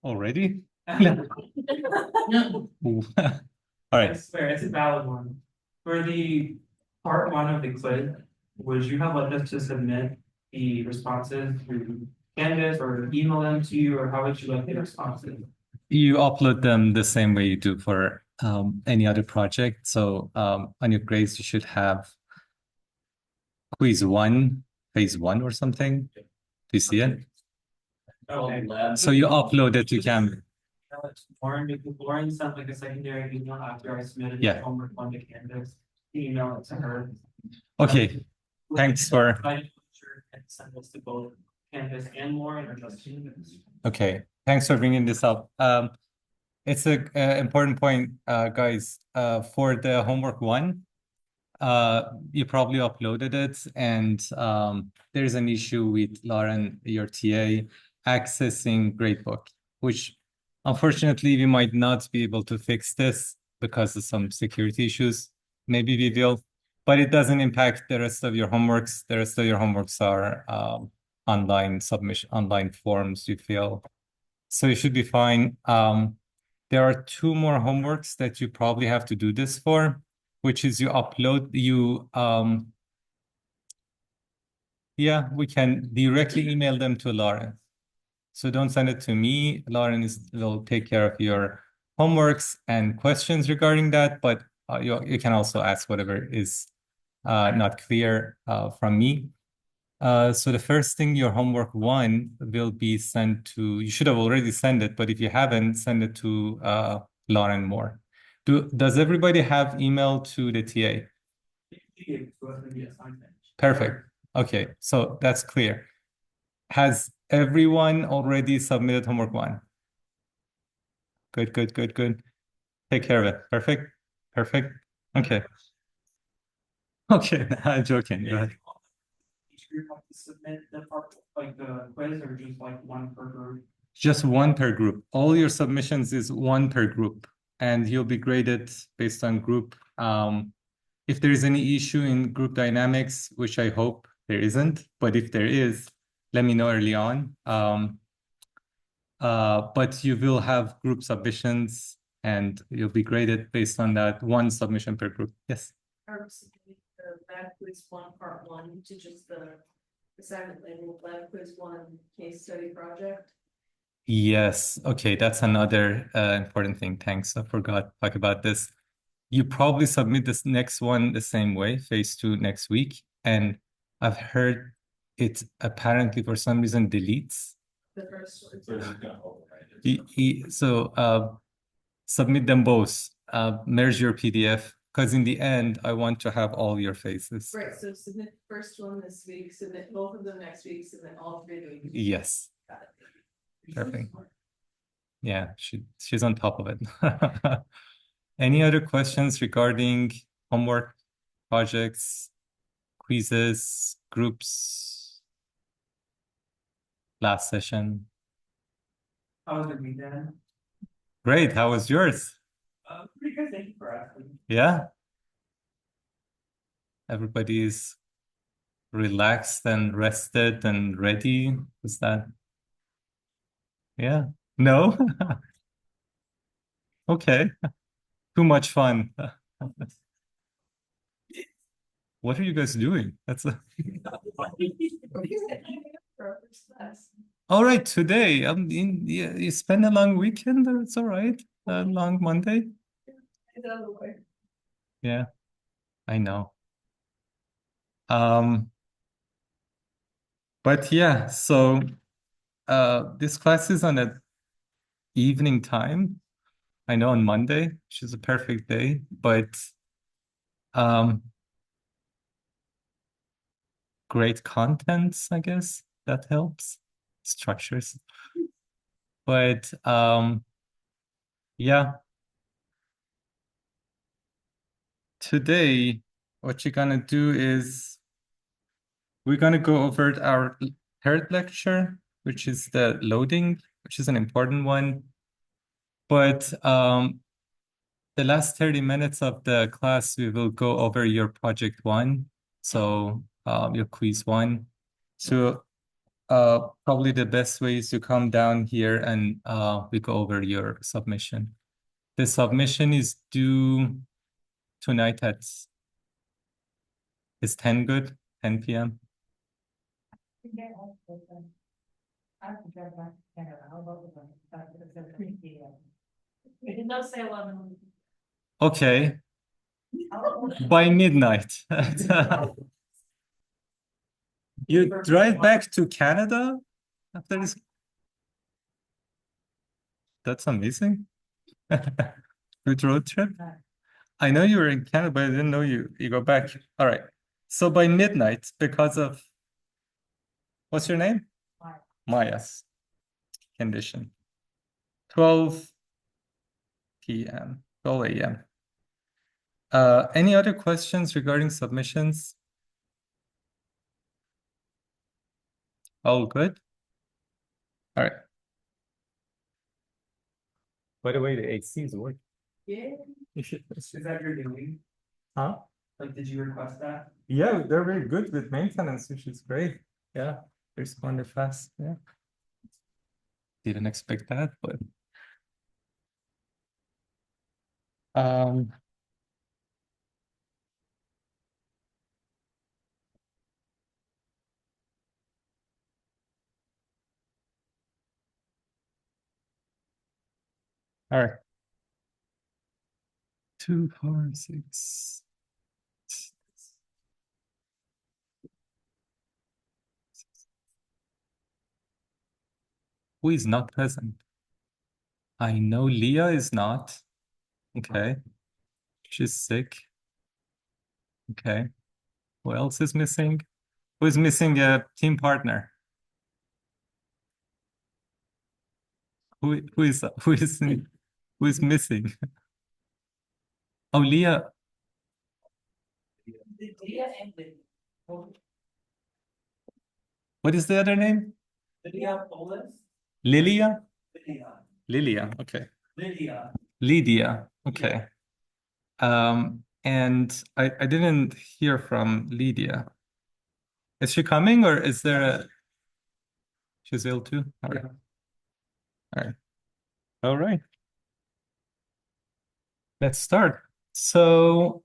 Already? Ooh. All right. That's fair. It's a valid one. For the part one of the quiz, would you have like us to submit the responses through Canvas or email them to you, or how would you like the responses? You upload them the same way you do for any other project. So on your grades, you should have quiz one, phase one or something. Do you see it? Okay. So you upload it to Canvas. Lauren, because Lauren sent like a secondary email after I submitted the Yeah. homework one to Canvas. Email it to her. Okay, thanks for. I send this to both Canvas and Lauren or just. Okay, thanks for bringing this up. It's a important point, guys. For the homework one, you probably uploaded it, and there's an issue with Lauren, your TA, accessing Gradebook, which unfortunately we might not be able to fix this because of some security issues. Maybe we will, but it doesn't impact the rest of your homeworks. The rest of your homeworks are online submission, online forms you fill. So you should be fine. There are two more homeworks that you probably have to do this for, which is you upload, yeah, we can directly email them to Lauren. So don't send it to me. Lauren will take care of your homeworks and questions regarding that, but you can also ask whatever is not clear from me. So the first thing, your homework one will be sent to, you should have already sent it, but if you haven't, send it to Lauren Moore. Does everybody have email to the TA? Perfect. Okay, so that's clear. Has everyone already submitted homework one? Good, good, good, good. Take care of it. Perfect. Perfect. Okay. Okay, I'm joking. Go ahead. Each group have to submit the part, like the quiz or just like one per group? Just one per group. All your submissions is one per group, and you'll be graded based on group. If there is any issue in group dynamics, which I hope there isn't, but if there is, let me know early on. But you will have group submissions and you'll be graded based on that one submission per group. Yes. Are submitting the lab quiz one, part one, to just the assignment label, lab quiz one, case study project? Yes. Okay, that's another important thing. Thanks. I forgot to talk about this. You probably submit this next one the same way, phase two next week. And I've heard it apparently for some reason deletes. The first one. So submit them both, merge your PDF, because in the end, I want to have all your faces. Right, so submit the first one this week, submit both of them next week, submit all three the week. Yes. Got it. Perfect. Yeah, she's on top of it. Any other questions regarding homework, projects, quizzes, groups, last session? How was your weekend? Great. How was yours? Pretty good, thank you for asking. Yeah. Everybody is relaxed and rested and ready. Is that? Yeah. No? Okay. Too much fun. What are you guys doing? That's all right. Today, yeah, you spend a long weekend, or it's all right. A long Monday. Yeah, I know. But yeah, so this class is on an evening time. I know on Monday, which is a perfect day, but great contents, I guess that helps. Structures. But yeah. Today, what you're gonna do is we're gonna go over our third lecture, which is the loading, which is an important one. But the last 30 minutes of the class, we will go over your project one. So your quiz one. So probably the best way is to come down here and we go over your submission. The submission is due tonight at, is 10 good? 10 p.m. We did not say 11. Okay, by midnight. You drive back to Canada after this? That's amazing. Good road trip. I know you were in Canada, but I didn't know you go back. All right. So by midnight, because of what's your name? Maya's condition. 12 p.m. 12 a.m. Any other questions regarding submissions? All good? All right. By the way, the AC is working. Yeah. Is that your doing? Huh? Like, did you request that? Yeah, they're very good with maintenance, which is great. Yeah, they responded fast. Yeah. Didn't expect that, but um all right. 2, 4, 6. Who is not present? I know Leah is not. Okay. She's sick. Okay. Who else is missing? Who is missing a team partner? Who is missing? Oh, Leah. Lydia and What is the other name? Lydia Polis. Lilia? Lydia. Lilia. Okay. Lydia. Lydia. Okay. And I didn't hear from Lydia. Is she coming or is there a she's ill too? All right. All right. All right. Let's start. So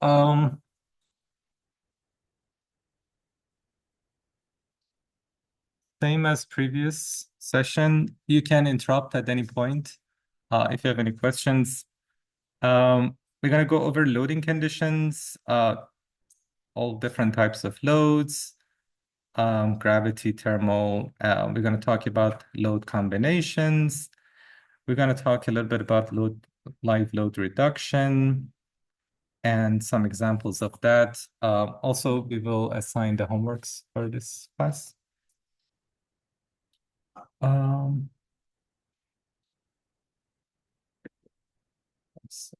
same as previous session, you can interrupt at any point if you have any questions. We're gonna go over loading conditions, all different types of loads, gravity, thermal. We're gonna talk about load combinations. We're gonna talk a little bit about live load reduction and some examples of that. Also, we will assign the homeworks for this class. Um, let's see.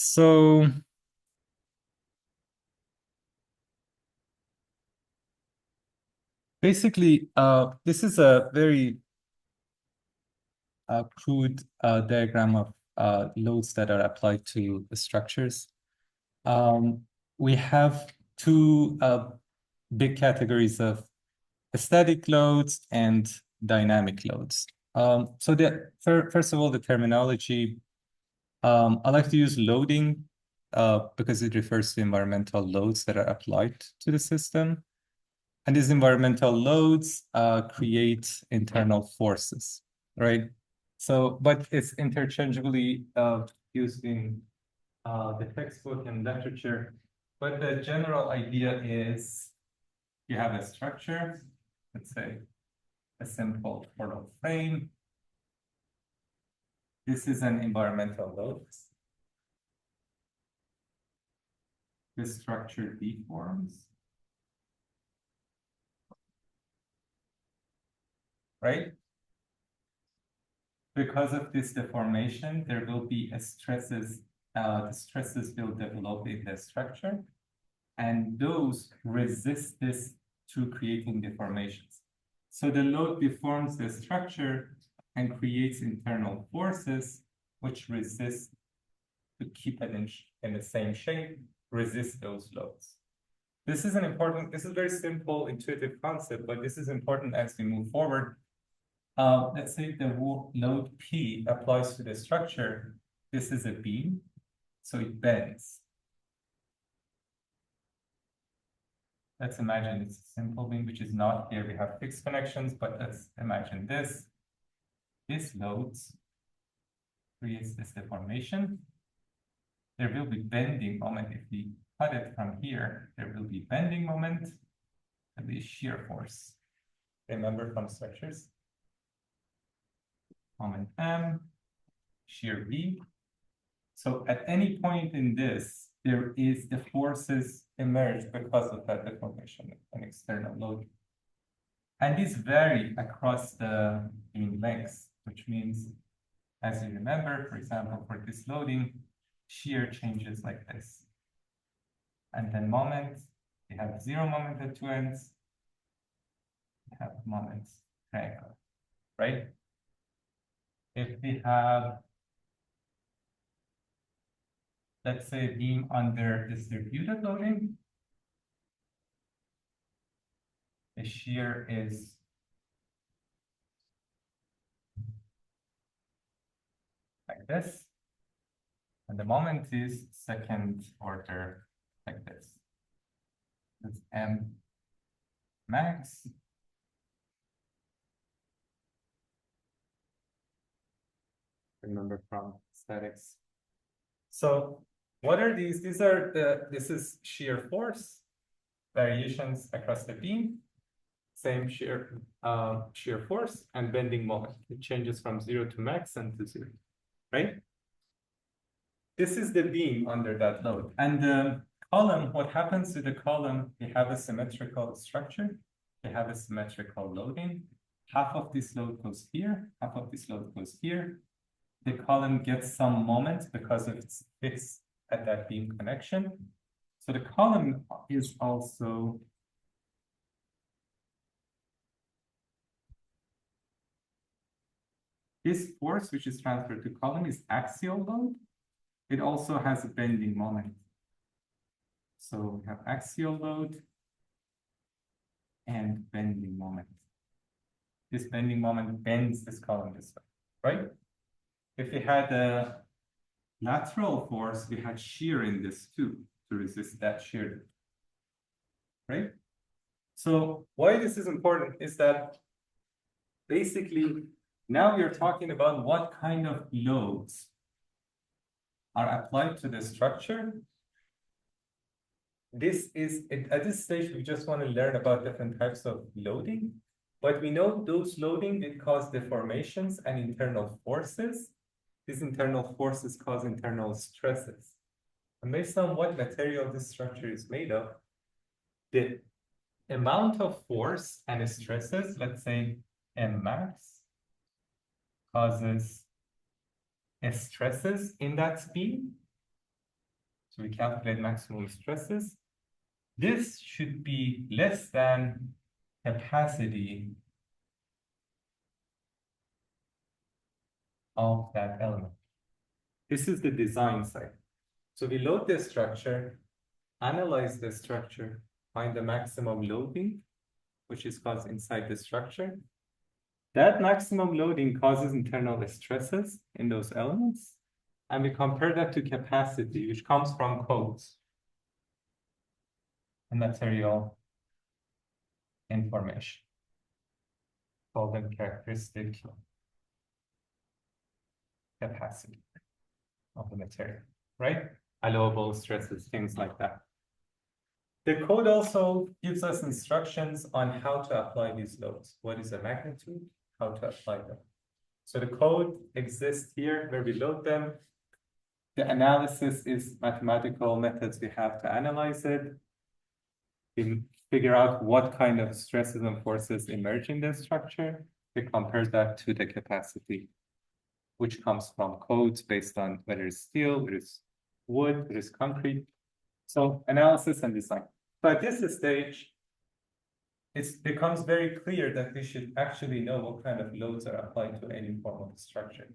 So basically, this is a very crude diagram of loads that are applied to the structures. We have two big categories of static loads and dynamic loads. So first of all, the terminology, I like to use loading because it refers to environmental loads that are applied to the system. And these environmental loads create internal forces, right? So, but it's interchangeably used in the textbook and literature. But the general idea is you have a structure, let's say a simple portal frame. This is an environmental load. This structure deforms, right? Because of this deformation, there will be stresses. The stresses will develop in the structure, and those resist this through creating deformations. So the load deforms the structure and creates internal forces, which resist to keep it in the same shape, resist those loads. This is very simple, intuitive concept, but this is important as we move forward Let's say the load P applies to the structure. This is a beam, so it bends. Let's imagine it's a simple beam, which is not here. We have fixed connections, but let's imagine this. This load creates this deformation. There will be bending moment. If we cut it from here, there will be bending moment and the shear force. Remember from structures? Moment M, shear V. So at any point in this, there is the forces emerge because of that deformation, an external load. And these vary across the beam lengths, which means, as you remember, for example, for this loading, shear changes like this. And then moment, we have zero moment at two ends. We have moments triangle, right? If we have, let's say, a beam under distributed loading, the shear is like this, and the moment is second order like this. That's M max. Remember from statics. So what are these? These are this is shear force, variations across the beam, same shear force, and bending moment. It changes from 0 to max and to 0, right? This is the beam under that load. And the column, what happens to the column, we have a symmetrical structure, we have a symmetrical loading. Half of this load goes here, half of this load goes here. The column gets some moment because of its fixed at that beam connection. So the column is also this force, which is transferred to column, is axial load. It also has a bending moment. So we have axial load and bending moment. This bending moment bends this column this way, right? If we had a lateral force, we had shear in this too to resist that shear, right? So why this is important is that basically now we are talking about what kind of loads are applied to the structure. This is, at this stage, we just want to learn about different types of loading, but we know those loading, it cause deformations and internal forces. These internal forces cause internal stresses. And based on what material this structure is made of, the amount of force and stresses, let's say M max, causes stresses in that beam. So we calculate maximum stresses. This should be less than capacity of that element. This is the design side. So we load the structure, analyze the structure, find the maximum loading, which is caused inside the structure. That maximum loading causes internal stresses in those elements. And we compare that to capacity, which comes from codes and material information. Called them characteristic capacity of the material, right? Allowable stresses, things like that. The code also gives us instructions on how to apply these loads. What is the magnitude? How to apply them. So the code exists here where we load them. The analysis is mathematical methods we have to analyze it. We figure out what kind of stresses and forces emerge in the structure. We compare that to the capacity, which comes from codes based on whether it's steel, whether it's wood, whether it's concrete. So analysis and design. So at this stage, it becomes very clear that we should actually know what kind of loads are applied to any form of structure.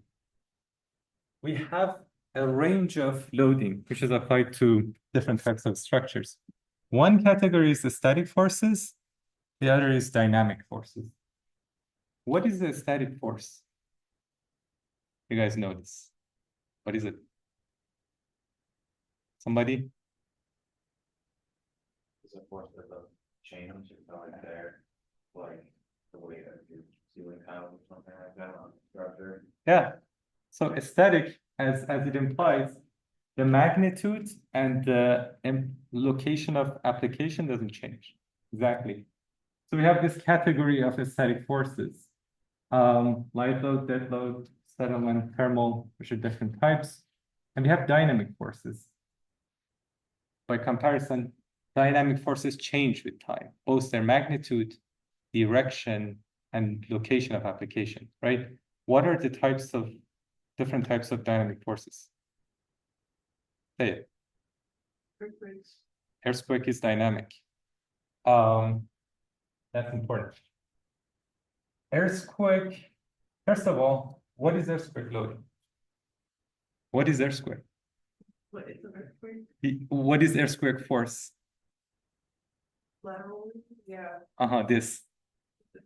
We have a range of loading, which is applied to different types of structures. One category is the static forces, the other is dynamic forces. What is the static force? You guys know this. What is it? Somebody? Is a force with a chain of going there, like the way that your ceiling tiles or something like that on the structure. Yeah. So static, as it implies, the magnitude and the location of application doesn't change. Exactly. So we have this category of static forces. Light load, dead load, settlement, thermal, which are different types. And we have dynamic forces. By comparison, dynamic forces change with time, both their magnitude, direction, and location of application, right? What are the different types of dynamic forces? Say it. Earthquakes. Earthquake is dynamic. That's important. Earthquake, first of all, what is earthquake loading? What is earthquake? What is an earthquake? What is earthquake force? Lateral, yeah, This.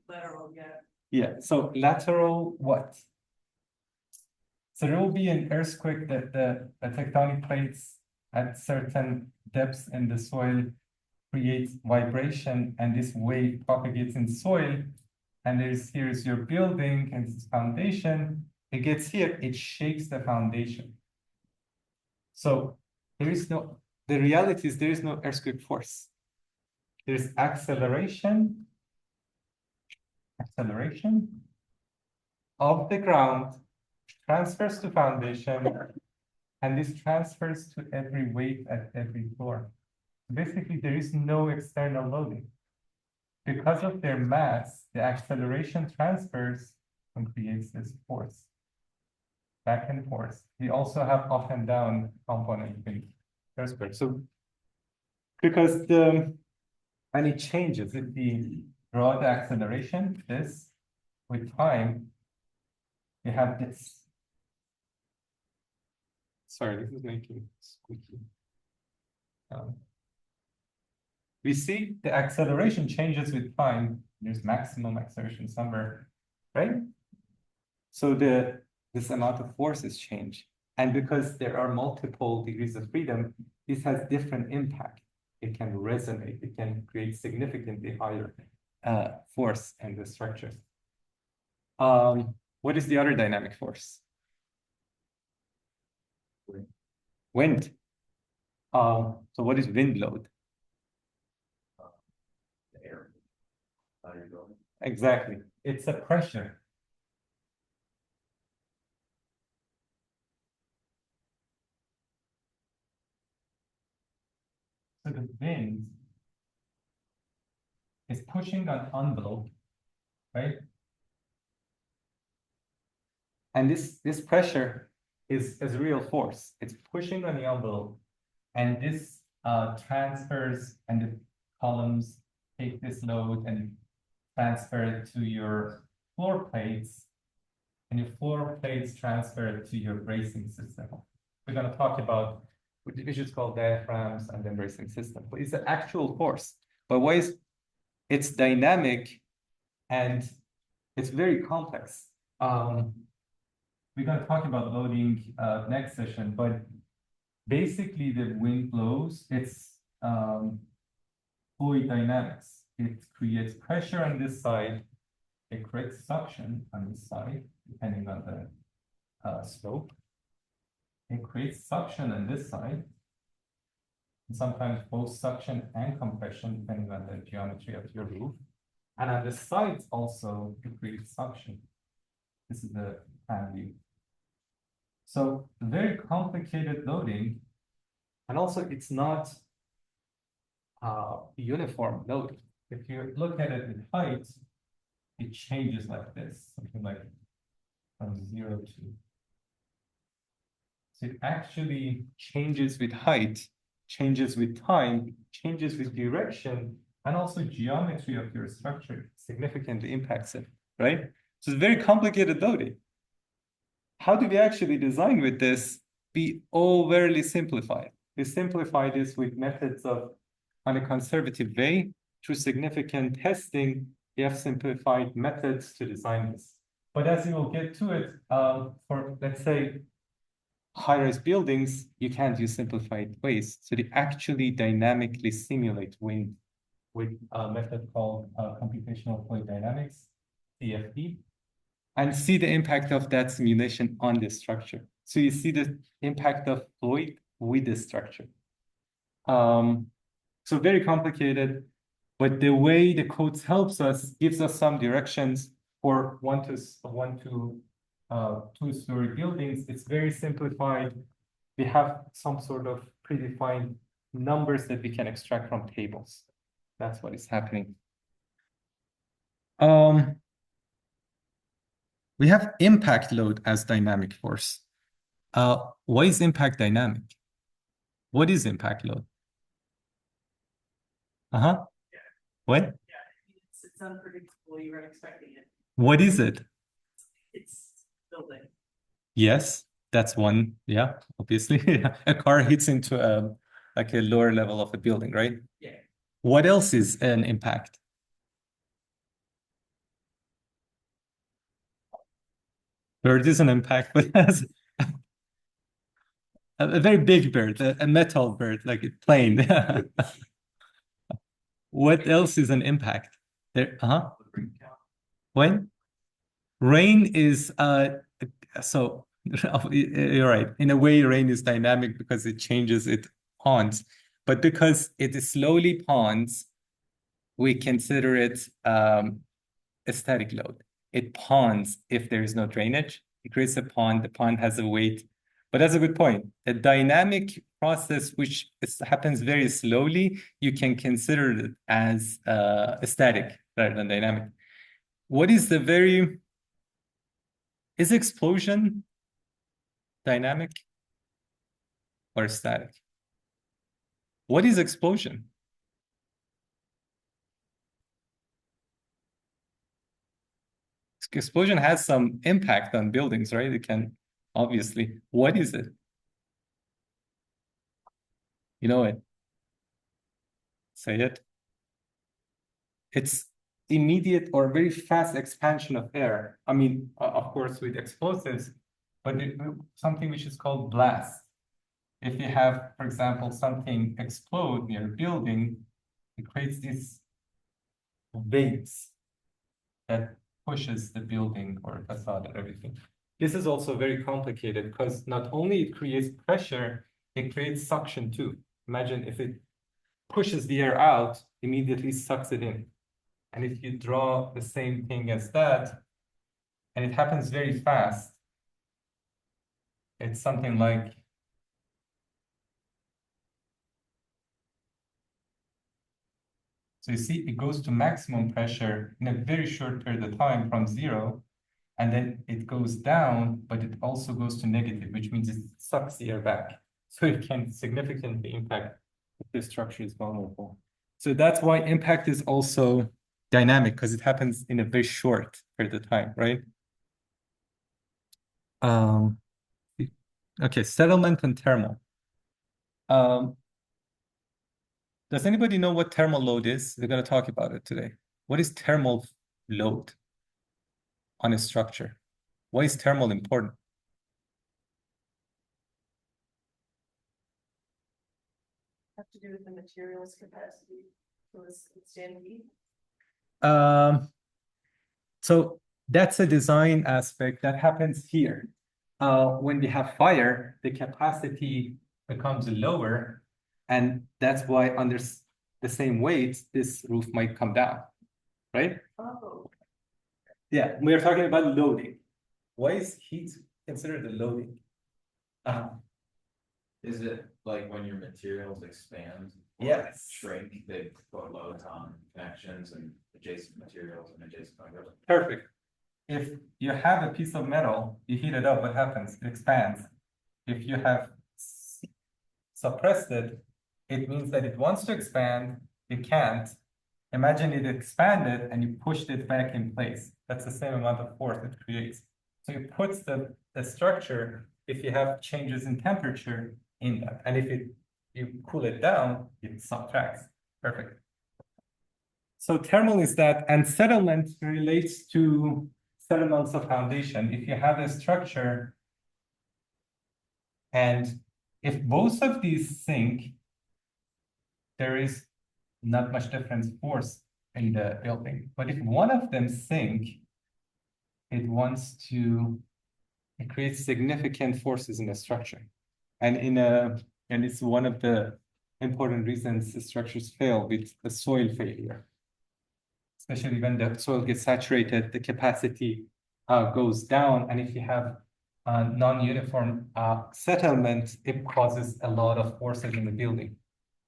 lateral, yeah. Yeah, so lateral what? So there will be an earthquake that the tectonic plates at certain depths in the soil creates vibration, and this wave propagates in soil. And here's your building and its foundation. It gets here, it shakes the foundation. So the reality is there is no earthquake force. There's acceleration of the ground, transfers to foundation, and this transfers to every wave at every floor. Basically, there is no external loading. Because of their mass, the acceleration transfers and creates this force. Back and forth. We also have up and down component in earthquake. So because and it changes if we draw the acceleration, this with time, we have this. Sorry, this is making squeaky. We see the acceleration changes with time. There's maximum acceleration somewhere, right? So this amount of forces change. And because there are multiple degrees of freedom, this has different impact. It can resonate, it can create significantly higher force in the structure. What is the other dynamic force? Wind. So what is wind load? The air. How you're going. Exactly. It's a pressure. So the wind is pushing an envelope, right? And this pressure is real force. It's pushing on the envelope, and this transfers, and the columns take this load and transfer it to your floor plates, and your floor plates transfer it to your bracing system. We're going to talk about which is called diaphragms and then bracing system. But it's the actual force. But why is it's dynamic and it's very complex. We're going to talk about loading next session, but basically the wind blows, it's fluid dynamics. It creates pressure on this side, it creates suction on this side, depending on the slope. It creates suction on this side, and sometimes both suction and compression, depending on the geometry of your roof. And on the sides also, it creates suction. This is the plan view. So very complicated loading, and also it's not uniform loading. If you look at it in height, it changes like this, something like from 0 to. So it actually changes with height, changes with time, changes with direction, and also geometry of your structure significantly impacts it, right? So it's very complicated loading. How do we actually design with this? We overly simplify it. We simplify this with methods of, on a conservative way, through significant testing We have simplified methods to design this. But as you will get to it, for let's say high-rise buildings, you can't use simplified ways. So they actually dynamically simulate wind with a method called computational fluid dynamics, CFD, and see the impact of that simulation on the structure. So you see the impact of fluid with the structure. So very complicated, but the way the codes helps us gives us some directions for one to two-story buildings. It's very simplified. We have some sort of predefined numbers that we can extract from tables. That's what is happening. We have impact load as dynamic force. Why is impact dynamic? What is impact load? What? It's unpredictable, you weren't expecting it. What is it? It's building. Yes, that's one. Yeah, obviously. A car hits into like a lower level of a building, right? Yeah. What else is an impact? Bird is an impact, but has a very big bird, a metal bird, like a plane. What else is an impact? There, when? Rain is so you're right. In a way, rain is dynamic because it changes, it ponds. But because it is slowly ponds, we consider it a static load. It ponds if there is no drainage. It creates a pond. The pond has a weight. But that's a good point. A dynamic process which happens very slowly, you can consider it as static rather than dynamic. What is the very... Is explosion dynamic or static? What is explosion? Explosion has some impact on buildings, right? It can, obviously. What is it? You know it. Say it. It's immediate or very fast expansion of air. I mean, of course, with explosives, but something which is called blast. If you have, for example, something explode near a building, it creates these waves that pushes the building or facade and everything. This is also very complicated because not only it creates pressure, it creates suction too. Imagine if it pushes the air out, immediately sucks it in. And if you draw the same thing as that, and it happens very fast, it's something like so you see it goes to maximum pressure in a very short period of time from 0, and then it goes down, but it also goes to negative, which means it sucks the air back. So it can significantly impact if the structure is vulnerable. So that's why impact is also dynamic, because it happens in a very short period of time, right? Okay, settlement and thermal. Does anybody know what thermal load is? We're going to talk about it today. What is thermal load on a structure? Why is thermal important? Have to do with the materials capacity to withstand heat. So that's a design aspect that happens here. When we have fire, the capacity becomes lower, and that's why under the same weight, this roof might come down, right? Oh. Yeah, we're talking about loading. Why is heat considered a loading? Is it like when your materials expand? Or Yes. shrink, they put loads on connections and adjacent materials and adjacent materials? Perfect. If you have a piece of metal, you heat it up, what happens? It expands. If you have suppressed it, it means that it wants to expand, it can't. Imagine it expanded and you pushed it back in place. That's the same amount of force it creates. So it puts the structure, if you have changes in temperature, in that. And if you cool it down, it subtracts. Perfect. So thermal is that, and settlement relates to settlements of foundation. If you have a structure and if both of these sink, there is not much difference force in the building. But if one of them sink, it creates significant forces in the structure. And it's one of the important reasons the structures fail with the soil failure. Especially when the soil gets saturated, the capacity goes down. And if you have non-uniform settlement, it causes a lot of forces in the building.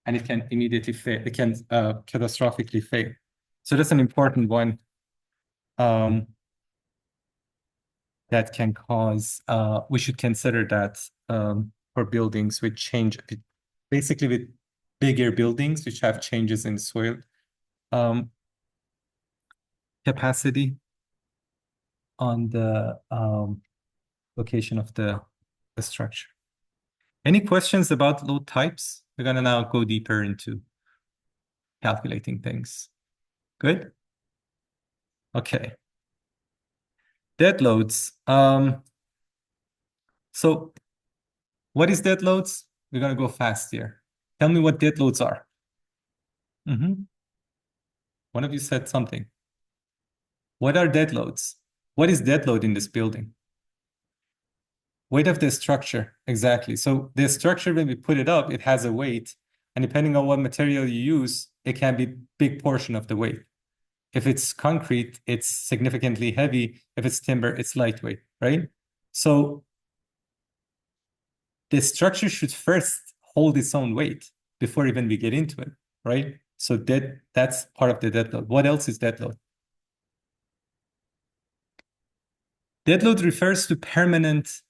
And it can immediately fail, it can catastrophically fail. So that's an important one that can cause, we should consider that for buildings with change, basically with bigger buildings which have changes in soil capacity on the location of the structure. Any questions about load types? We're gonna now go deeper into calculating things. Good? Okay. Dead loads. So what is dead loads? We're gonna go fast here. Tell me what dead loads are. One of you said something. What are dead loads? What is dead load in this building? Weight of the structure, exactly. So the structure, when we put it up, it has a weight, and depending on what material you use, it can be a big portion of the weight. If it's concrete, it's significantly heavy. If it's timber, it's lightweight, right? So the structure should first hold its own weight before even we get into it, right? So that's part of the dead load. What else is dead load? Dead load refers to permanent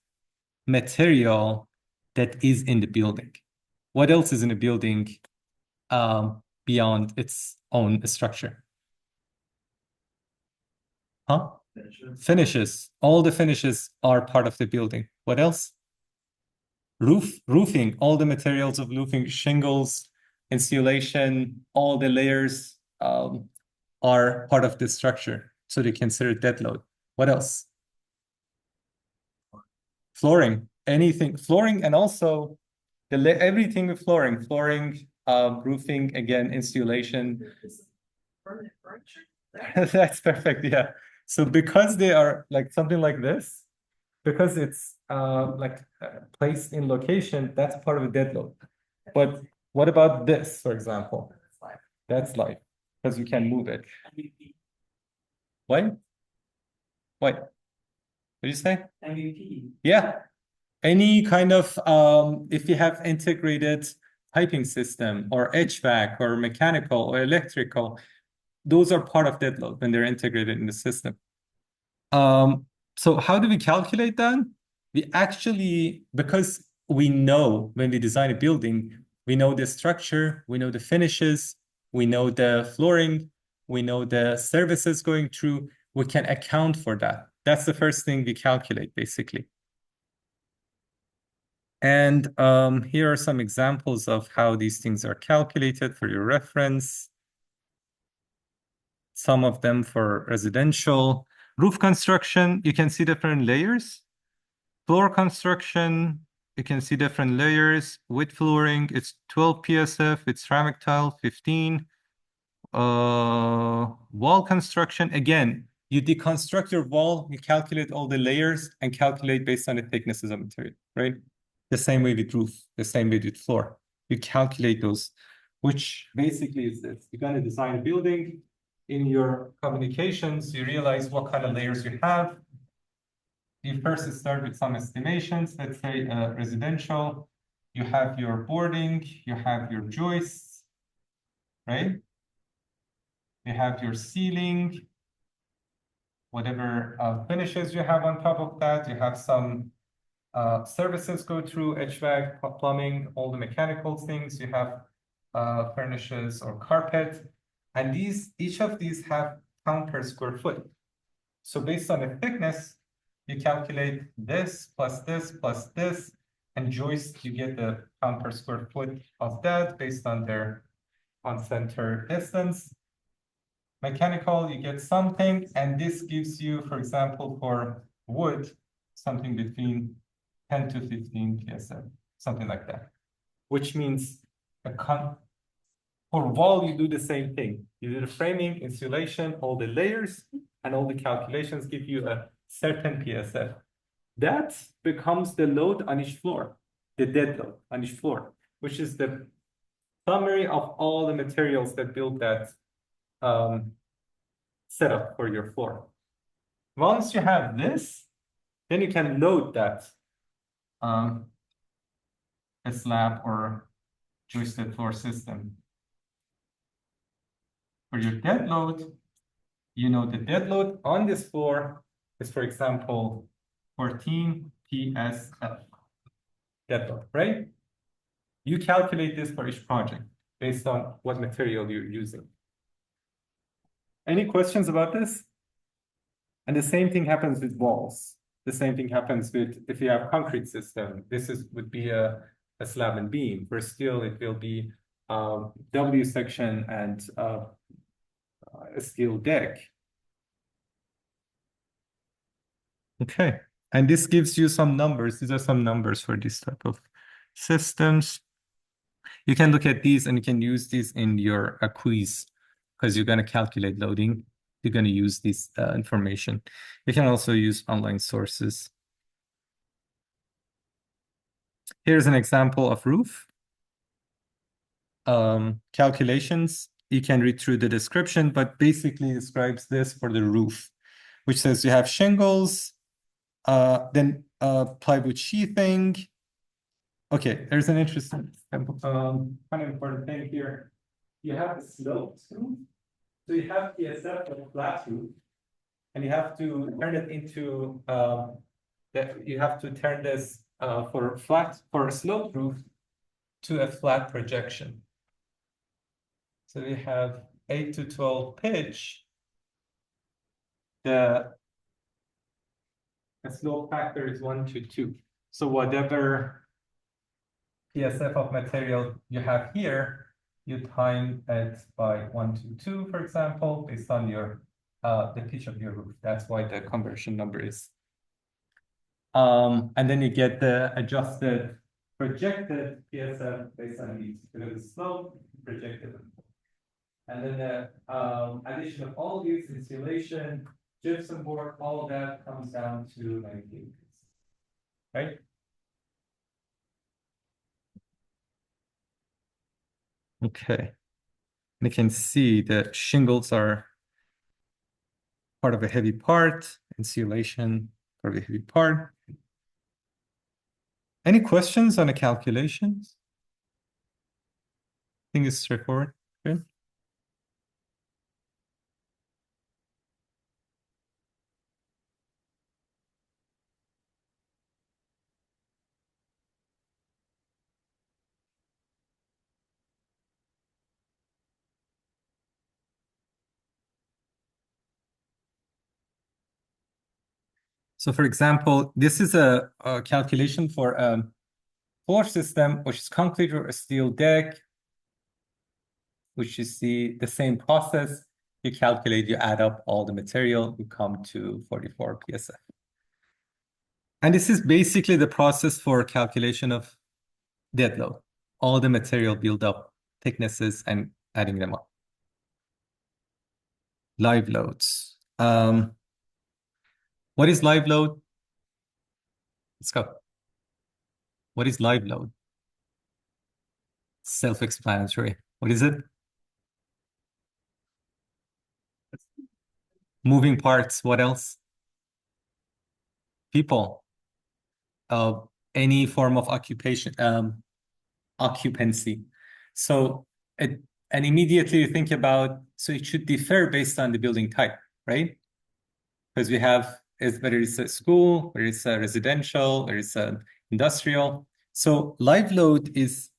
material that is in the building. What else is in the building beyond its own structure? Huh? Finishes. All the finishes are part of the building. What else? Roofing. All the materials of roofing, shingles, insulation, all the layers are part of the structure. So they consider dead load. What else? Flooring. Anything. Flooring, and also everything with flooring. Flooring, roofing, again, insulation. Permanent furniture. That's perfect. Yeah. So because they are like something like this, because it's placed in location, that's part of the dead load. But what about this, for example? That's life, because you can move it. What? What? What did you say? MVP. Yeah. Any kind of if you have integrated piping system or HVAC or mechanical or electrical, those are part of dead load when they're integrated in the system. So how do we calculate that? We actually, because we know when we design a building, we know the structure, we know the finishes, we know the flooring, we know the services going through, we can account for that. That's the first thing we calculate, basically. And here are some examples of how these things are calculated for your reference. Some of them for residential. Roof construction, you can see different layers. Floor construction, you can see different layers. With flooring, it's 12 PSF. With ceramic tile, 15. Wall construction, again, you deconstruct your wall, you calculate all the layers and calculate based on the thicknesses of material, right? The same way with roof, the same way with floor. You calculate those, which basically is this. You're going to design a building. In your communications, you realize what kind of layers you have. You first start with some estimations. Let's say residential. You have your boarding, you have your joists, right? You have your ceiling, whatever finishes you have on top of that. You have some services go through, HVAC, plumbing, all the mechanical things. You have furnishes or carpet. And each of these have pound per square foot. So based on the thickness, you calculate this, and joist, you get the pound per square foot of that based on their on center distance. Mechanical, you get something, and this gives you, for example, for wood, something between 10 to 15 PSF, something like that. Which means for wall, you do the same thing. You do the framing, insulation, all the layers, and all the calculations give you a certain PSF. That becomes the load on each floor, the dead load on each floor, which is the summary of all the materials that build that setup for your floor. Once you have this, then you can load that a slab or joisted floor system. For your dead load, you know the dead load on this floor is, for example, 14 PSF dead load, right? You calculate this for each project based on what material you're using. Any questions about this? And the same thing happens with walls. The same thing happens with, if you have concrete system, would be a slab and beam. For steel, it will be W section and a steel deck. Okay, and this gives you some numbers. These are some numbers for this type of systems. You can look at these and you can use these in your quiz because you're going to calculate loading. You're going to use this information. You can also use online sources. Here's an example of roof. Calculations. You can read through the description, but basically describes this for the roof, which says you have shingles, then plywood sheathing. Okay, there's an interesting, kind of important thing here. You have the sloped roof. So you have PSF for a flat roof, and you have to turn it into you have to turn this for a sloped roof to a flat projection. So we have 8 to 12 pitch. The slope factor is 1 to 2. So whatever PSF of material you have here, you time it by 1 to 2, for example, based on your the pitch of your roof. That's why the conversion number is. And then you get the adjusted projected PSF based on the slope projected. And then the addition of all these, insulation, gypsum board, all of that comes down to 19, right? Okay. And you can see that shingles are part of a heavy part, insulation, part of a heavy part. Any questions on the calculations? I think it's straightforward. Good. So for example, this is a calculation for a floor system, which is concrete or a steel deck, which you see the same process. You calculate, you add up all the material, you come to 44 PSF. And this is basically the process for calculation of dead load. All the material build up thicknesses and adding them up. Live loads. What is live load? Let's go. What is live load? Self-explanatory. What is it? Moving parts. What else? People. Any form of occupation, occupancy. So and immediately you think about, so it should differ based on the building type, right? Because we have whether it's a school, whether it's a residential, whether it's an industrial. So live load is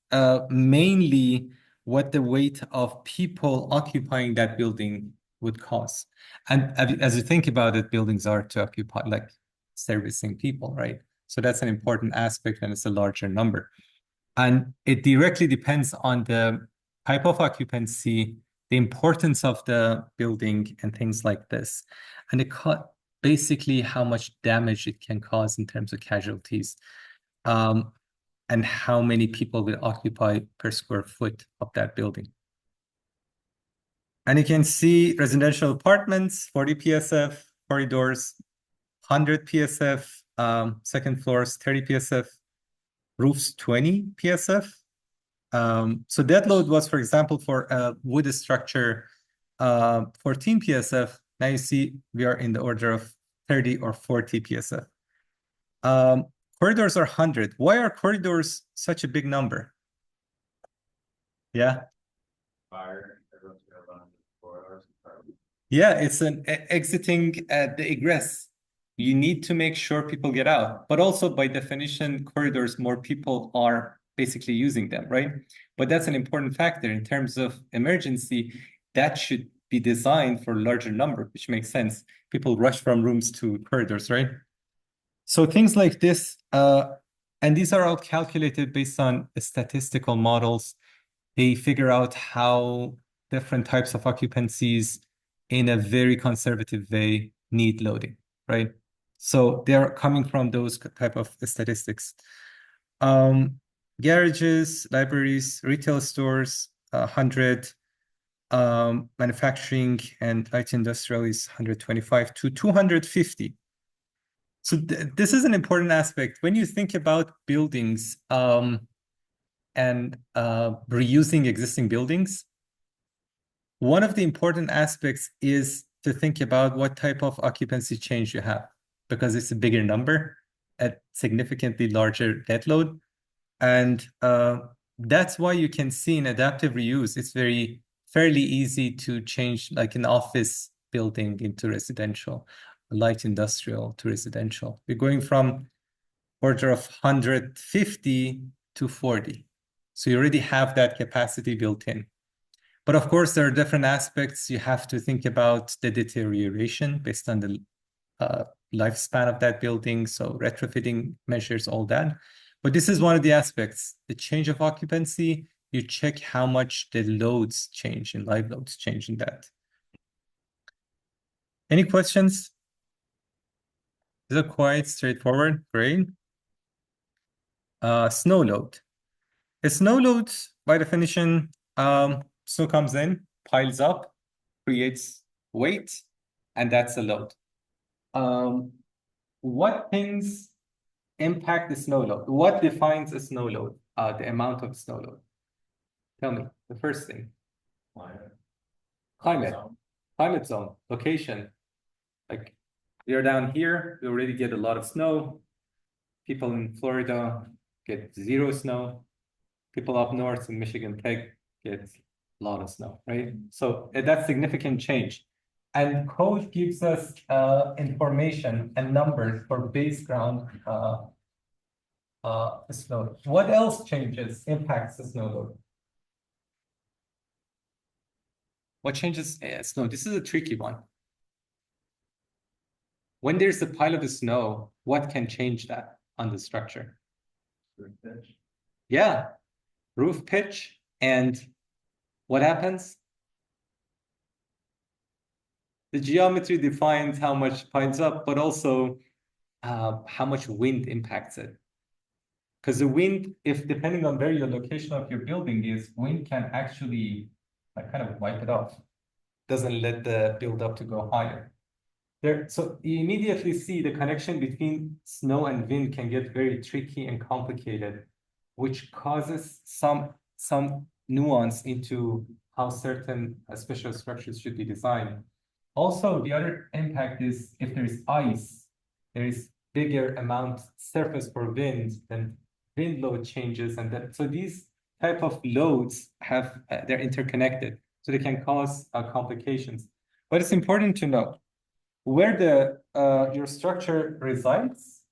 mainly what the weight of people occupying that building would cause. And as you think about it, buildings are to occupy, like servicing people, right? So that's an important aspect, and it's a larger number. And it directly depends on the type of occupancy, the importance of the building and things like this. And basically how much damage it can cause in terms of casualties, and how many people will occupy per square foot of that building. And you can see residential apartments, 40 PSF, corridors, 100 PSF, second floors, 30 PSF, roofs, 20 PSF. So dead load was, for example, for a wood structure, 14 PSF. Now you see we are in the order of 30 or 40 PSF. Corridors are 100. Why are corridors such a big number? Yeah. Fire, everyone's gonna run into the corridors. Yeah, it's an exiting at the egress. You need to make sure people get out, but also by definition, corridors, more people are basically using them, right? But that's an important factor in terms of emergency. That should be designed for a larger number, which makes sense. People rush from rooms to corridors, right? So things like this, and these are all calculated based on statistical models. They figure out how different types of occupancies in a very conservative way need loading, right? So they're coming from those type of statistics. Garages, libraries, retail stores, 100, manufacturing and light industrial is 125 to 250. So this is an important aspect. When you think about buildings and reusing existing buildings, one of the important aspects is to think about what type of occupancy change you have, because it's a bigger number at significantly larger dead load. And that's why you can see in adaptive reuse, it's fairly easy to change like an office building into residential, light industrial to residential. We're going from order of 150 to 40. So you already have that capacity built in. But of course, there are different aspects. You have to think about the deterioration based on the lifespan of that building. So retrofitting measures, all that. But this is one of the aspects. The change of occupancy, you check how much the loads change and live loads change in that. Any questions? Is it quite straightforward? Great. Snow load. A snow load, by definition, snow comes in, piles up, creates weight, and that's a load. What things impact the snow load? What defines a snow load? The amount of snow load. Tell me, the first thing. Climate zone, location. Like you're down here, we already get a lot of snow. People in Florida get 0 snow. People up north in Michigan Tech get a lot of snow, right? So that's significant change. And code gives us information and numbers for base ground snow. What else impacts the snow load? What changes snow? This is a tricky one. When there's a pile of snow, what can change that on the structure? Yeah, roof pitch. And what happens? The geometry defines how much piles up, but also how much wind impacts it. Because the wind, if depending on where your location of your building is, wind can actually like kind of wipe it off. Doesn't let the build-up to go higher. So you immediately see the connection between snow and wind can get very tricky and complicated, which causes some nuance into how certain special structures should be designed. Also, the other impact is if there is ice, there is bigger amount surface for wind, then wind load changes, and that. So these type of loads have they're interconnected, so they can cause complications. But it's important to know where your structure resides,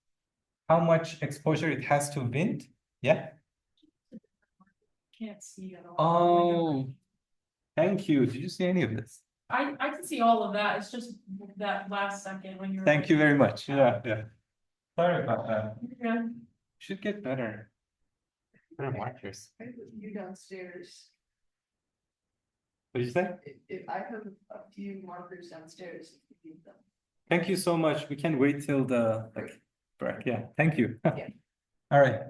how much exposure it has to wind. Yeah. Can't see at all. Oh, thank you. Did you see any of this? I can see all of that. It's just that last second when you're. Thank you very much. Yeah. Sorry about that. Yeah. Should get better. Better markers. You downstairs. What did you say? If I have a few markers downstairs, if you need them. Thank you so much. We can wait till the break. Yeah, thank you. Yeah. All right.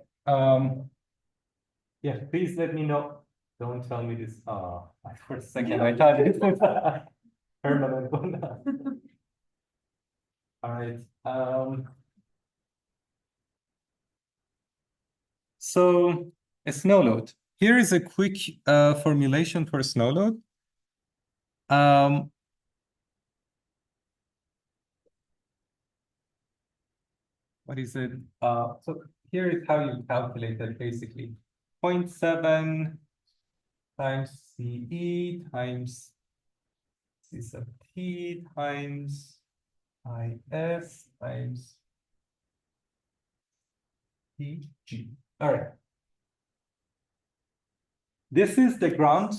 Yeah, please let me know. Don't tell me this. For a second, I thought it was a permanent one. All right. So a snow load. Here is a quick formulation for a snow load. What is it? So here is how you calculate it basically. 0.7 times CE times C sub T times IS times PG. All right. This is the ground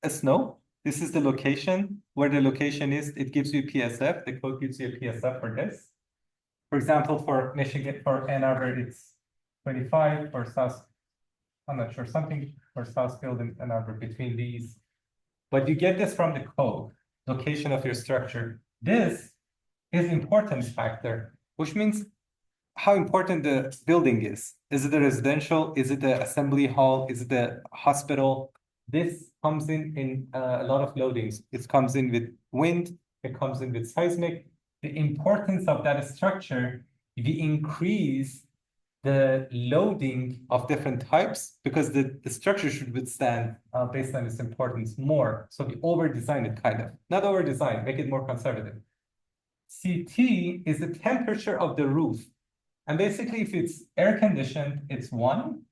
snow. This is the location. Where the location is, it gives you PSF. The code gives you a PSF for this. For example, for Michigan, for Ann Arbor, it's 25. For South, I'm not sure, something for Southfield and Ann Arbor between these. But you get this from the code, location of your structure. This is importance factor, which means how important the building is. Is it a residential? Is it the assembly hall? Is it the hospital? This comes in a lot of loadings. It comes in with wind. It comes in with seismic. The importance of that structure, we increase the loading of different types because the structure should withstand based on its importance more. So we over-design it kind of. Not over-design, make it more conservative. CT is the temperature of the roof. And basically, if it's air conditioned, it's 1.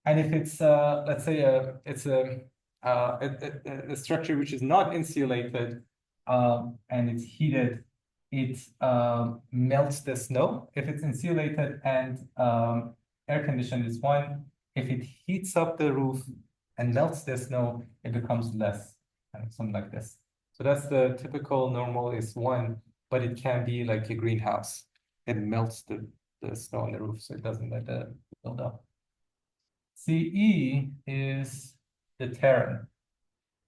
And if it's, let's say, it's a structure which is not insulated and it's heated, it melts the snow. If it's insulated and air conditioned, it's 1. If it heats up the roof and melts the snow, it becomes less, and something like this. So that's the typical normal is 1, but it can be like a greenhouse. It melts the snow on the roof, so it doesn't let it build up. CE is the terrain.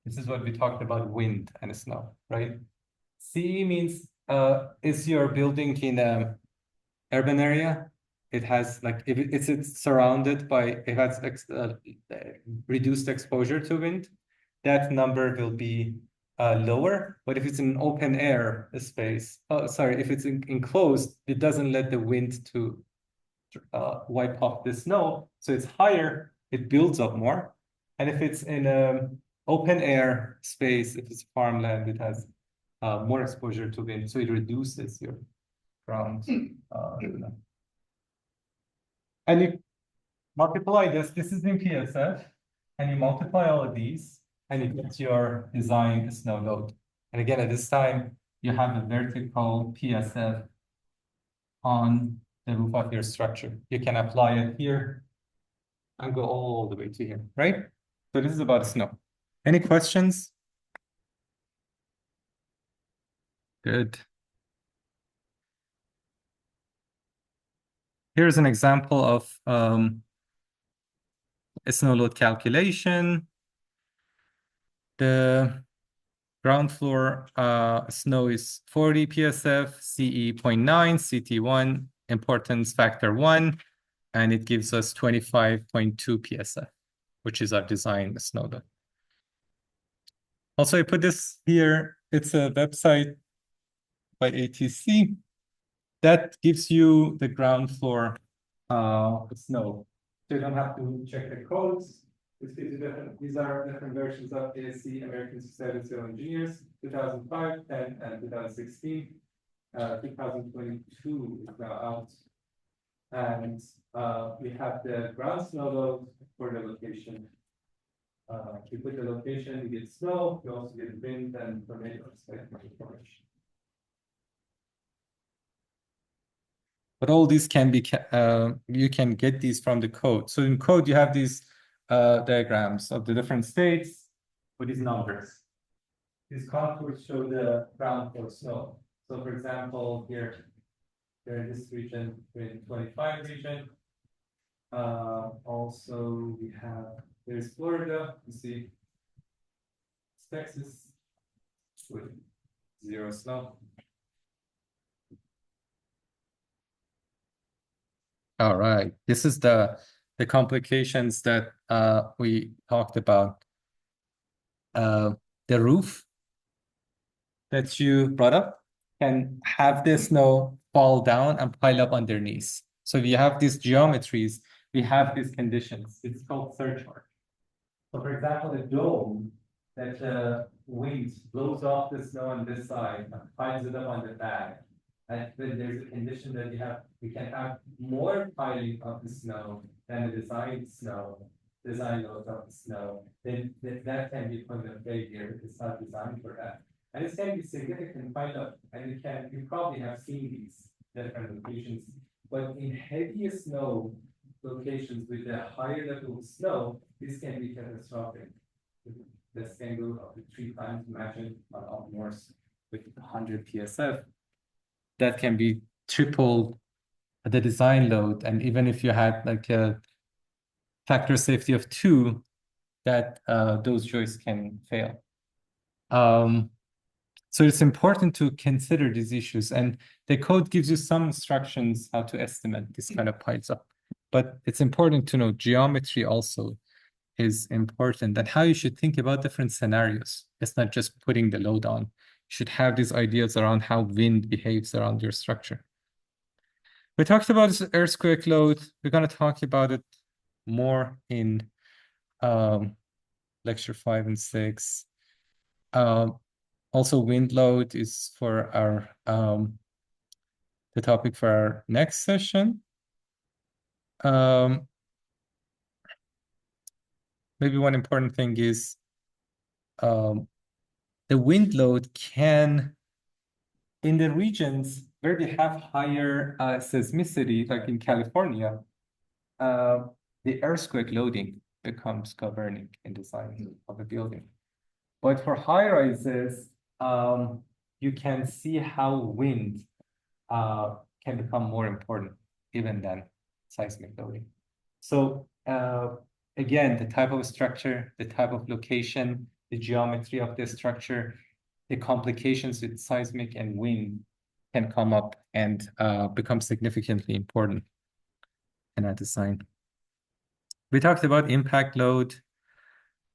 This is what we talked about, wind and snow, right? CE means is your building in a urban area? It has like if it's surrounded by it has reduced exposure to wind, that number will be lower. But if it's an open air space, if it's enclosed, it doesn't let the wind to wipe off the snow, so it's higher. It builds up more. And if it's in a open air space, if it's farmland, it has more exposure to wind, so it reduces your ground. And you multiply this. This is in PSF, and you multiply all of these, and it gets your design snow load. And again, at this time, you have a vertical PSF on the roof of your structure. You can apply it here and go all the way to here, right? So this is about snow. Any questions? Good. Here's an example of a snow load calculation. The ground floor snow is 40 PSF, CE 0.9, CT1, importance factor 1, and it gives us 25.2 PSF, which is our design snow load. Also, I put this here. It's a website by ATC that gives you the ground floor snow. So you don't have to check the codes. These are different versions of ASC, American Society of Civil Engineers, 2005, 10, and 2016. 2022 is now out. And we have the ground snow load for the location. You put the location, you get snow, you also get wind and tornadoes. But all these can be, you can get these from the code. So in code, you have these diagrams of the different states with these numbers. These contours show the ground for snow. So for example, here in this region, in 25 region. Also, we have, there's Florida, you see Texas with zero snow. All right, this is the complications that we talked about. The roof that you brought up can have the snow fall down and pile up underneath. So if you have these geometries, we have these conditions. It's called surcharge. So for example, a dome that the wind blows off the snow on this side and piles it up on the back. And then there's a condition that we can have more piling of the snow than the design load of the snow. Then that can be point of failure. It's not designed for that. And this can be significant pileup, and you probably have seen these different locations. But in heavier snow locations with a higher level of snow, this can be catastrophic. This can go up to 3 times. Imagine up north with 100 PSF. That can be triple the design load. And even if you had like a factor safety of 2, that those joists can fail. So it's important to consider these issues, and the code gives you some instructions how to estimate this kind of piles up. But it's important to know geometry also is important, and how you should think about different scenarios. It's not just putting the load on. You should have these ideas around how wind behaves around your structure. We talked about this earthquake load. We're going to talk about it more in lecture 5 and 6. Also, wind load is for our the topic for our next session. Maybe one important thing is the wind load can, in the regions where we have higher seismicity, like in California, the earthquake loading becomes governing in design of a building. But for high rises, you can see how wind can become more important even than seismic loading. So again, the type of structure, the type of location, the geometry of the structure, the complications with seismic and wind can come up and become significantly important in our design. We talked about impact load,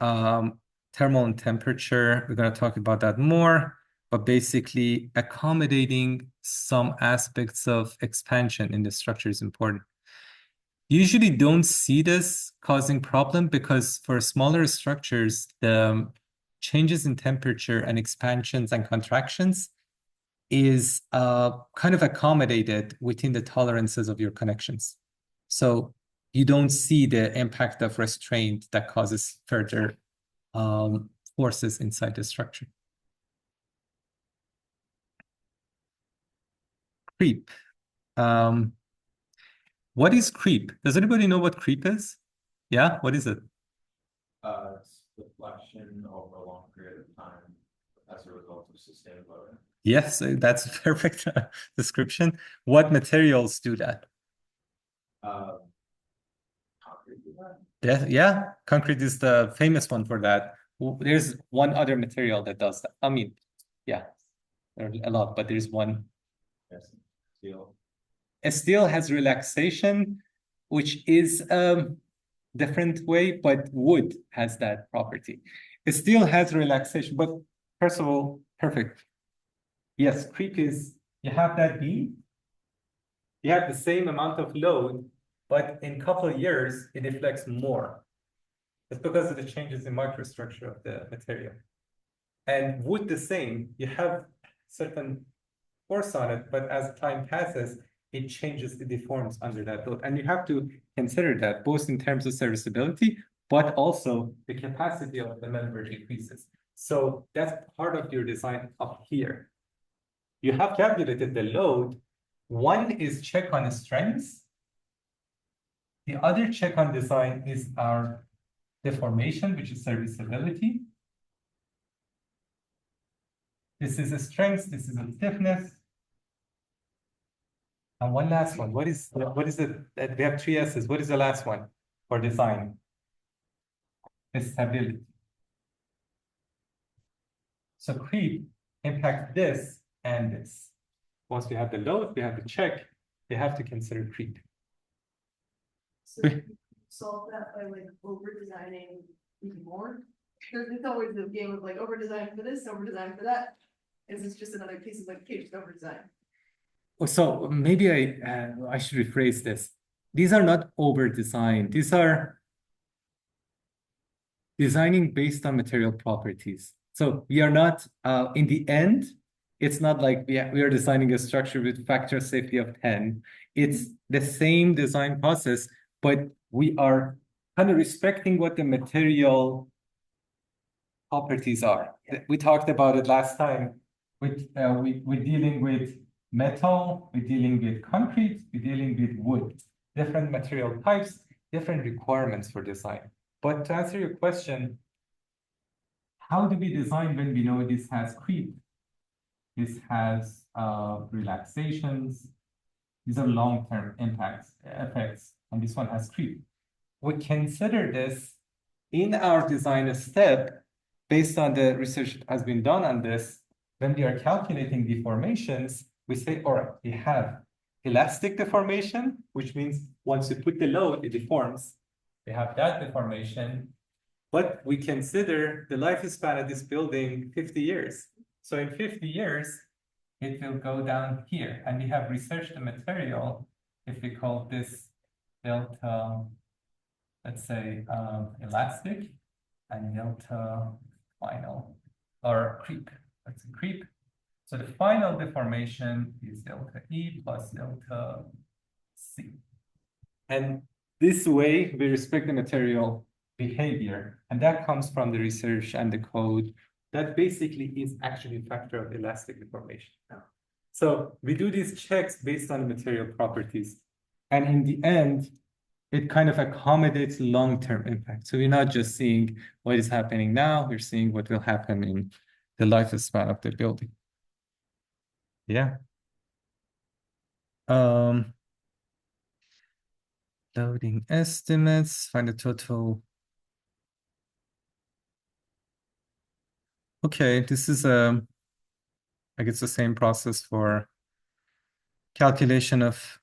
thermal and temperature. We're going to talk about that more, but basically accommodating some aspects of expansion in the structure is important. You usually don't see this causing problem because for smaller structures, the changes in temperature and expansions and contractions is kind of accommodated within the tolerances of your connections. So you don't see the impact of restraint that causes further forces inside the structure. Creep. What is creep? Does anybody know what creep is? Yeah, what is it? It's deflection over a long period of time as a result of sustained loading. Yes, that's a perfect description. What materials do that? Concrete do that? Yeah, concrete is the famous one for that. There's one other material that does that. I mean, yeah, there are a lot, but there's one. Yes, steel. Steel has relaxation, which is different way, but wood has that property. Steel has relaxation, but first of all, perfect. Yes, creep is, you have that beam, you have the same amount of load, but in a couple of years, it deflects more. It's because of the changes in microstructure of the material. And wood the same, you have certain force on it, but as time passes, it changes, it deforms under that load. And you have to consider that both in terms of serviceability, but also the capacity of the member decreases. So that's part of your design up here. You have calculated the load. One is check on strengths. The other check on design is our deformation, which is serviceability. This is a strength, this is a stiffness. And one last one. What is it? We have 3 S's. What is the last one for design? Stability. So creep impacts this and this. Once we have the load, we have the check, they have to consider creep. So you solve that by like over designing even more? There's it's always the game of like over design for this, over design for that. Is this just another piece of like, okay, just over design? So maybe I should rephrase this. These are not over designed. These are designing based on material properties. So we are not, in the end, it's not like we are designing a structure with factor safety of 10. It's the same design process, but we are kind of respecting what the material properties are. We talked about it last time. We're dealing with metal, we're dealing with concrete, we're dealing with wood. Different material types, different requirements for design. But to answer your question, how do we design when we know this has creep? This has relaxations. These are long-term effects, and this one has creep. We consider this in our design step based on the research that has been done on this. When we are calculating deformations, we say, all right, we have elastic deformation, which means once you put the load, it deforms. We have that deformation, but we consider the lifespan of this building 50 years. So in 50 years, it will go down here. And we have researched the material, if we call this delta, let's say elastic, and delta final, or creep. That's a creep. So the final deformation is delta E plus delta C. And this way, we respect the material behavior. And that comes from the research and the code that basically is actually a factor of elastic deformation. So we do these checks based on the material properties. And in the end, it kind of accommodates long-term impact. So we're not just seeing what is happening now, we're seeing what will happen in the lifespan of the building. Yeah. Loading estimates, find the total. Okay, this is I guess the same process for calculation of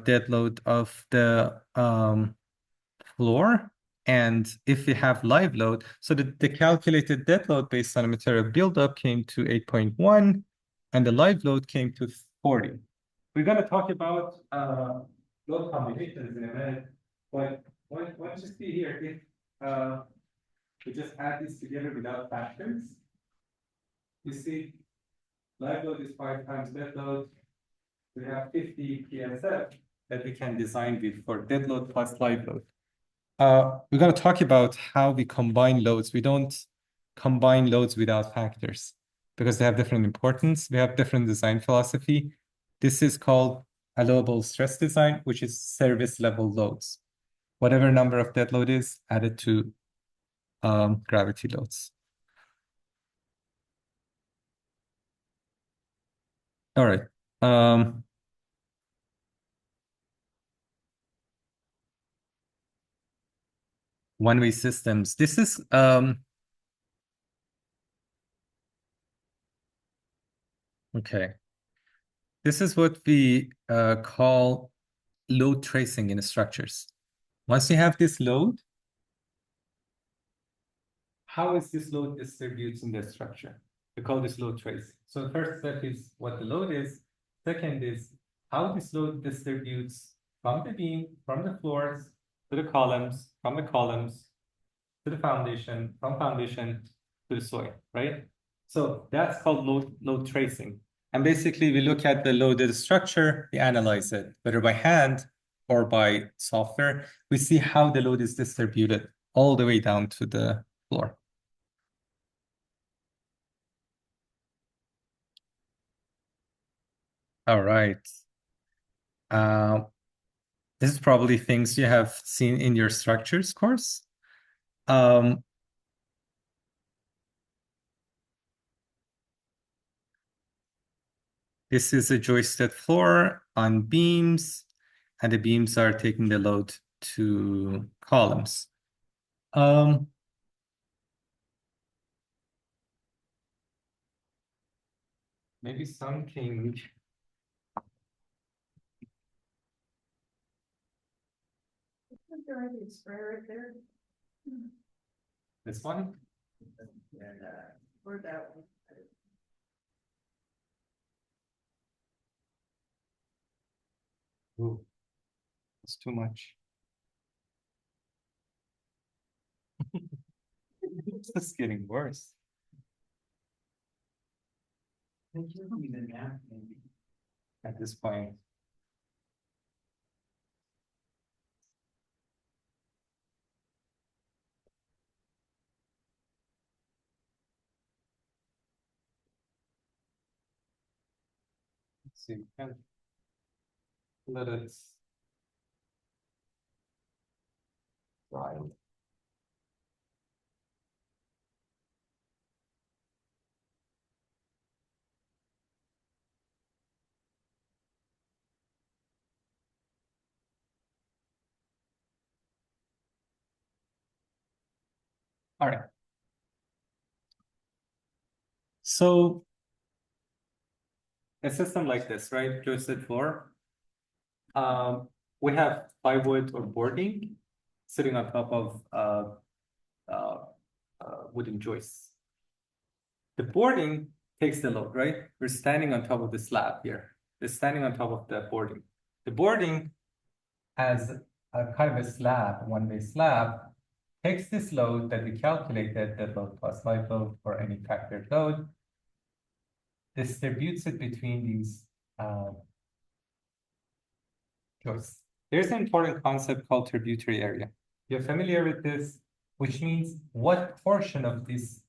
dead load of the floor. And if we have live load, so the calculated dead load based on a material buildup came to 8.1, and the live load came to 40. We're going to talk about load combinations in a minute, but what you see here, if we just add these together without factors, you see live load is 5 times dead load. We have 50 PSF that we can design with for dead load plus live load. We're going to talk about how we combine loads. We don't combine loads without factors because they have different importance. We have different design philosophy. This is called allowable stress design, which is service level loads. Whatever number of dead load is added to gravity loads. All right. One-way systems. This is okay. This is what we call load tracing in structures. Once you have this load, how is this load distributed in the structure? We call this load trace. So the first step is what the load is. Second is how this load distributes from the beam, from the floors, to the columns, from the columns, to the foundation, from foundation to the soil, right? So that's called load tracing. And basically we look at the loaded structure, we analyze it, whether by hand or by software. We see how the load is distributed all the way down to the floor. All right. This is probably things you have seen in your structures course. This is a joisted floor on beams, and the beams are taking the load to columns. maybe something. There might be a spray right there. This one? And, or that one. Ooh, it's too much. It's just getting worse. Thank you for using that, maybe. At this point. Let's see, can let it dry. All right. So a system like this, right? Joisted floor. We have plywood or boarding sitting on top of wooden joists. The boarding takes the load, right? We're standing on top of the slab here. We're standing on top of the boarding. The boarding as a kind of a slab, one-way slab, takes this load that we calculated, the load plus live load or any factored load, distributes it between these joists. There's an important concept called tributary area. You're familiar with this, which means what portion of this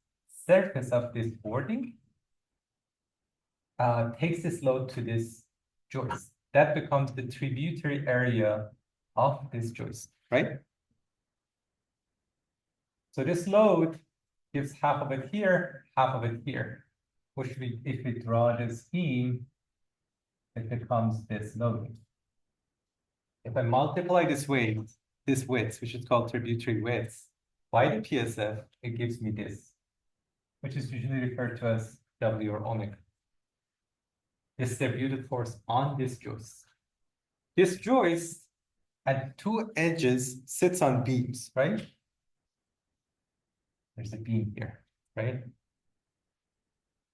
surface of this boarding takes this load to this joist. That becomes the tributary area of this joist, right? So this load gives half of it here, half of it here, which if we draw this beam, it becomes this load. If I multiply this width, which is called tributary width, by the PSF, it gives me this, which is usually referred to as W or omega. Distributed force on this joist. This joist at two edges sits on beams, right? There's a beam here, right?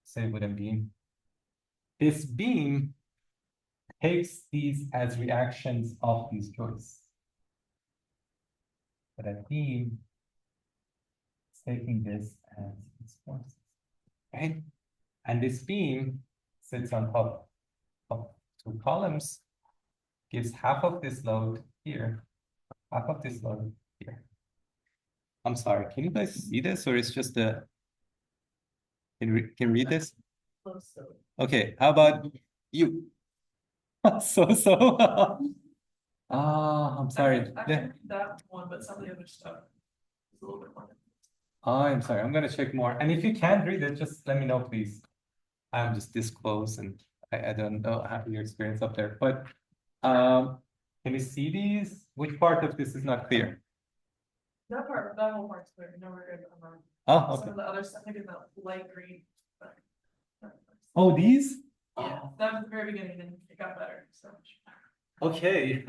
Say with a beam. This beam takes these as reactions of these joists. But a beam is taking this as its forces, right? And this beam sits on top of two columns, gives half of this load here, half of this load here. I'm sorry, can you guys see this, or it's just a, can read this? Okay, how about you? So. I'm sorry. I can read that one, but some of the other stuff is a little bit more. I'm sorry, I'm gonna check more. And if you can't read it, just let me know, please. I'm just this close and I don't know how your experience up there, but can you see these? Which part of this is not clear? That part, that whole part's clear, no, we're good. Oh, Some okay. of the other stuff, maybe the light green. but- Oh, these? Yeah, that was the very beginning, and it got better, so. Okay.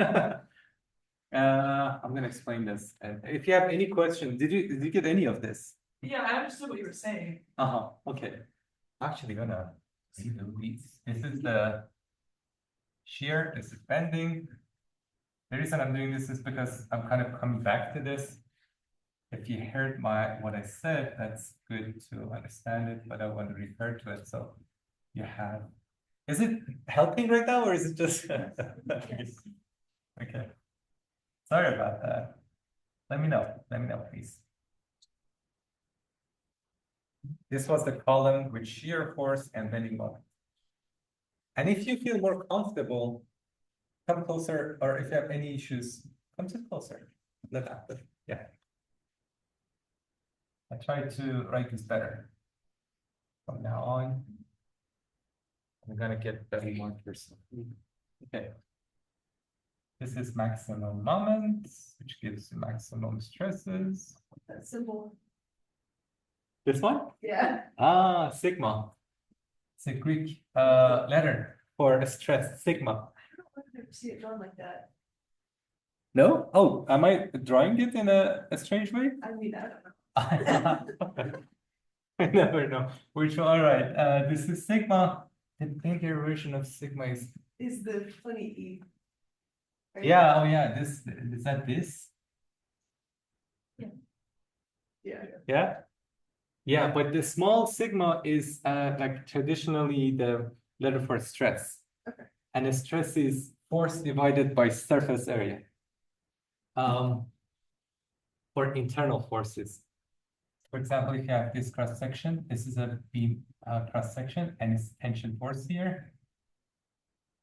I'm gonna explain this. If you have any questions, did you get any of this? Yeah, I understood what you were saying. Okay. Actually gonna redo these. This is the shear, this is bending. The reason I'm doing this is because I'm kind of coming back to this. If you heard what I said, that's good to understand it, but I want to refer to it. So you have, is it helping right now or is it just? Okay. Sorry about that. Let me know, please. This was the column with shear force and bending moment. And if you feel more comfortable, come closer, or if you have any issues, come sit closer. Yeah. I try to write this better. From now on, I'm gonna get better markers. Okay. This is maximum moment, which gives you maximum stresses. That's simple. This one? Yeah. Sigma. It's a Greek letter for the stress, sigma. I don't know if I've ever seen it drawn like that. No? Oh, am I drawing it in a strange way? I mean, I don't know. I never know. Which one? All right. This is sigma. The bigger version of sigma is. Is the funny E. Right? Yeah. Oh, yeah. This is that this. Yeah. Yeah. Yeah, but the small sigma is like traditionally the letter for stress. Okay. And the stress is force divided by surface area. For internal forces. For example, if you have this cross section, this is a beam cross section, and it's tension force here.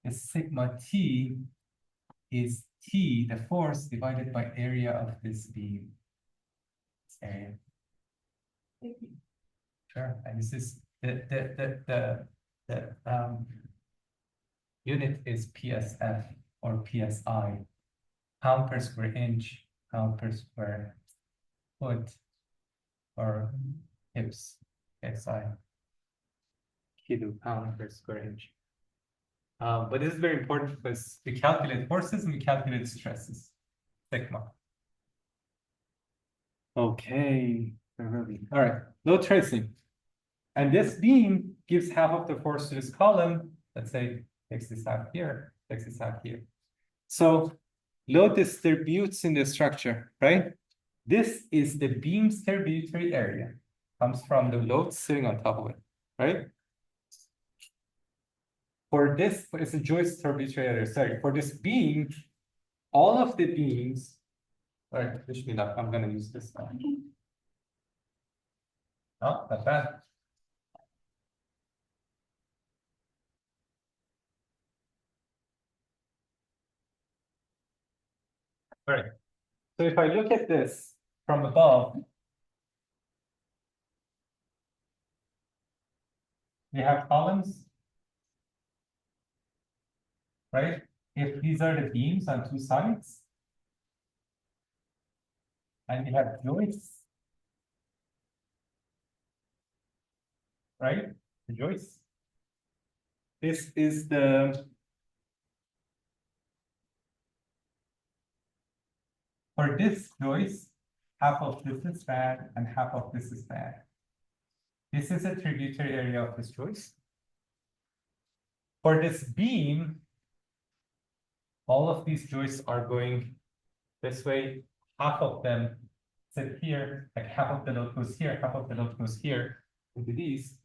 The sigma T is T, the force, divided by area of this beam. This area. Thank you. Sure. And this is the unit is PSF or PSI, pound per square inch, pound per square foot, or hips, SI, kilo pound per square inch. But this is very important because we calculate forces and we calculate stresses, sigma. Okay, all right, load tracing. And this beam gives half of the force to this column. Let's say takes this half here, takes this half here. So load distributes in the structure, right? This is the beam's tributary area. Comes from the load sitting on top of it, right? For this, it's a joist tributary area. Sorry, for this beam, all of the beams. All right, wish me luck. I'm gonna use this now. Oh, not bad. All right. So if I look at this from above, we have columns, right? If these are the beams on two sides, and we have joists, right? The joists. This is the, for this joist, half of this is bad and half of this is bad. This is a tributary area of this joist. For this beam, all of these joists are going this way. Half of them sit here, like half of the load goes here, half of the load goes here into these.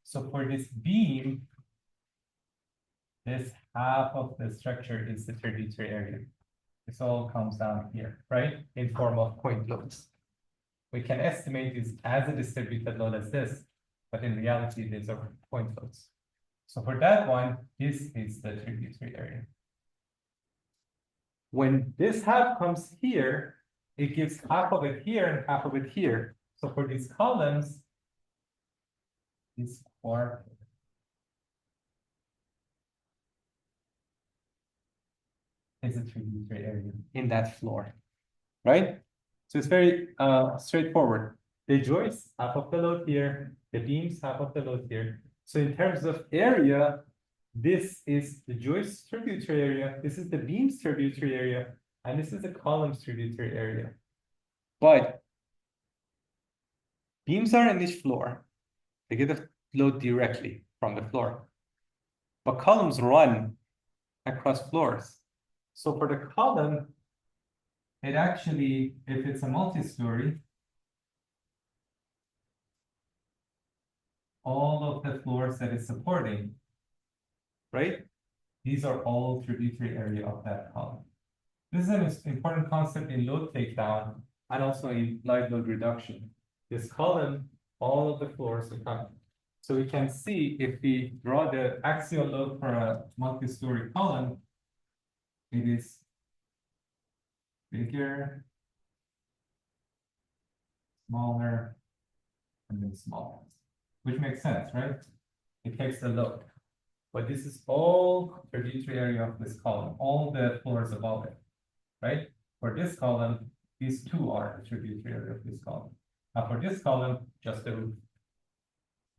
So for this beam, this half of the structure is the tributary area. This all comes down here, right? In form of point loads. We can estimate this as a distributed load as this, but in reality, these are point loads. So for that one, this is the tributary area. When this half comes here, it gives half of it here and half of it here. So for these columns, this quarter is a tributary area in that floor, right? So it's very straightforward. The joists, half of the load here, the beams, half of the load here. So in terms of area, this is the joist tributary area, this is the beam's tributary area, and this is the column's tributary area. But beams are in this floor. They get the load directly from the floor. But columns run across floors. So for the column, it actually, if it's a multi-story, all of the floors that it's supporting, right? These are all tributary area of that column. This is an important concept in load takedown and also in live load reduction. This column, all of the floors are covered. So we can see if we draw the axial load for a multi-story column, it is bigger, smaller, and then smaller, which makes sense, right? It takes the load. But this is all tributary area of this column, all the floors above it, right? For this column, these two are the tributary area of this column. Now for this column, just the roof.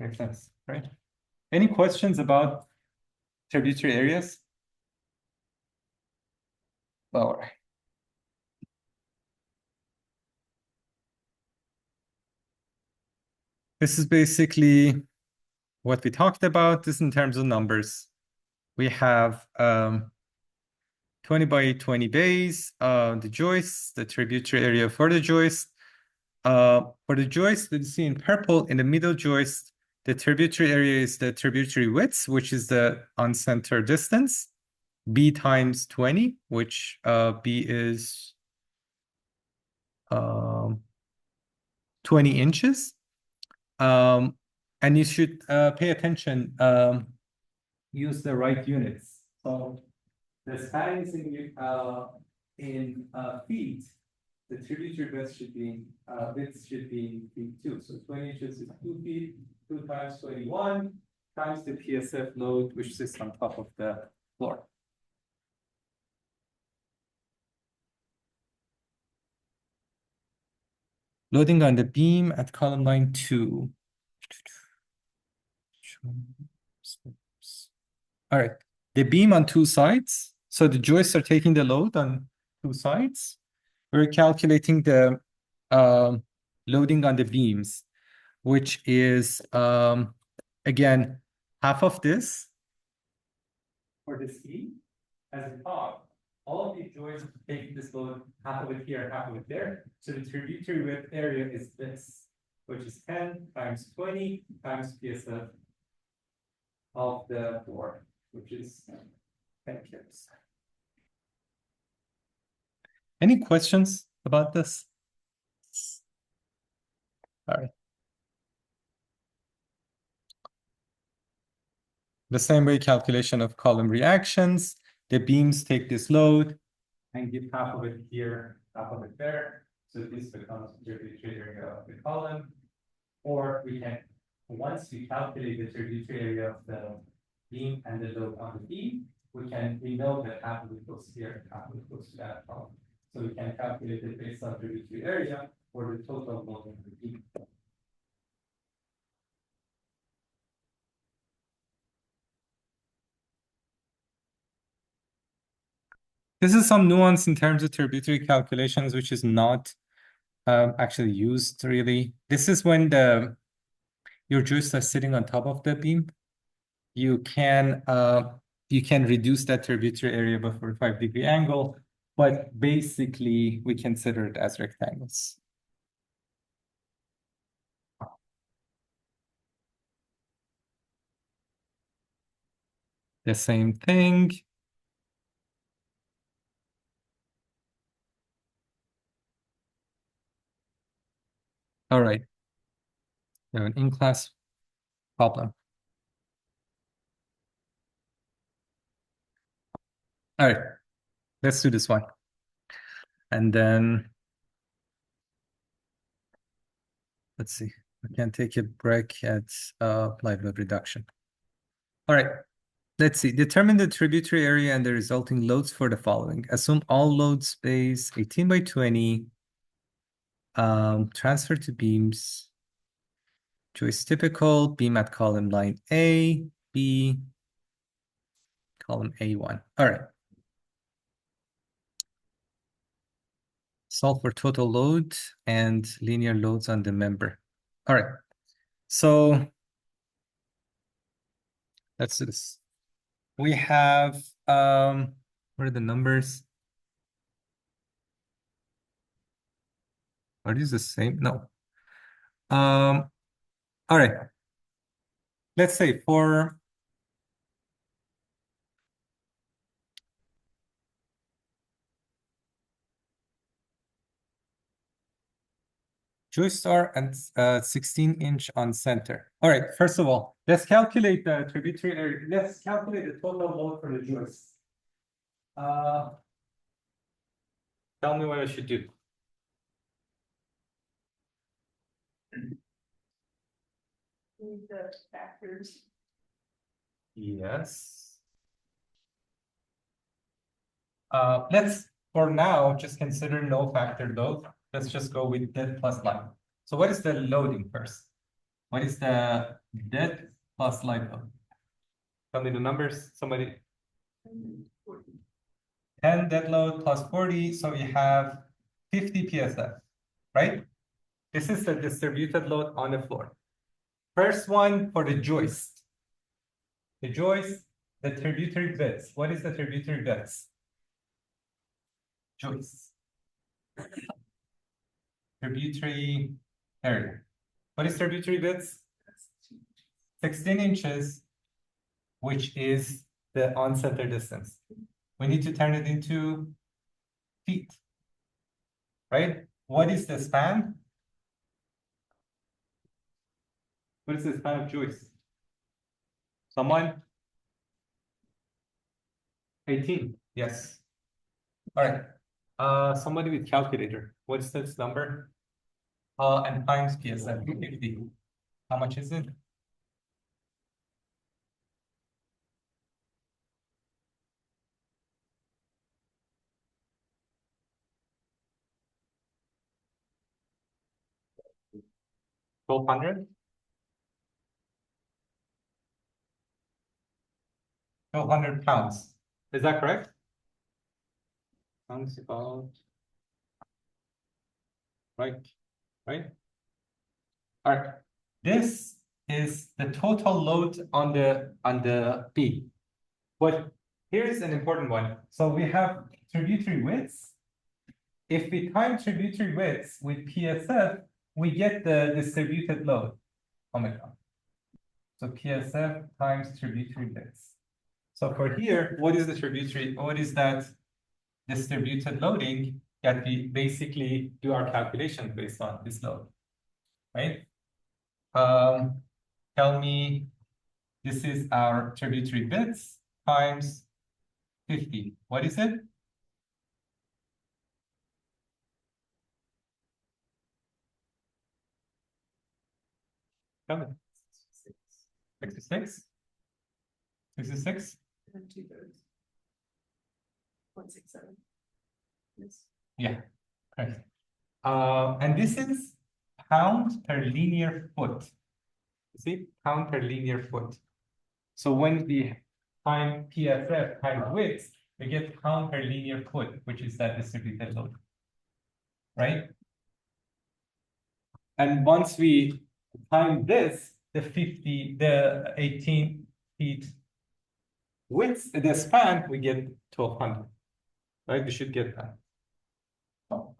Makes sense, right? Any questions about tributary areas? All right. This is basically what we talked about. This in terms of numbers. We have 20 by 20 bays, the joist, the tributary area for the joist. For the joist that you see in purple, in the middle joist, the tributary area is the tributary width, which is the on-center distance, B times 20, which B is 20 inches. And you should pay attention, use the right units. So the span is in feet. The tributary width should be in feet too. So 20 inches is 2 feet, 2 times 21 times the PSF load, which sits on top of the floor. Loading on the beam at column line 2. All right, the beam on 2 sides. So the joists are taking the load on 2 sides. We're calculating the loading on the beams, which is, again, half of this for this beam as a top. All of these joists take this load, half of it here, half of it there. So the tributary width area is this, which is 10 times 20 times PSF of the floor, which is 10 kilos. Any questions about this? All right. The same way calculation of column reactions, the beams take this load and give half of it here, half of it there. So this becomes the tributary area of the column. Or we can, once we calculate the tributary area of the beam and the load on the beam, we know that half of it goes here, half of it goes to that column. So we can calculate it based on tributary area or the total load on the beam. This is some nuance in terms of tributary calculations, which is not actually used really. This is when your joists are sitting on top of the beam. You can reduce that tributary area by 45-degree angle, but basically we consider it as rectangles. The same thing. All right. We have an in-class problem. All right, let's do this one. And then, let's see, we can take a break at live load reduction. All right, let's see, determine the tributary area and the resulting loads for the following. Assume all load space 18 by 20, transfer to beams, joist typical, beam at column line A, B, column A1. All right. Solve for total load and linear loads on the member. All right. So let's do this. We have, what are the numbers? Are these the same? No. All right. Let's say for joist are and 16-inch on center. All right, first of all, let's calculate the tributary area. Let's calculate the total load for the joist. Tell me what I should do. Need the factors. Yes. Let's, for now, just consider no factor load. Let's just go with dead plus live. So what is the loading first? What is the dead plus live load? Tell me the numbers, somebody. 10 dead load plus 40, so we have 50 PSF, right? This is the distributed load on the floor. First one for the joist. The joist, the tributary beds. What is the tributary beds? Joist. Tributary area. What is tributary beds? 16 inches, which is the on-center distance. We need to turn it into feet, right? What is the span? What is the span of joist? Someone? 18, yes. All right. Somebody with calculator. What's this number? And times PSF 50. How much is it? $1,200? 1,200 pounds. Is that correct? Sounds about right. Right? All right. This is the total load on the beam. But here's an important one. So we have tributary widths. If we time tributary widths with PSF, we get the distributed load. Oh my God. So PSF times tributary widths. So for here, what is the tributary? What is that distributed loading that we basically do our calculation based on this load, right? Tell me, this is our tributary bits times 50. What is it? Tell me. 66? 66? And 2/3. 0.67. Yes. Yeah, correct. And this is pound per linear foot. See, pound per linear foot. So when we time PSF times width, we get pound per linear foot, which is that distributed load, right? And once we time this, the 18 feet width, the span, we get 1,200, right? We should get that.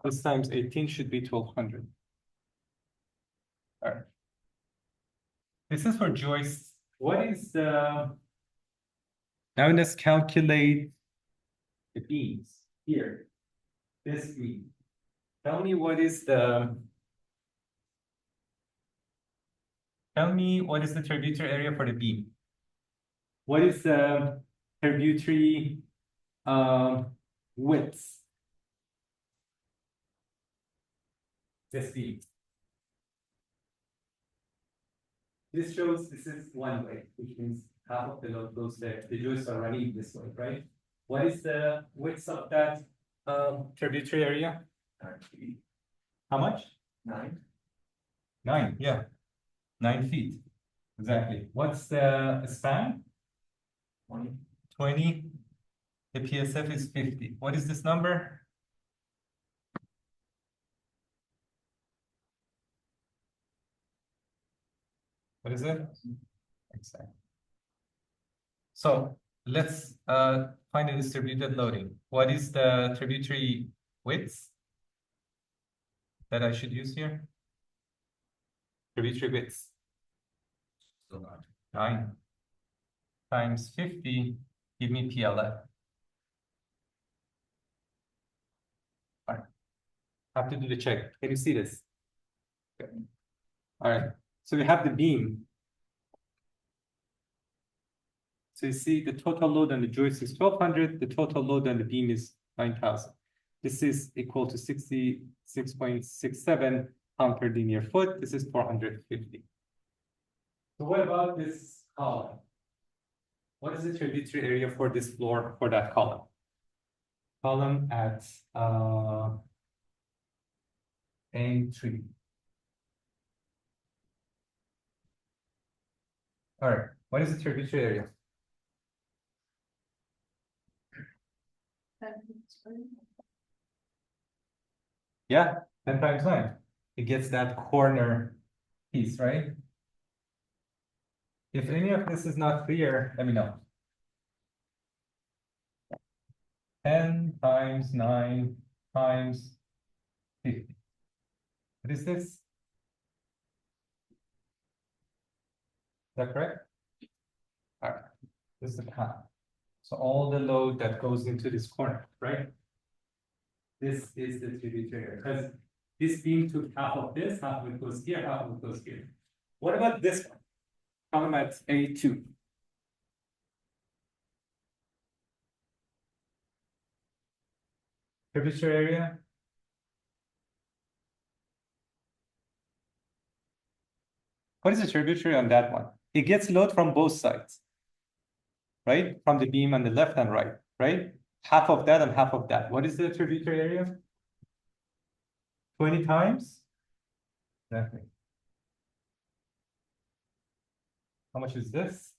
This times 18 should be 1,200. All right. This is for joists. What is the... Now let's calculate the beams here. This beam. Tell me what is the... Tell me what is the tributary area for the beam? What is the tributary width? This beam. This shows this is one way, which means half of the load goes there. The joists are running this way, right? What is the width of that tributary area? 9 feet. How much? 9. 9, yeah. 9 feet. Exactly. What's the span? 20. 20. The PSF is 50. What is this number? What is it? Exactly. So let's find a distributed loading. What is the tributary width that I should use here? Tributary width. 9 times 50, give me PLF. All right. Have to do the check. Can you see this? Okay. All right. So we have the beam. So you see the total load on the joist is 1,200. The total load on the beam is 9,000. This is equal to 66.67 pound per linear foot. This is 450. So what about this column? What is the tributary area for this floor for that column? Column at A3. All right. What is the tributary area? Yeah, 10 times 9. It gets that corner piece, right? If any of this is not clear, let me know. 10 times 9 times 50. What is this? Is that correct? All right, this is the half. So all the load that goes into this corner, right? This is the tributary area, because this beam took half of this, half of it goes here, half of it goes here. What about this one? Column at A2. Tributary area. What is the tributary on that one? It gets load from both sides, right? From the beam on the left and right, right? Half of that and half of that. What is the tributary area? 20 times? Exactly. How much is this?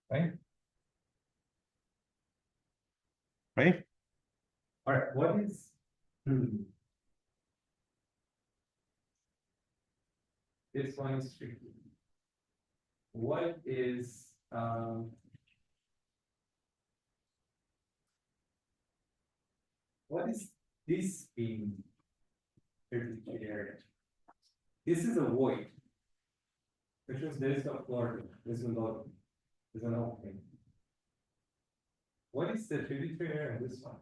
Right? Right? All right, what is this one is tricky. What is this beam tributary area? This is a void, which means there is no floor, there's no there's an opening. What is the tributary area in this one?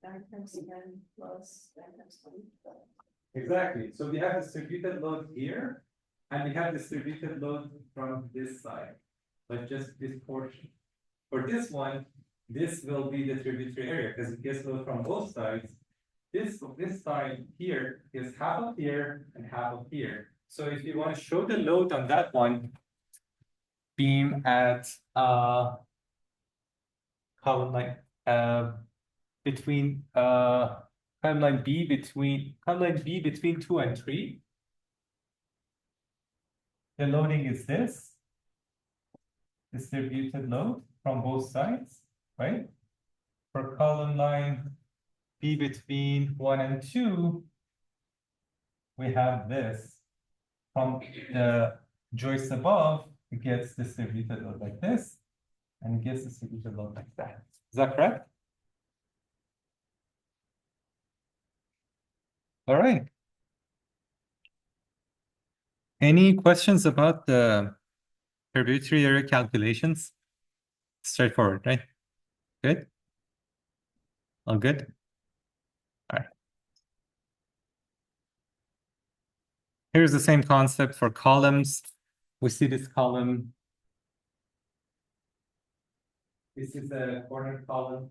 9 times 10 plus 9 times 20. Exactly. So we have distributed load here, and we have distributed load from this side, but just this portion. For this one, this will be the tributary area because it gets load from both sides. This side here is half of here and half of here. So if you want to show the load on that one, beam at column line between column line B between 2 and 3. The loading is this distributed load from both sides, right? For column line B between 1 and 2, we have this. From the joist above, it gets distributed load like this, and it gets distributed load like that. Is that correct? All right. Any questions about the tributary area calculations? Straightforward, right? Good? All good? All right. Here's the same concept for columns. We see this column. This is a corner column.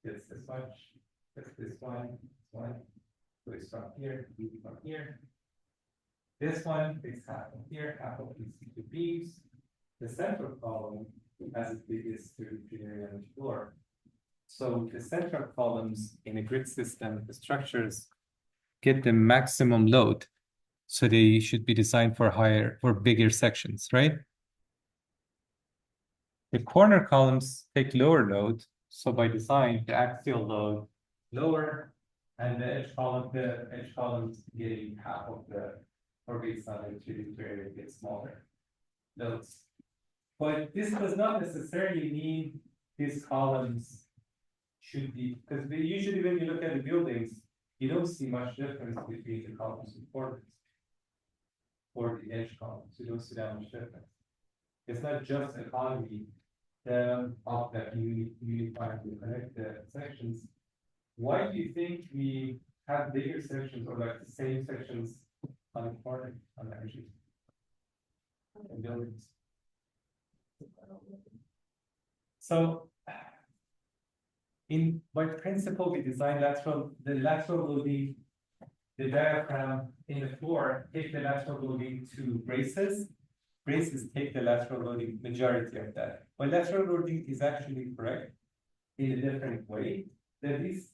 It's this much. It's this one. So it's from here, from here. This one is half of here, half of these two beams. The central column has its biggest tributary area on the floor. So the central columns in a grid system, the structures get the maximum load. So they should be designed for bigger sections, right? The corner columns take lower load. So by design, the axial load lower, and the edge columns getting half of the, or based on the tributary area gets smaller loads. But this does not necessarily mean these columns should be, because usually when you look at the buildings, you don't see much difference between the columns and corners or the edge columns. You don't see that much difference. It's not just economy of that unifying to connect the sections. Why do you think we have bigger sections or like the same sections on the corner on the edges in buildings? So by principle, we design the lateral loading, the diaphragm in the floor, take the lateral loading to braces. Braces take the lateral loading, majority of that. But lateral loading is actually correct in a different way. That these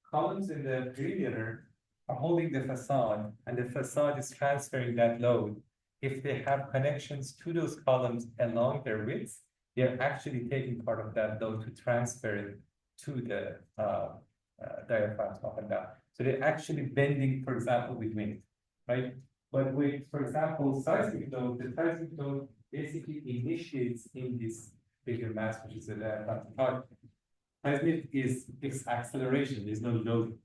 columns in the perimeter are holding the facade, and the facade is transferring that load if they have connections to those columns along their widths, they're actually taking part of that load to transfer it to the diaphragms up and down. So they're actually bending, for example, with wind, right? But with, for example, seismic load, the seismic load basically initiates in this bigger mass, which is the diaphragmatic part. Seismic is acceleration, there's no load.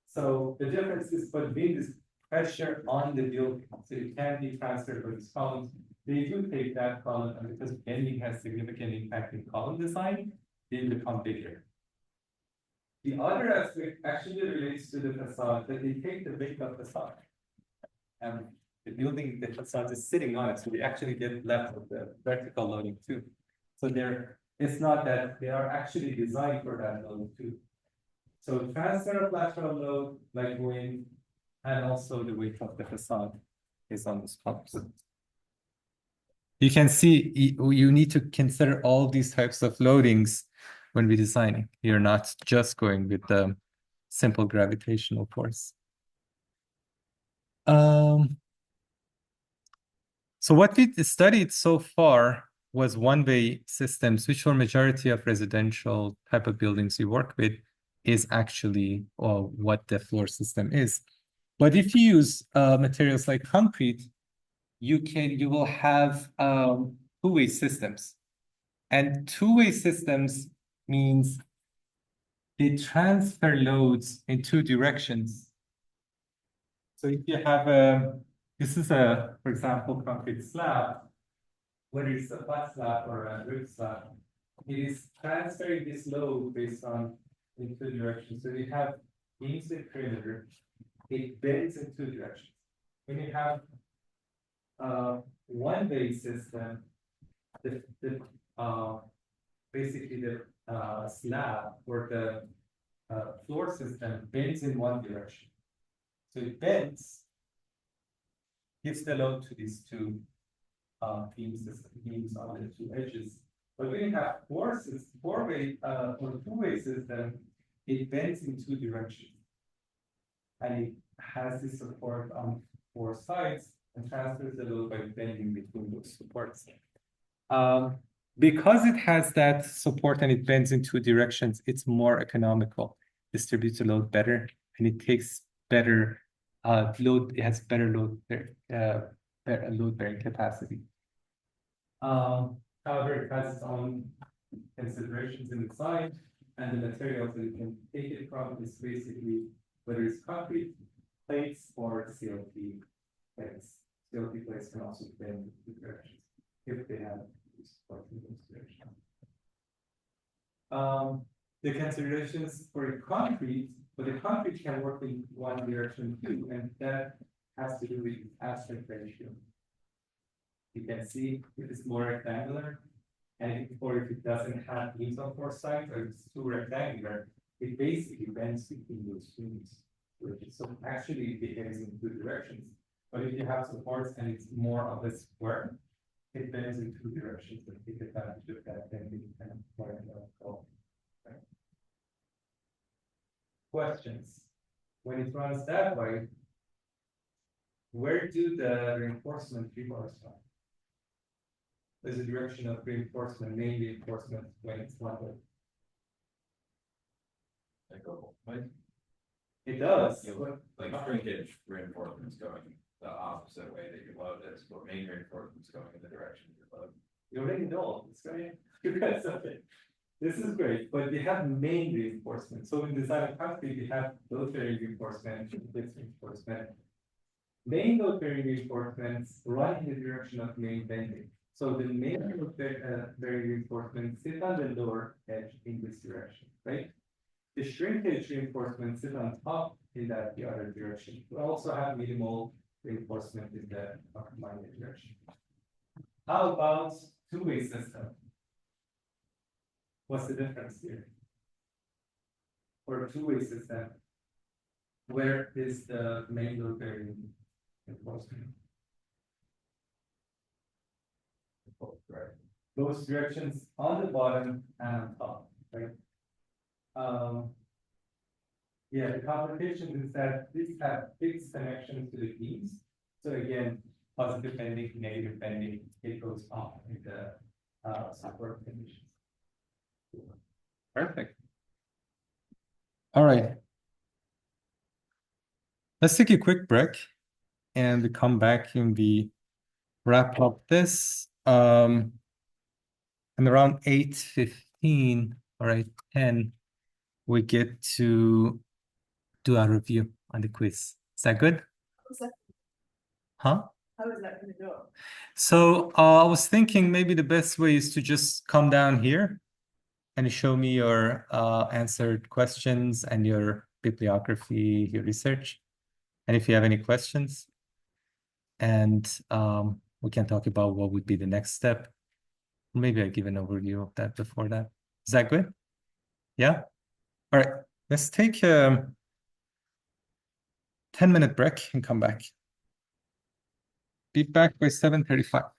So the difference is, but wind is pressure on the building, so it can be transferred for these columns. They do take that column, and because bending has significant impact in column design, they become bigger. The other aspect actually relates to the facade, that they take the weight of the facade. And the building, the facade is sitting on it, so we actually get left with the vertical loading too. So it's not that they are actually designed for that load too. So transfer of lateral load, like wind, and also the weight of the facade is on this column. So you can see you need to consider all these types of loadings when we're designing. You're not just going with the simple gravitational force. So what we studied so far was one-way systems, which for majority of residential type of buildings you work with is actually what the floor system is. But if you use materials like concrete, you will have two-way systems. And two-way systems means they transfer loads in two directions. So if you have this is for example, concrete slab, whether it's a flat slab or a roof slab, it is transferring this load based on in two directions. So you have inside perimeter, it bends in two directions. When you have one-way system, basically the slab or the floor system bends in one direction. So it bends, gives the load to these two beams on the two edges. But when you have four-way or two-way system, it bends in two directions. And it has this support on four sides and transfers the load by bending between those supports. Because it has that support and it bends in two directions, it's more economical, distributes the load better, and it takes better load, it has better load bearing capacity. However, it has its own considerations in design, and the materials that you can take it from is basically whether it's concrete plates or CLT plates. CLT plates can also bend in two directions if they have support in those directions. The considerations for a concrete, but the concrete can work in one direction too, and that has to do with aspect ratio. You can see if it's more rectangular, or if it doesn't have beams on four sides, or it's too rectangular, it basically bends between those beams. So actually it behaves in two directions. But if you have supports and it's more of a square, it bends in two directions and take advantage of that bending and more right? Questions? When it runs that way, where do the reinforcement rebars from? There's a direction of reinforcement, main reinforcement when it's one way. They go, like, It does. like shrinkage reinforcements going the opposite way that you load is, but main reinforcements going in the direction you load. You already know. It's great. You guys okay. This is great, but we have main reinforcement. So in design of concrete, we have load bearing reinforcement, fixed reinforcement. Main load bearing reinforcements run in the direction of main bending. So the main load bearing reinforcements sit on the lower edge in this direction, right? The shrinkage reinforcement sit on top in the other direction. We also have minimal reinforcement in the minor direction. How about two-way system? What's the difference here? For a two-way system, where is the main load bearing reinforcement? Right. Those directions on the bottom and on top, right? Yeah, the complication is that these have fixed connections to the beams. So again, positive pending, negative pending, it goes off in the support conditions. Perfect. All right. Let's take a quick break and come back and we wrap up this. And around 8:15 or 8:10, we get to do our review on the quiz. Is that good? How's that, Huh? how is that gonna go? So I was thinking maybe the best way is to just come down here and show me your answered questions and your bibliography, your research. And if you have any questions, and we can talk about what would be the next step. Maybe I give an overview of that before that. Is that good? Yeah? All right, let's take a 10-minute break and come back. Be back by 7:35.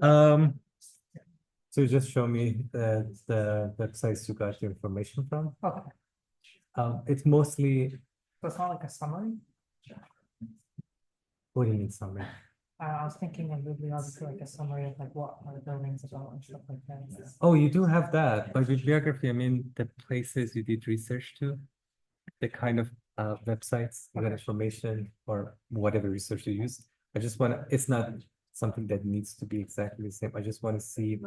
Um, so just show me the websites you got your information from. Okay, It's mostly, so it's not like a summary. what do you mean summary? I was thinking of bibliography, like a summary of like what are the buildings about and stuff like that. Oh, you do have that. By bibliography, I mean the places you did research to, the kind of websites, you got information or whatever research you use. I just want to, it's not something that needs to be exactly the same. I just want to see,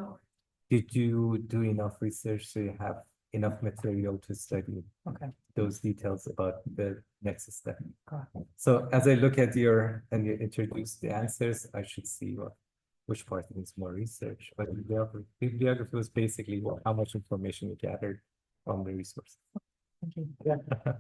did you do enough research so you have enough material to study Okay, those details about the next step? got it. So as I look at your, and you introduce the answers, I should see which part needs more research. But bibliography was basically how much information you gathered from the resource. Thank you. Yeah.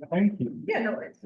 Thank you. Yeah, no worries.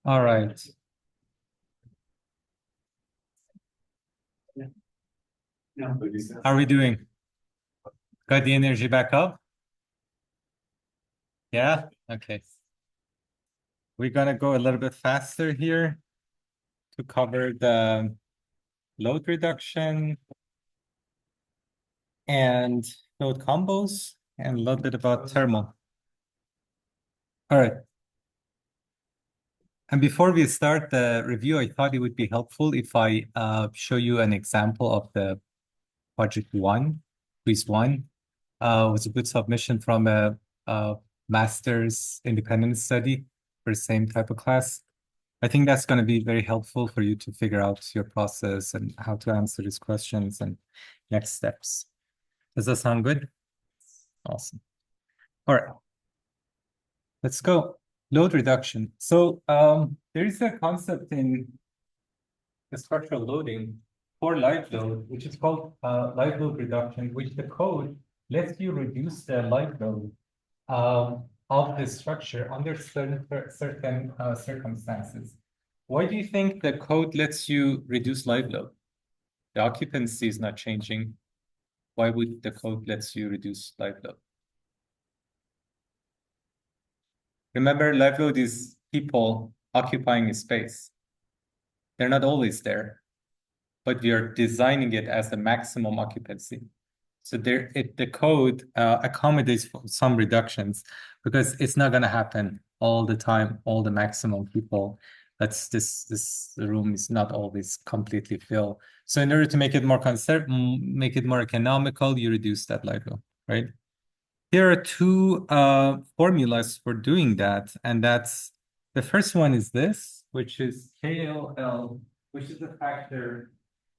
All right. How are we doing? Got the energy back up? Yeah? Okay. We're gonna go a little bit faster here to cover the load reduction and load combos and a little bit about thermal. All right. And before we start the review, I thought it would be helpful if I show you an example of the project one, quiz one. It was a good submission from a master's independent study for the same type of class. I think that's going to be very helpful for you to figure out your process and how to answer these questions and next steps. Does that sound good? Awesome. All right. Let's go. Load reduction. So there is a concept in the structural loading for live load, which is called live load reduction, which the code lets you reduce the live load of the structure under certain circumstances. Why do you think the code lets you reduce live load? The occupancy is not changing. Why would the code lets you reduce live load? Remember, live load is people occupying a space. They're not always there, but we are designing it as the maximum occupancy. So the code accommodates for some reductions because it's not going to happen all the time, all the maximum people. This room is not always completely filled. So in order to make it more make it more economical, you reduce that live load, right? Here are two formulas for doing that, and that's the first one is this, which is KLL, which is the factor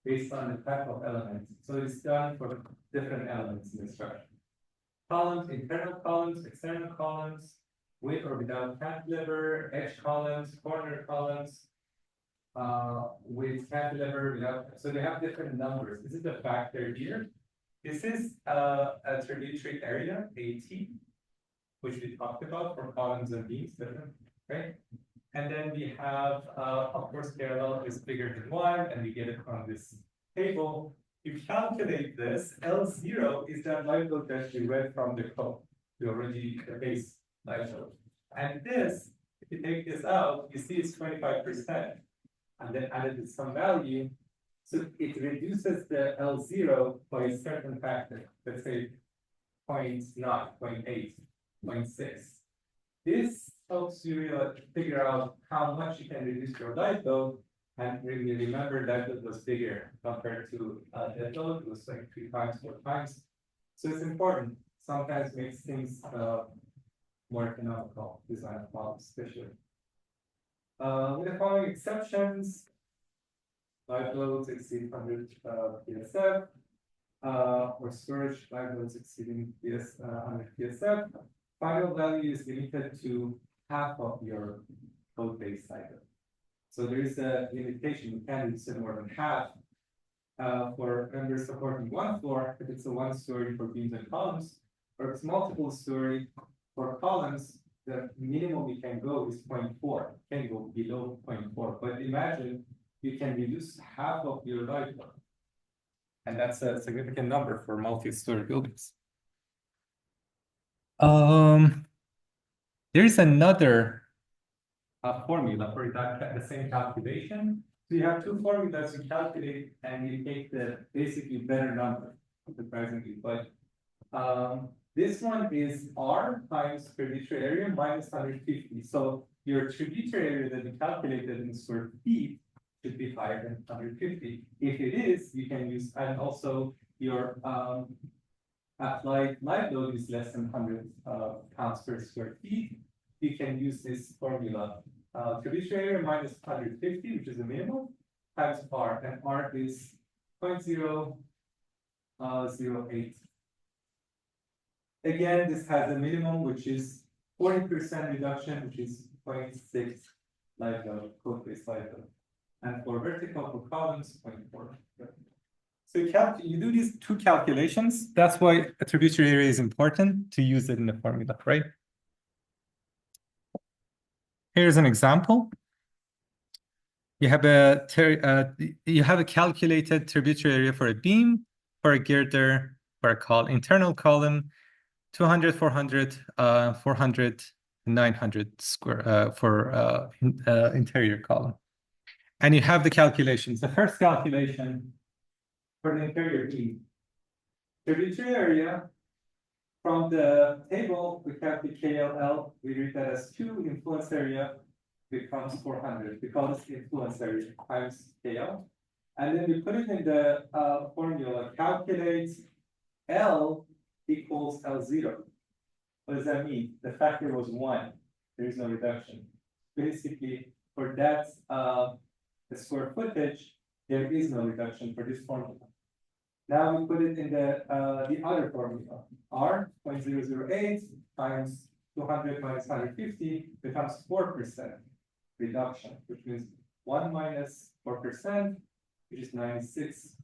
based on the type of element. So it's done for different elements in the structure. Columns, internal columns, external columns, with or without cantilever, edge columns, corner columns, with cantilever, without, so they have different numbers. This is the factor here. This is a tributary area, AT, which we talked about for columns and beams, different, right? And then we have, of course, KLL is bigger than 1, and we get it from this table. You calculate this, L0 is that live load that we read from the code. We already base live load. And this, if you take this out, you see it's 25%. And then added with some value. So it reduces the L0 by a certain factor, let's say 0.9, 0.8, 0.6. This helps you figure out how much you can reduce your light load. And really remember that it was bigger compared to dead load. It was like 3 times, 4 times. So it's important. Sometimes makes things more economical, design problems, especially. With the following exceptions, live loads exceed 100 PSF, or storage live loads exceeding 100 PSF. Final value is limited to half of your code base cycle. So there is a limitation, you can't use it more than half. For under supporting 1 floor, if it's a 1-story for beams and columns, or if it's multiple story for columns, the minimum you can go is 0.4, can go below 0.4. But imagine you can reduce half of your light load. And that's a significant number for multi-story buildings. There's another formula for that, the same calculation. So you have 2 formulas you calculate, and you take the basically better number, surprisingly. But this one is R times tributary area minus 150. So your tributary area that you calculated in square feet should be higher than 150. If it is, you can use, and also your applied live load is less than 100 pounds per square feet. You can use this formula. Tributary area minus 150, which is the minimum, times R, and R is 0.008. Again, this has a minimum, which is 40% reduction, which is 0.6 live load, code-based live load. And for vertical for columns, 0.4. So you do these 2 calculations. That's why a tributary area is important to use it in the formula, right? Here's an example. You have a calculated tributary area for a beam, for a girder, for a internal column, 200, 400, 400, 900 square for interior column. And you have the calculations. The first calculation for the interior beam. Tributary area, from the table, we have the KLL, we read that as 2 influence area becomes 400 because it's influence area times KL. And then we put it in the formula, calculate L equals L0. What does that mean? The factor was 1. There is no reduction. Basically, for that the square footage, there is no reduction for this formula. Now we put it in the other formula. R 0.008 times 200 minus 150 becomes 4% reduction, which means 1 minus 4%, which is 96%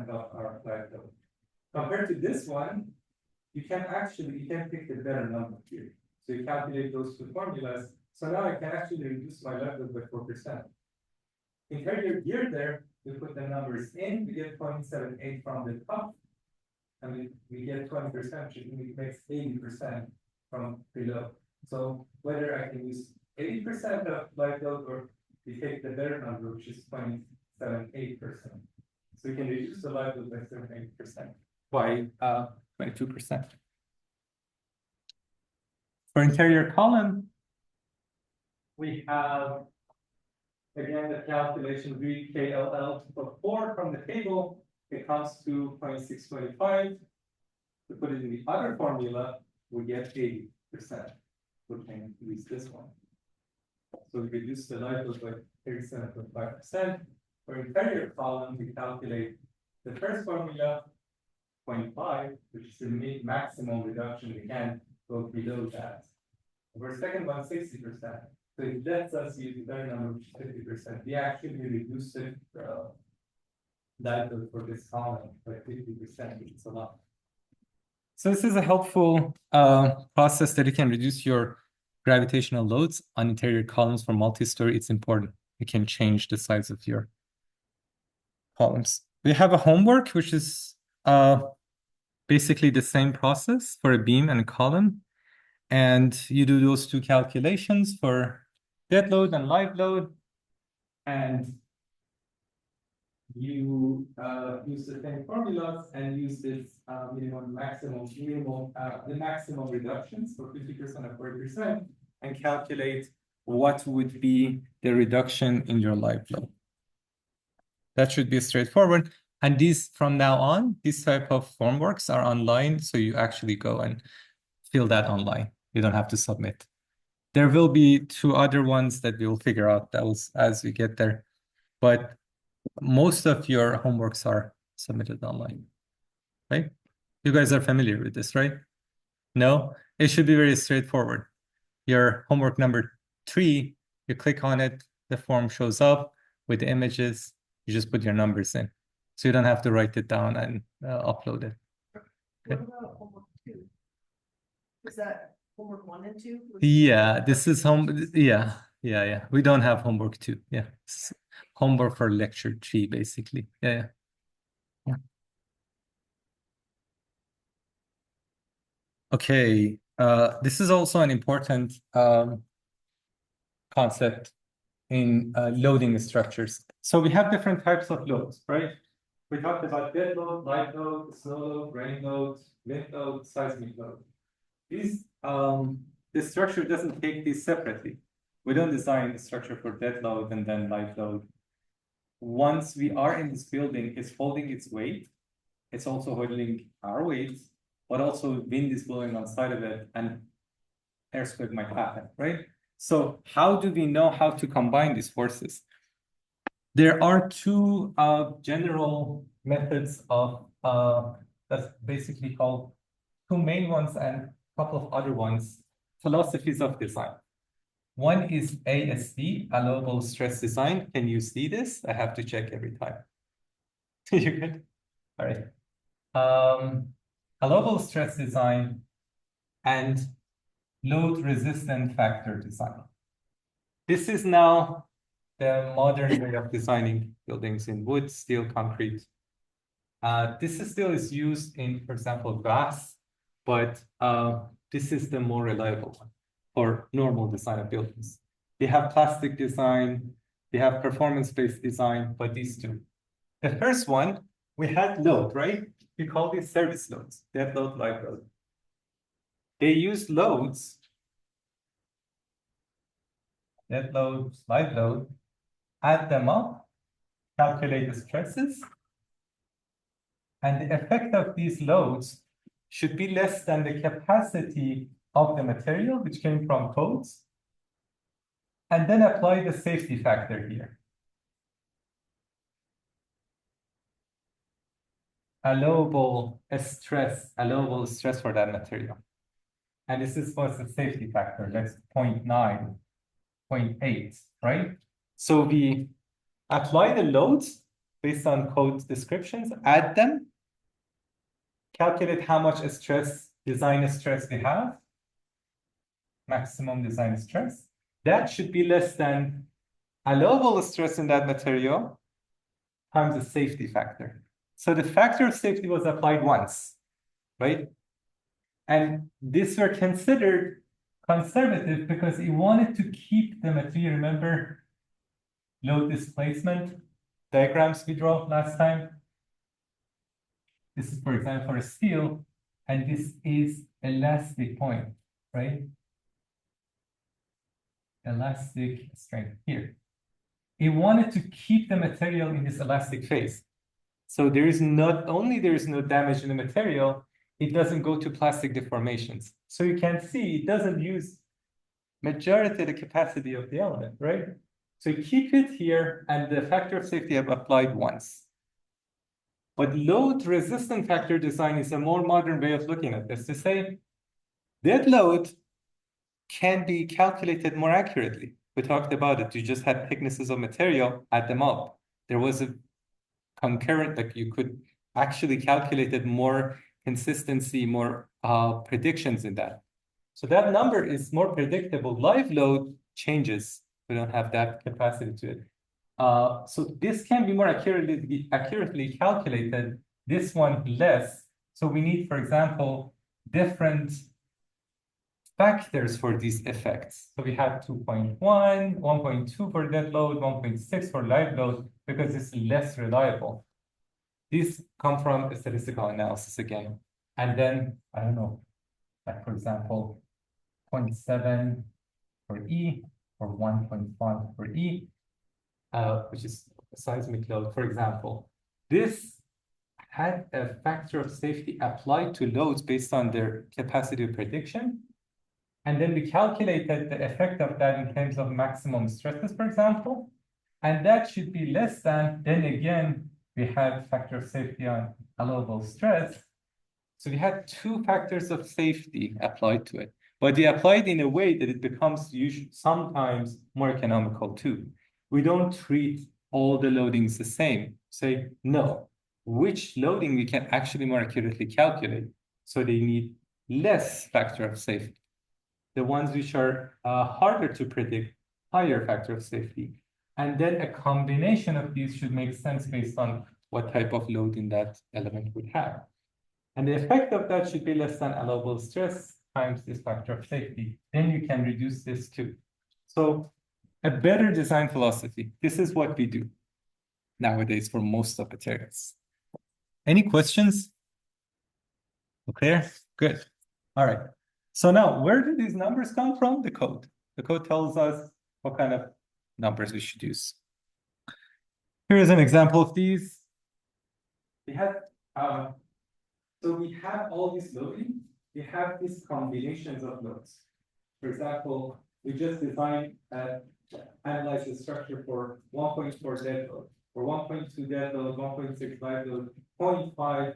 of our live load. Compared to this one, you can pick the better number here. So you calculate those 2 formulas. So now I can actually reduce my live load by 4%. Interior gear there, we put the numbers in, we get 0.78 from the top, and we get 20%, which makes 80% from below. So whether I can use 80% of live load, or we take the better number, which is 0.78%. So we can reduce the live load by 78% by 22%. For interior column, we have again the calculation read KLL for 4 from the table. It comes to 0.625. To put it in the other formula, we get 80%. We can use this one. So we reduce the live load by 37.5%. for interior column, we calculate the first formula, 0.5, which is the maximum reduction we can go below that. For second one, 60%. So it lets us use the third number, which is 50%. We actually reduce it that for this column by 50%. It's a lot. So this is a helpful process that you can reduce your gravitational loads on interior columns for multi-story. It's important. You can change the size of your columns. We have a homework, which is basically the same process for a beam and a column. And you do those two calculations for dead load and live load. And you use the same formulas and use this the maximum reductions for 50% and 40% and calculate what would be the reduction in your live load. That should be straightforward. And these, from now on, these type of formworks are online. So you actually go and fill that online. You don't have to submit. There will be two other ones that we'll figure out those as we get there. But most of your homeworks are submitted online, right? You guys are familiar with this, right? No? It should be very straightforward. Your homework number 3, you click on it, the form shows up with the images, you just put your numbers in. So you don't have to write it down and upload it. What about homework 2? Is that homework 1 and 2? Yeah, this is yeah. We don't have homework 2. Yeah. It's homework for lecture 3, basically. Yeah. Okay. This is also an important concept in loading structures. So we have different types of loads, right? We talked about dead load, light load, snow load, rain load, wind load, seismic load. These the structure doesn't take these separately. We don't design the structure for dead load and then light load. Once we are in this building, it's holding its weight. It's also holding our weight, but also wind is blowing outside of it and earthquake might happen, right? So how do we know how to combine these forces? There are two general methods of that's basically called two main ones and a couple of other ones, philosophies of design. One is ASD, allowable stress design. Can you see this? I have to check every time. You good? All right. Allowable stress design and load resistant factor design. This is now the modern way of designing buildings in wood, steel, concrete. This still is used in, for example, glass, but this is the more reliable one for normal design of buildings. They have plastic design, they have performance-based design, but these two. The first one, we had load, right? We call these service loads, dead load, live load. They use loads, dead load, live load, add them up, calculate the stresses, and the effect of these loads should be less than the capacity of the material, which came from codes, and then apply the safety factor here. Allowable stress for that material. And this is what's the safety factor, that's 0.9, 0.8, right? So we apply the loads based on code descriptions, add them, calculate how much stress, design stress we have, maximum design stress. That should be less than allowable stress in that material times the safety factor. So the factor of safety was applied once, right? And these were considered conservative because it wanted to keep the material. Remember load displacement diagrams we drew last time? This is, for example, for steel, and this is elastic point, right? Elastic strength here. It wanted to keep the material in this elastic phase. So there is no damage in the material, it doesn't go to plastic deformations. So you can see it doesn't use majority of the capacity of the element, right? So you keep it here, and the factor of safety have applied once. But load resistant factor design is a more modern way of looking at this to say dead load can be calculated more accurately. We talked about it. You just had thicknesses of material, add them up. There was a concurrent, like you could actually calculate it more consistency, more predictions in that. So that number is more predictable. Live load changes. We don't have that capacity to it. So this can be more accurately calculated. This one less. So we need, for example, different factors for these effects. So we have 2.1, 1.2 for dead load, 1.6 for live load, because it's less reliable. These come from statistical analysis again. And then, I don't know, like for example, 0.7 for E or 1.5 for E, which is seismic load, for example. This had a factor of safety applied to loads based on their capacity of prediction. And then we calculated the effect of that in terms of maximum stresses, for example. And that should be less than, then again, we had factor of safety on allowable stress. So we had two factors of safety applied to it, but we applied in a way that it becomes sometimes more economical too. We don't treat all the loadings the same. Say, no, which loading we can actually more accurately calculate. So they need less factor of safety. The ones which are harder to predict, higher factor of safety. And then a combination of these should make sense based on what type of loading that element would have. And the effect of that should be less than allowable stress times this factor of safety. Then you can reduce this too. So a better design philosophy. This is what we do nowadays for most of materials. Any questions? Clear? Good. All right. So now, where do these numbers come from? The code. The code tells us what kind of numbers we should use. Here's an example of these. We have, so we have all these loading. We have these combinations of loads. For example, we just designed analyze the structure for 1.4 dead load, for 1.2 dead load, 1.6 live load, 0.5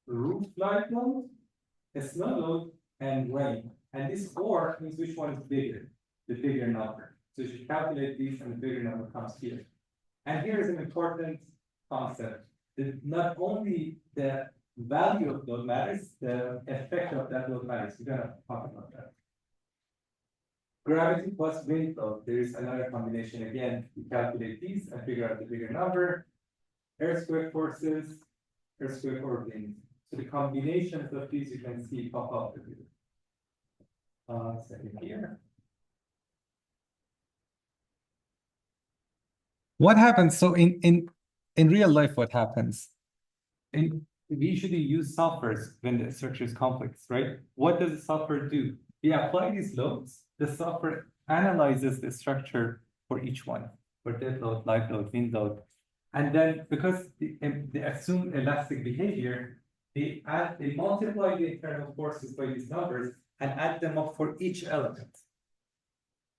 roof live load, a snow load, and rain. And this or means which one is bigger, the bigger number. So you should calculate these and the bigger number comes here. And here is an important concept. That not only the value of load matters, the effect of that load matters. We're gonna talk about that. Gravity plus wind load. There is another combination again. We calculate these and figure out the bigger number. Earthquake forces, earthquake or wind. So the combinations of these you can see pop up second here. What happens? So in real life, what happens? We usually use solvers when the structure is complex, right? What does the software do? We apply these loads. The software analyzes the structure for each one, for dead load, live load, wind load. And then because they assume elastic behavior, they multiply the internal forces by these numbers and add them up for each element.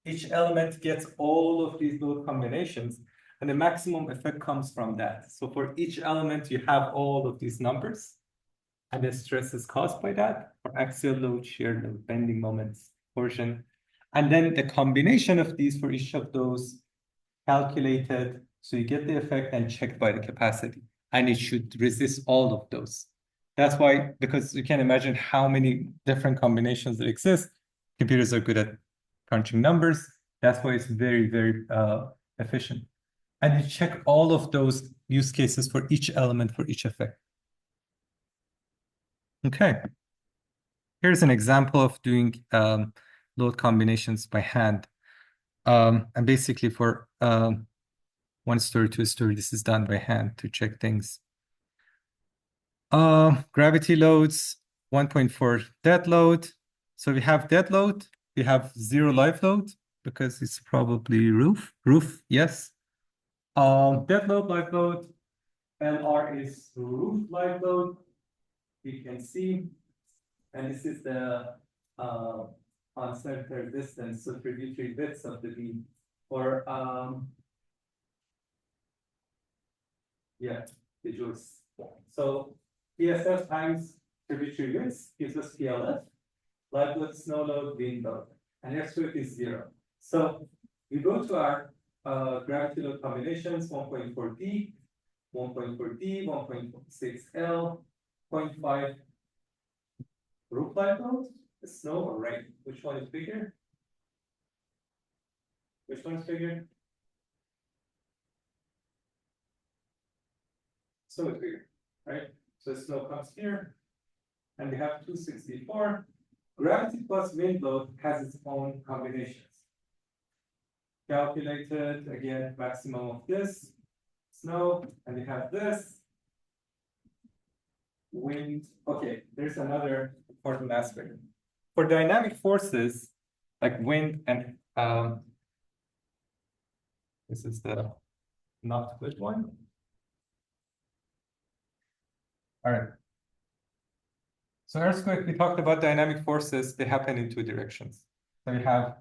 Each element gets all of these load combinations, and the maximum effect comes from that. So for each element, you have all of these numbers, and the stress is caused by that for axial load, shear load, bending moments, torsion. And then the combination of these for each of those calculated, so you get the effect and checked by the capacity, and it should resist all of those. That's why, because you can imagine how many different combinations that exist. Computers are good at crunching numbers. That's why it's very, very efficient. And you check all of those use cases for each element, for each effect. Okay. Here's an example of doing load combinations by hand. And basically for 1 story, 2 story, this is done by hand to check things. Gravity loads, 1.4 dead load. So we have dead load, we have 0 live load because it's probably roof, yes. Dead load, live load, LR is roof live load. We can see, and this is the on center distance, so tributary widths of the beam. or yeah, the joist. So PSF times tributary width gives us PLF, live load, snow load, wind load, and F squared is 0. So we go to our gravity load combinations, 1.4D, 1.4D, 1.6L, 0.5 roof live load, snow or rain. Which one is bigger? Which one is bigger? Snow is bigger, right? So snow comes here, and we have 264. Gravity plus wind load has its own combinations. Calculated, again, maximum of this, snow, and we have this. Wind, okay, there's another important aspect. For dynamic forces, like wind and, this is the not good one. All right. So earthquake, we talked about dynamic forces, they happen in two directions. So we have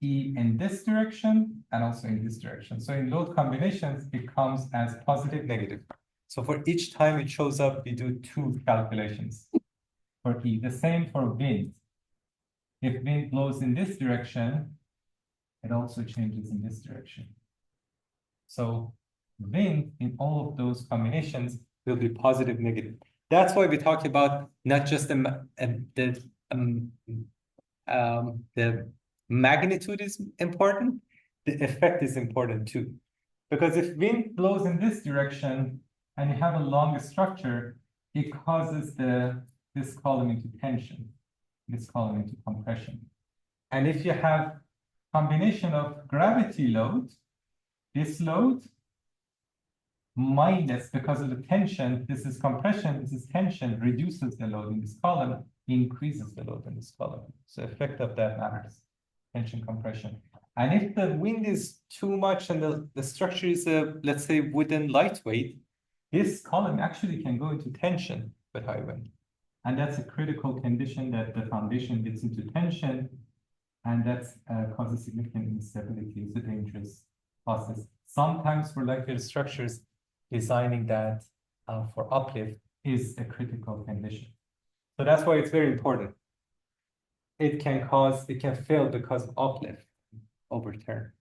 E in this direction and also in this direction. So in load combinations, it comes as positive, negative. So for each time it shows up, we do two calculations for E. The same for wind. If wind blows in this direction, it also changes in this direction. So wind in all of those combinations will be positive, negative. That's why we talk about not just the magnitude is important, the effect is important too. Because if wind blows in this direction and you have a long structure, it causes this column into tension, this column into compression. And if you have combination of gravity load, this load minus, because of the tension, this is compression, this is tension, reduces the load in this column, increases the load in this column. So effect of that matters, tension compression. And if the wind is too much and the structure is, let's say, wooden lightweight, this column actually can go into tension with high wind. And that's a critical condition that the foundation gets into tension, and that causes significant instability. It's a dangerous process. Sometimes for lighter structures, designing that for uplift is a critical condition. So that's why it's very important. It can fail because of uplift, overturn.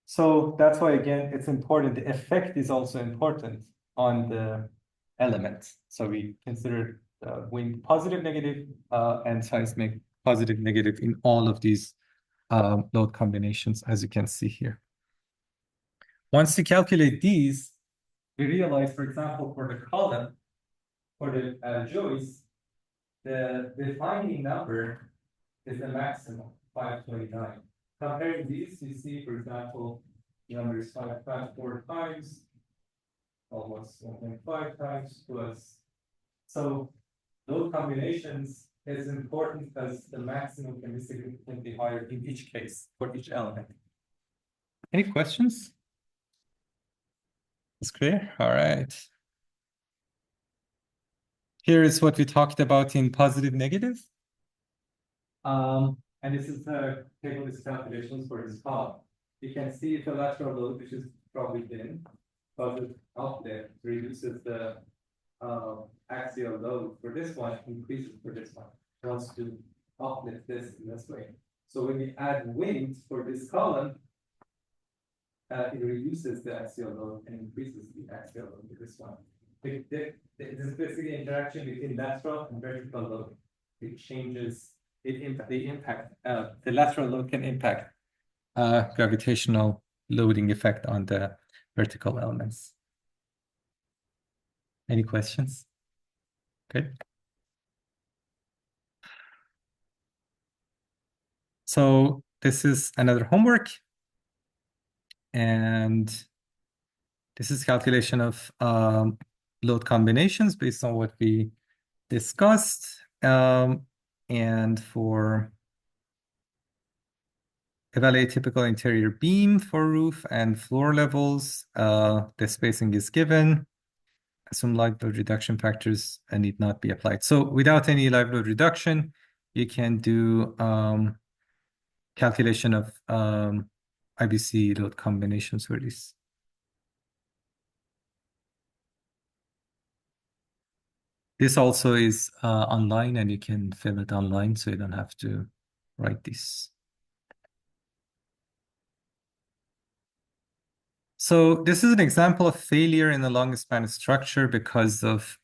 So that's why, again, it's important. The effect is also important on the element. So we consider wind positive, negative, and seismic positive, negative in all of these load combinations, as you can see here. Once you calculate these, we realize, for example, for the column, for the joist, the defining number is the maximum, 529. Comparing these, you see, for example, the number is 5 times 4 times, almost 1.5 times plus. So those combinations is important because the maximum can be significantly higher in each case for each element. Any questions? It's clear? All right. Here is what we talked about in positive, negative. And this is the table of calculations for this column. You can see the lateral load, which is probably thin, but the uplift reduces the axial load for this one, increases for this one. It wants to uplift this in this way. So when you add wind for this column, it reduces the axial load and increases the axial load for this one. This is basically interaction between lateral and vertical load. It changes, the lateral load can impact gravitational loading effect on the vertical elements. Any questions? Okay. So this is another homework. And this is calculation of load combinations based on what we discussed. And for evaluate typical interior beam for roof and floor levels, the spacing is given. Assume live load reduction factors need not be applied. So without any live load reduction, you can do calculation of IBC load combinations for this. This also is online, and you can fill it online, so you don't have to write this. So this is an example of failure in the long span structure because of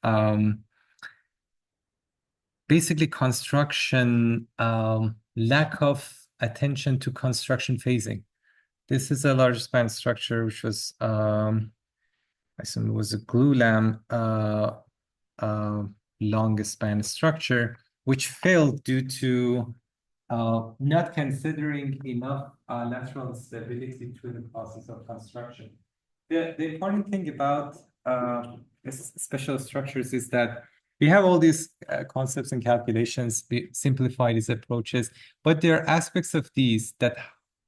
basically construction, lack of attention to construction phasing. This is a large span structure, which was, I assume it was a glulam long span structure, which failed due to not considering enough lateral stability through the process of construction. The important thing about special structures is that we have all these concepts and calculations, we simplify these approaches, but there are aspects of these that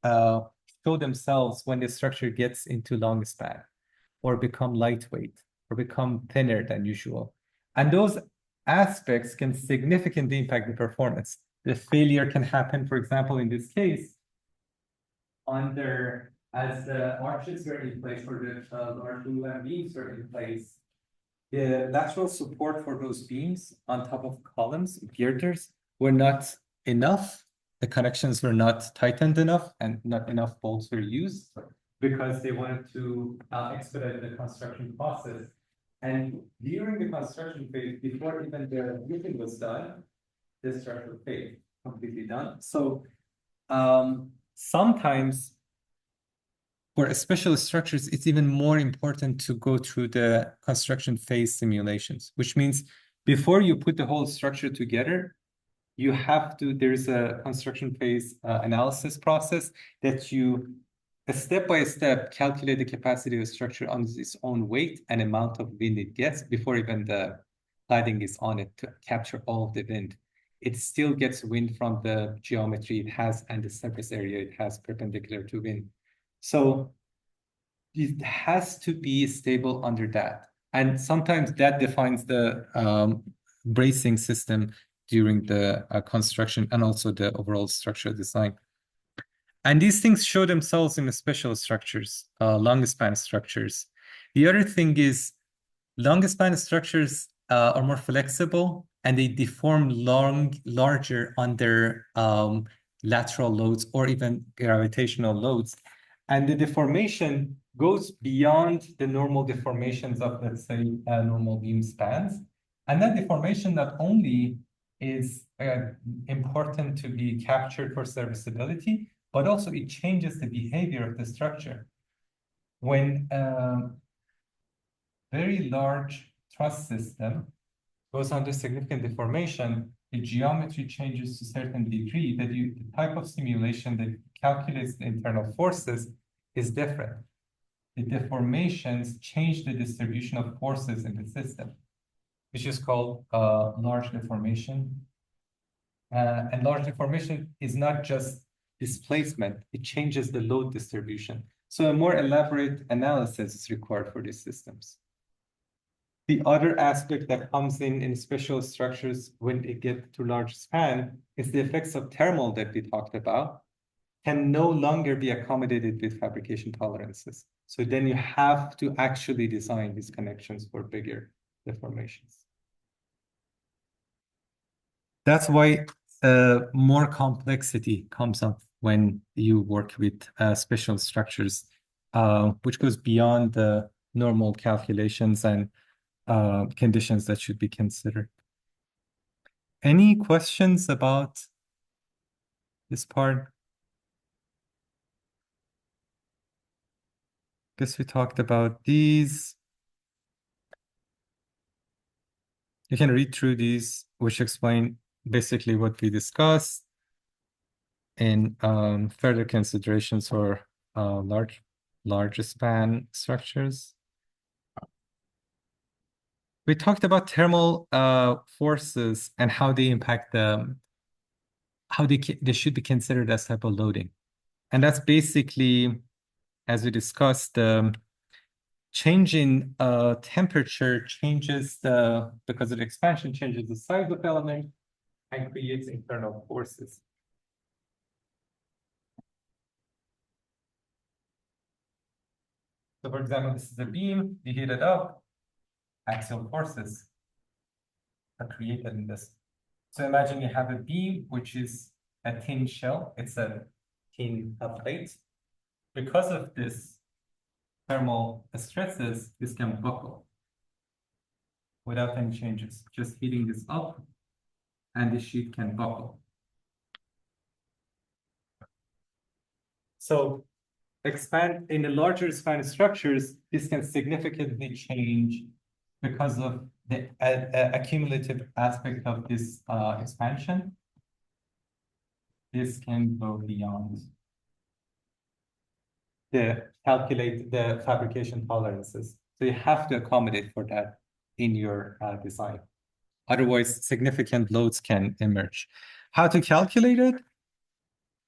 show themselves when the structure gets into long span or become lightweight or become thinner than usual. And those aspects can significantly impact the performance. The failure can happen, for example, in this case, as the arches were in place or the large glulam beams were in place, the lateral support for those beams on top of columns, girders, were not enough. The connections were not tightened enough, and not enough bolts were used because they wanted to expedite the construction process. And during the construction phase, before even the roofing was done, the structure failed, completely done. So sometimes for special structures, it's even more important to go through the construction phase simulations, which means before you put the whole structure together, you have to, there's a construction phase analysis process that you step by step calculate the capacity of the structure on its own weight and amount of wind it gets before even the cladding is on it to capture all of the wind. It still gets wind from the geometry it has and the surface area it has perpendicular to wind. So it has to be stable under that. And sometimes that defines the bracing system during the construction and also the overall structural design. And these things show themselves in the special structures, long span structures. The other thing is long span structures are more flexible and they deform larger under lateral loads or even gravitational loads. And the deformation goes beyond the normal deformations of, let's say, normal beam spans. And that deformation not only is important to be captured for serviceability, but also it changes the behavior of the structure. When very large truss system goes under significant deformation, the geometry changes to a certain degree that the type of simulation that calculates the internal forces is different. The deformations change the distribution of forces in the system, which is called large deformation. And large deformation is not just displacement, it changes the load distribution. So a more elaborate analysis is required for these systems. The other aspect that comes in special structures when they get to large span is the effects of thermal that we talked about can no longer be accommodated with fabrication tolerances. So then you have to actually design these connections for bigger deformations. That's why more complexity comes up when you work with special structures, which goes beyond the normal calculations and conditions that should be considered. Any questions about this part? Guess we talked about these. You can read through these, which explain basically what we discussed in further considerations for large span structures. We talked about thermal forces and how they impact how they should be considered as type of loading. And that's basically, as we discussed, change in temperature changes because of the expansion changes the size of the element and creates internal forces. So for example, this is a beam, you heat it up, axial forces are created in this. So imagine you have a beam, which is a thin shell. It's a thin plate. Because of this thermal stresses, this can buckle without any changes. Just heating this up, and the sheet can buckle. So expand in the larger span structures, this can significantly change because of the accumulative aspect of this expansion. This can go beyond the calculate the fabrication tolerances. So you have to accommodate for that in your design. Otherwise, significant loads can emerge. How to calculate it?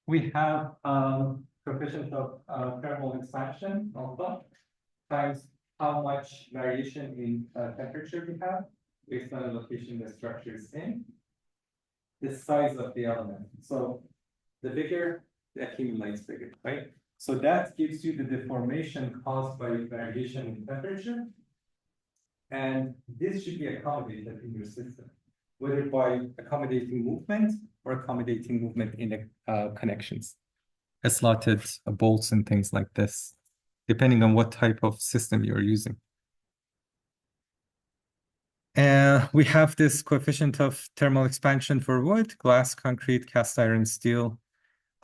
We have coefficient of thermal expansion, alpha, times how much variation in temperature we have based on the location the structure is in, the size of the element. So the bigger, the accumulates bigger, right? So that gives you the deformation caused by variation in temperature. And this should be accommodated in your system, whether by accommodating movement or accommodating movement in the connections, slotted bolts and things like this, depending on what type of system you're using. We have this coefficient of thermal expansion for wood, glass, concrete, cast iron, steel.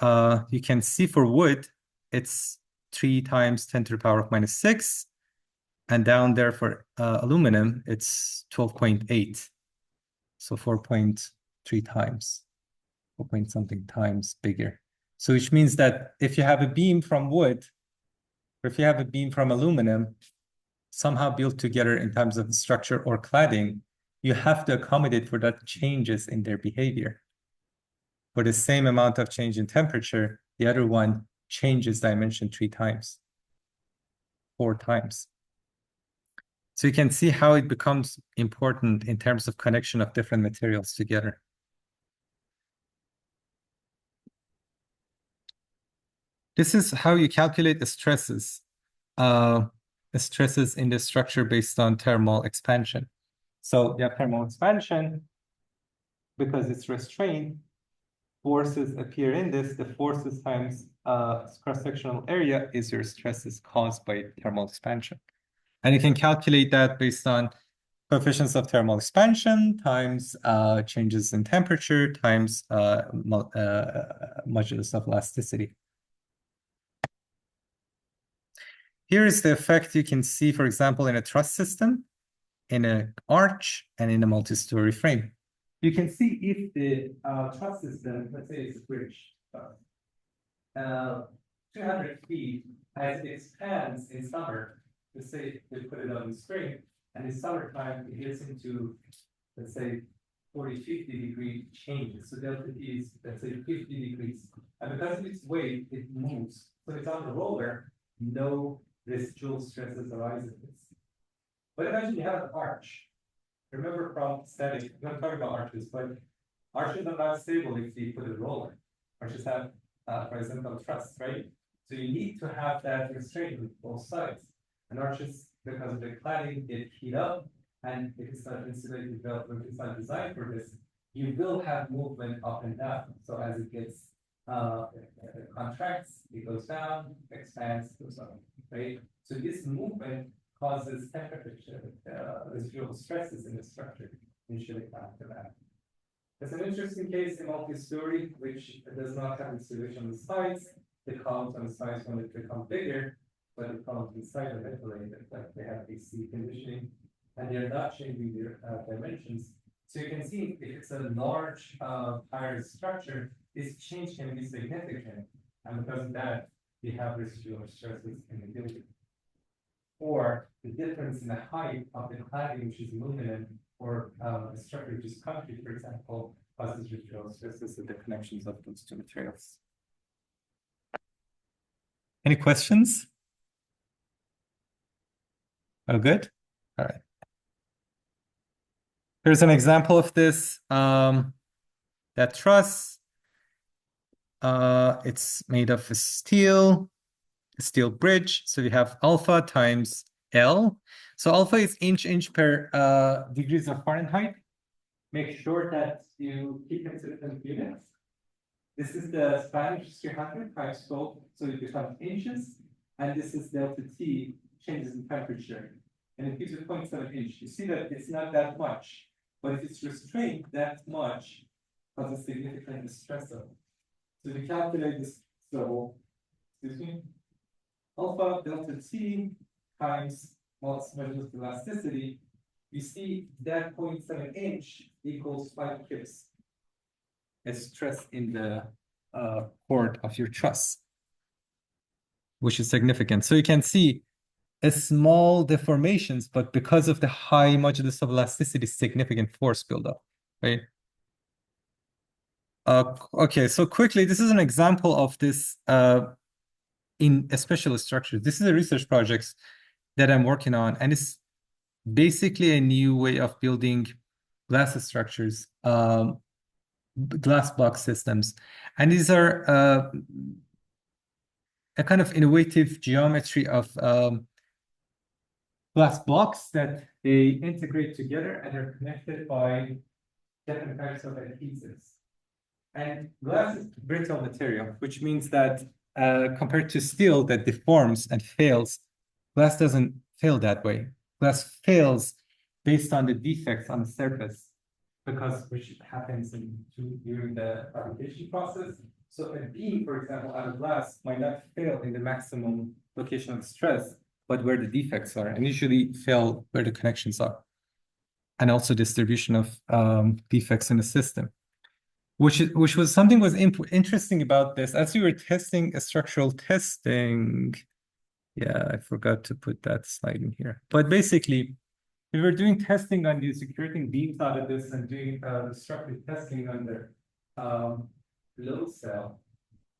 You can see for wood, it's 3 times 10 to the power of -6. And down there for aluminum, it's 12.8. So 4.3 times, 4 point something times bigger. So which means that if you have a beam from wood, or if you have a beam from aluminum, somehow built together in terms of structure or cladding, you have to accommodate for that changes in their behavior. For the same amount of change in temperature, the other one changes dimension 3 times, 4 times. So you can see how it becomes important in terms of connection of different materials together. This is how you calculate the stresses. The stresses in the structure based on thermal expansion. So you have thermal expansion, because it's restrained, forces appear in this, the forces times cross-sectional area is your stresses caused by thermal expansion. And you can calculate that based on coefficients of thermal expansion times changes in temperature times modulus of elasticity. Here is the effect you can see, for example, in a truss system, in an arch, and in a multi-story frame. You can see if the truss system, let's say it's a bridge, 200 feet, as it expands in summer, let's say we put it on in spring, and in summertime, it gets into, let's say, 40, 50 degree changes. So delta T is, let's say, 50 degrees. And because of its weight, it moves. So it's on the roller, no residual stresses arise in this. But imagine you have an arch. Remember from static, I'm not talking about arches, but arches are not stable if you put a roller. Arches have horizontal truss, right? So you need to have that restraint with both sides. And arches, because of the cladding, get heat up, and if it's not insulated, if it's not designed for this, you will have movement up and down. So as it gets contracts, it goes down, expands, goes up, right? So this movement causes temperature, residual stresses in the structure, initially after that. It's an interesting case in multi-story, which does not have insulation on the sides. The columns on the sides want to become bigger, but the columns inside are ventilated, like they have AC conditioning, and they're not changing their dimensions. So you can see if it's a large higher structure, this change can be significant. And because of that, we have residual stresses in the building. Or the difference in the height of the cladding, which is aluminum, or a structure which is concrete, for example, causes residual stresses in the connections of those two materials. Any questions? Oh, good. All right. Here's an example of this. That truss, it's made of steel. steel bridge. So we have alpha times L. So alpha is inch per degrees of Fahrenheit. Make sure that you keep consistent units. This is the Spanish 300 times 12, so it becomes inches. And this is delta T, changes in temperature. And it gives you 0.7 inch. You see that it's not that much, but if it's restrained that much, causes significant stress level. So we calculate this level, excuse me, alpha delta T times measures elasticity, we see that 0.7 inch equals 5 kips as stress in the cord of your truss, which is significant. So you can see a small deformations, but because of the high modulus of elasticity, significant force buildup, right? Okay, so quickly, this is an example of this in a special structure. This is a research project that I'm working on, and it's basically a new way of building glass structures, glass block systems. And these are a kind of innovative geometry of glass blocks that they integrate together and are connected by different types of adhesives. And glass is brittle material, which means that compared to steel that deforms and fails, glass doesn't fail that way. Glass fails based on the defects on the surface, because which happens during the fabrication process. So a beam, for example, out of glass might not fail in the maximum location of stress, but where the defects are, and usually fail where the connections are, and also distribution of defects in the system. Which was something was interesting about this as we were testing a structural testing. Yeah, I forgot to put that slide in here. But basically, we were doing testing on these, creating beams out of this and doing structural testing on the load cell.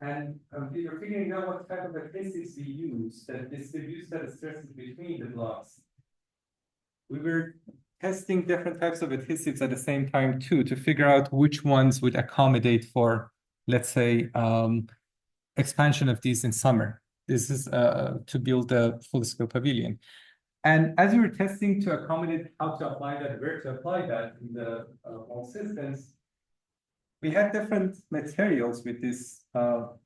And we were figuring out what type of adhesives we use that distributes the stresses between the blocks. We were testing different types of adhesives at the same time too, to figure out which ones would accommodate for, let's say, expansion of these in summer. This is to build a full-scale pavilion. And as we were testing to accommodate how to apply that, where to apply that in the wall systems, we had different materials with these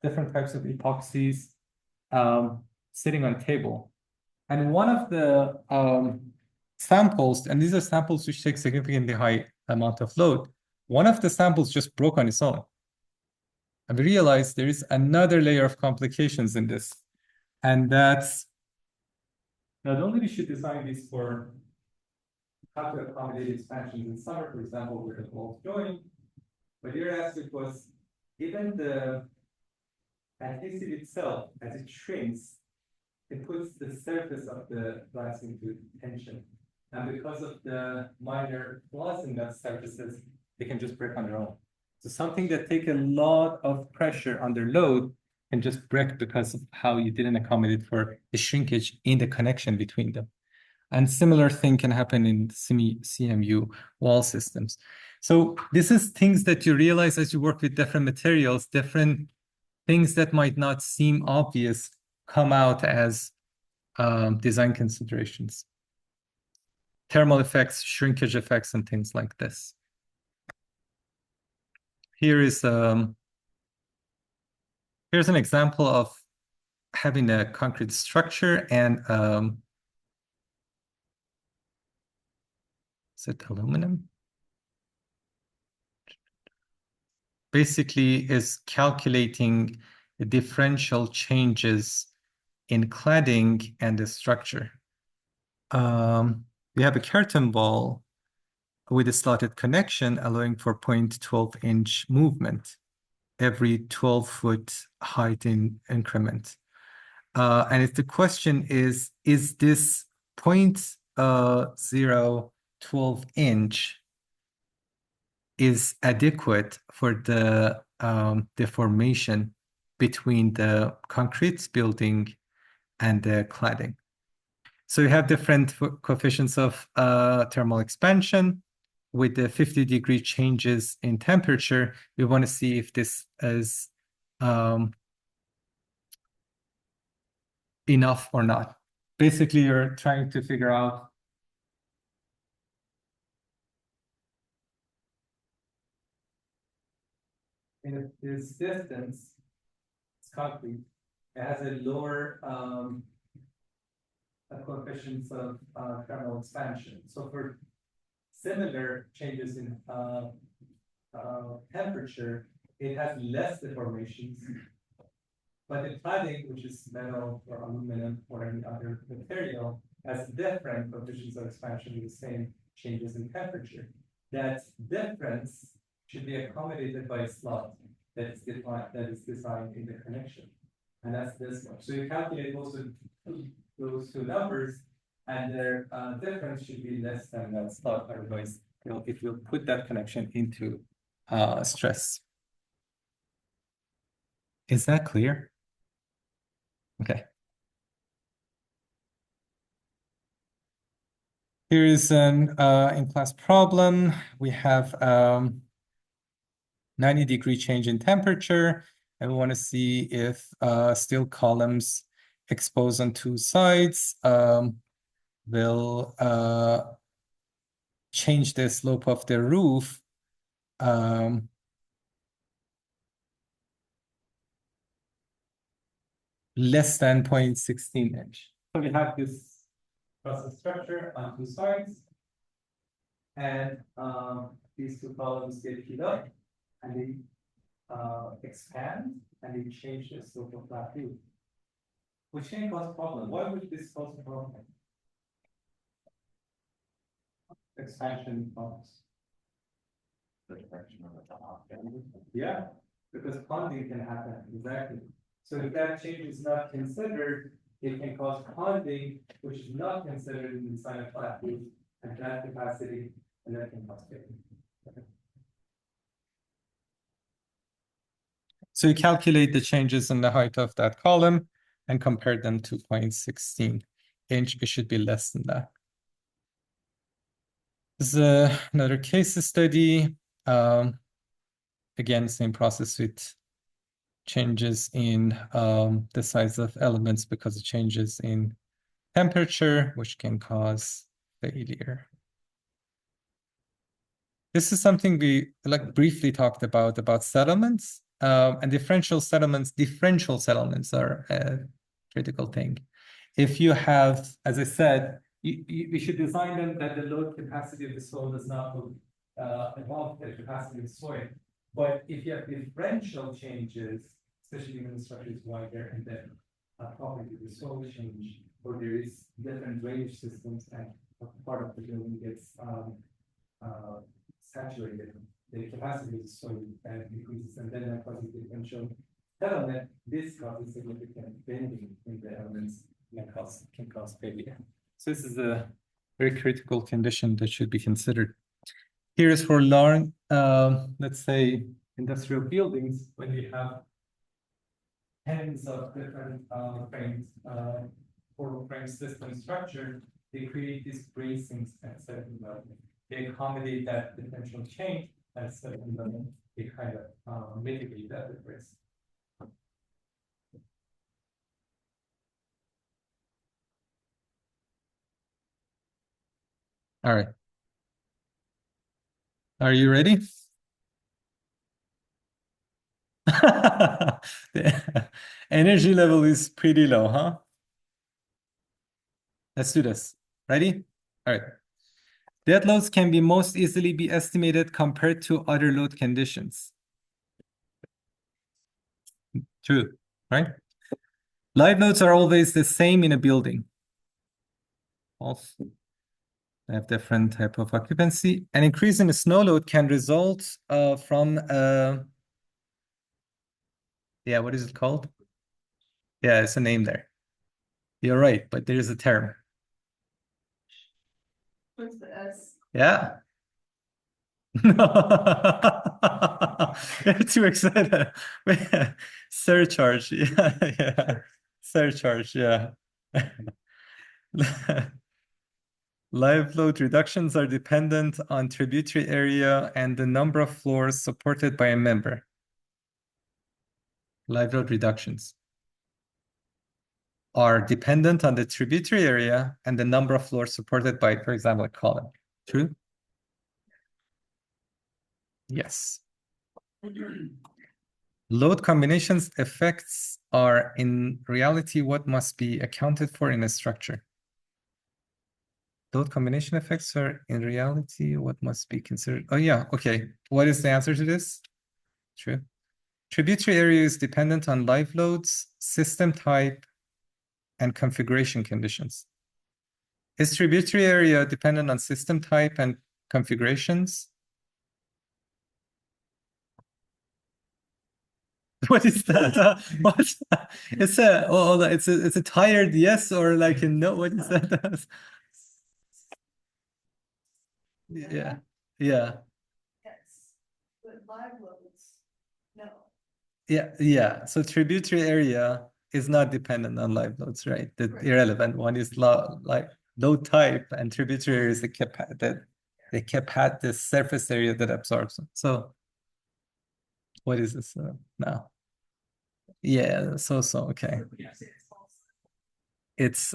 different types of epoxies sitting on table. And one of the samples, and these are samples which take significantly high amount of load, one of the samples just broke on its own. And we realized there is another layer of complications in this. And that's not only we should design this for how to accommodate expansions in summer, for example, with a wall joint, but your aspect was given the adhesive itself as it shrinks, it puts the surface of the glass into tension. And because of the minor flaws in that surfaces, they can just break on their own. So something that take a lot of pressure under load can just break because of how you didn't accommodate for the shrinkage in the connection between them. And similar thing can happen in CMU wall systems. So this is things that you realize as you work with different materials, different things that might not seem obvious come out as design considerations. Thermal effects, shrinkage effects, and things like this. Here is here's an example of having a concrete structure and is it aluminum? Basically is calculating the differential changes in cladding and the structure. We have a curtain wall with a slotted connection allowing for 0.12 inch movement every 12-foot height in increment. And if the question is this 0.012 inch is adequate for the deformation between the concrete building and the cladding? So you have different coefficients of thermal expansion. With the 50-degree changes in temperature, we want to see if this is enough or not. Basically, you're trying to figure out if this distance is concrete, it has a lower coefficients of thermal expansion. So for similar changes in temperature, it has less deformations. But the cladding, which is metal or aluminum or any other material, has different coefficients of expansion with the same changes in temperature. That difference should be accommodated by a slot that is defined, that is designed in the connection. And that's this one. So you calculate those two numbers, and their difference should be less than that slot. Otherwise, it will put that connection into stress. Is that clear? Okay. Here is an in-class problem. We have 90-degree change in temperature, and we want to see if steel columns exposed on two sides will change the slope of the roof less than 0.16 inch. So we have this process structure on two sides, and these two columns get heated up, and they expand, and they change the slope of that roof, which can cause a problem. Why would this cause a problem? Expansion problems. The direction of the top. Yeah, because ponding can happen, exactly. So if that change is not considered, it can cause ponding, which is not considered in the design of flat roof, and that capacity, and that can cause failure. So you calculate the changes in the height of that column and compare them to 0.16 inch. It should be less than that. This is another case study. Again, same process with changes in the size of elements because of changes in temperature, which can cause failure. This is something we briefly talked about settlements, and differential settlements are a critical thing. If you have, as I said, we should design them that the load capacity of the soil does not go above the capacity of the soil. But if you have differential changes, especially when the structure is wider and then property of the soil change, or there is different drainage systems and part of the building gets saturated, the capacity of the soil decreases, and then that causes differential settlement. This causes significant bending in the elements and can cause failure. So this is a very critical condition that should be considered. Here is for long, let's say, industrial buildings, when you have tens of different frames, for frame system structure, they create these bracings at certain level. They accommodate that differential change at certain level. They kind of mitigate that risk. All right. Are you ready? The energy level is pretty low, huh? Let's do this. Ready? All right. Dead loads can be most easily be estimated compared to other load conditions. True, right? Live loads are always the same in a building. False. They have different type of occupancy. An increase in the snow load can result from yeah, what is it called? Yeah, it's a name there. You're right, but there is a term. What's the S? Yeah. No. You're too excited. Surcharge. Yeah, yeah. Surcharge, yeah. Live load reductions are dependent on tributary area and the number of floors supported by a member. Live load reductions. are dependent on the tributary area and the number of floors supported by, for example, a column. True? Yes. Load combinations effects are in reality what must be accounted for in a structure. Load combination effects are in reality what must be considered. Oh yeah, okay. What is the answer to this? True. Tributary area is dependent on live loads, system type, and configuration conditions. Is tributary area dependent on system type and configurations? What is that? What? It's a tired yes or like a no. What is that? Yeah. Yeah. Yes, but live loads, no. Yeah. So tributary area is not dependent on live loads, right? The Right. irrelevant one is like load type, and tributary area is the surface area that absorbs them. So what is this now? Yeah, so okay. It's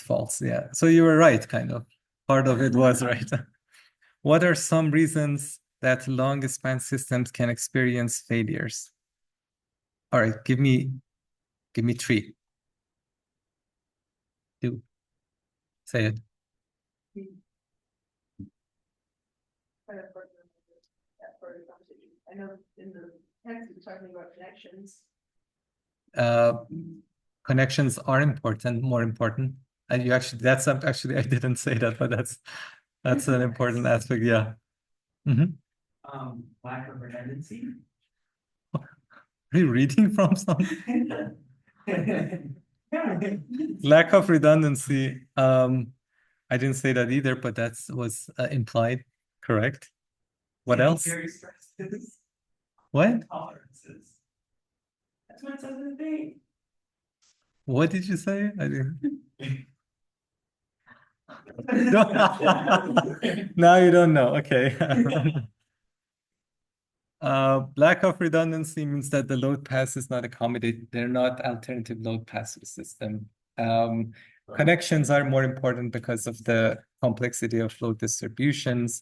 false, yeah. So you were right, kind of. Part of it was right. What are some reasons that long span systems can experience failures? All right, give me 3. Do say it. Kind of part of that part of the conversation. I know in the text we're talking about connections. Connections are important, more important. And you actually, actually I didn't say that, but that's an important aspect. Yeah. Lack of redundancy. Are you reading from something? Lack of redundancy. I didn't say that either, but that was implied. Correct. What else? Stresses. What? Tolerances. That's what it says in the thing. What did you say? I didn't. Now you don't know. Okay. Lack of redundancy means that the load pass is not accommodated. They're not alternative load pass to the system. Connections are more important because of the complexity of load distributions.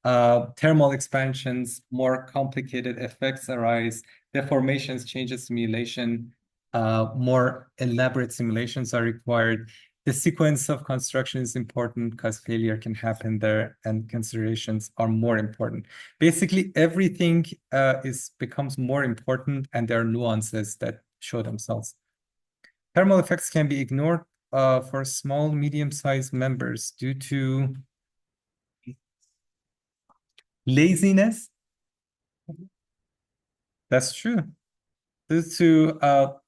Thermal expansions, more complicated effects arise. Deformations, changes, simulation, more elaborate simulations are required. The sequence of construction is important because failure can happen there, and considerations are more important. Basically, everything becomes more important, and there are nuances that show themselves. Thermal effects can be ignored for small, medium-sized members due to laziness. That's true. Due to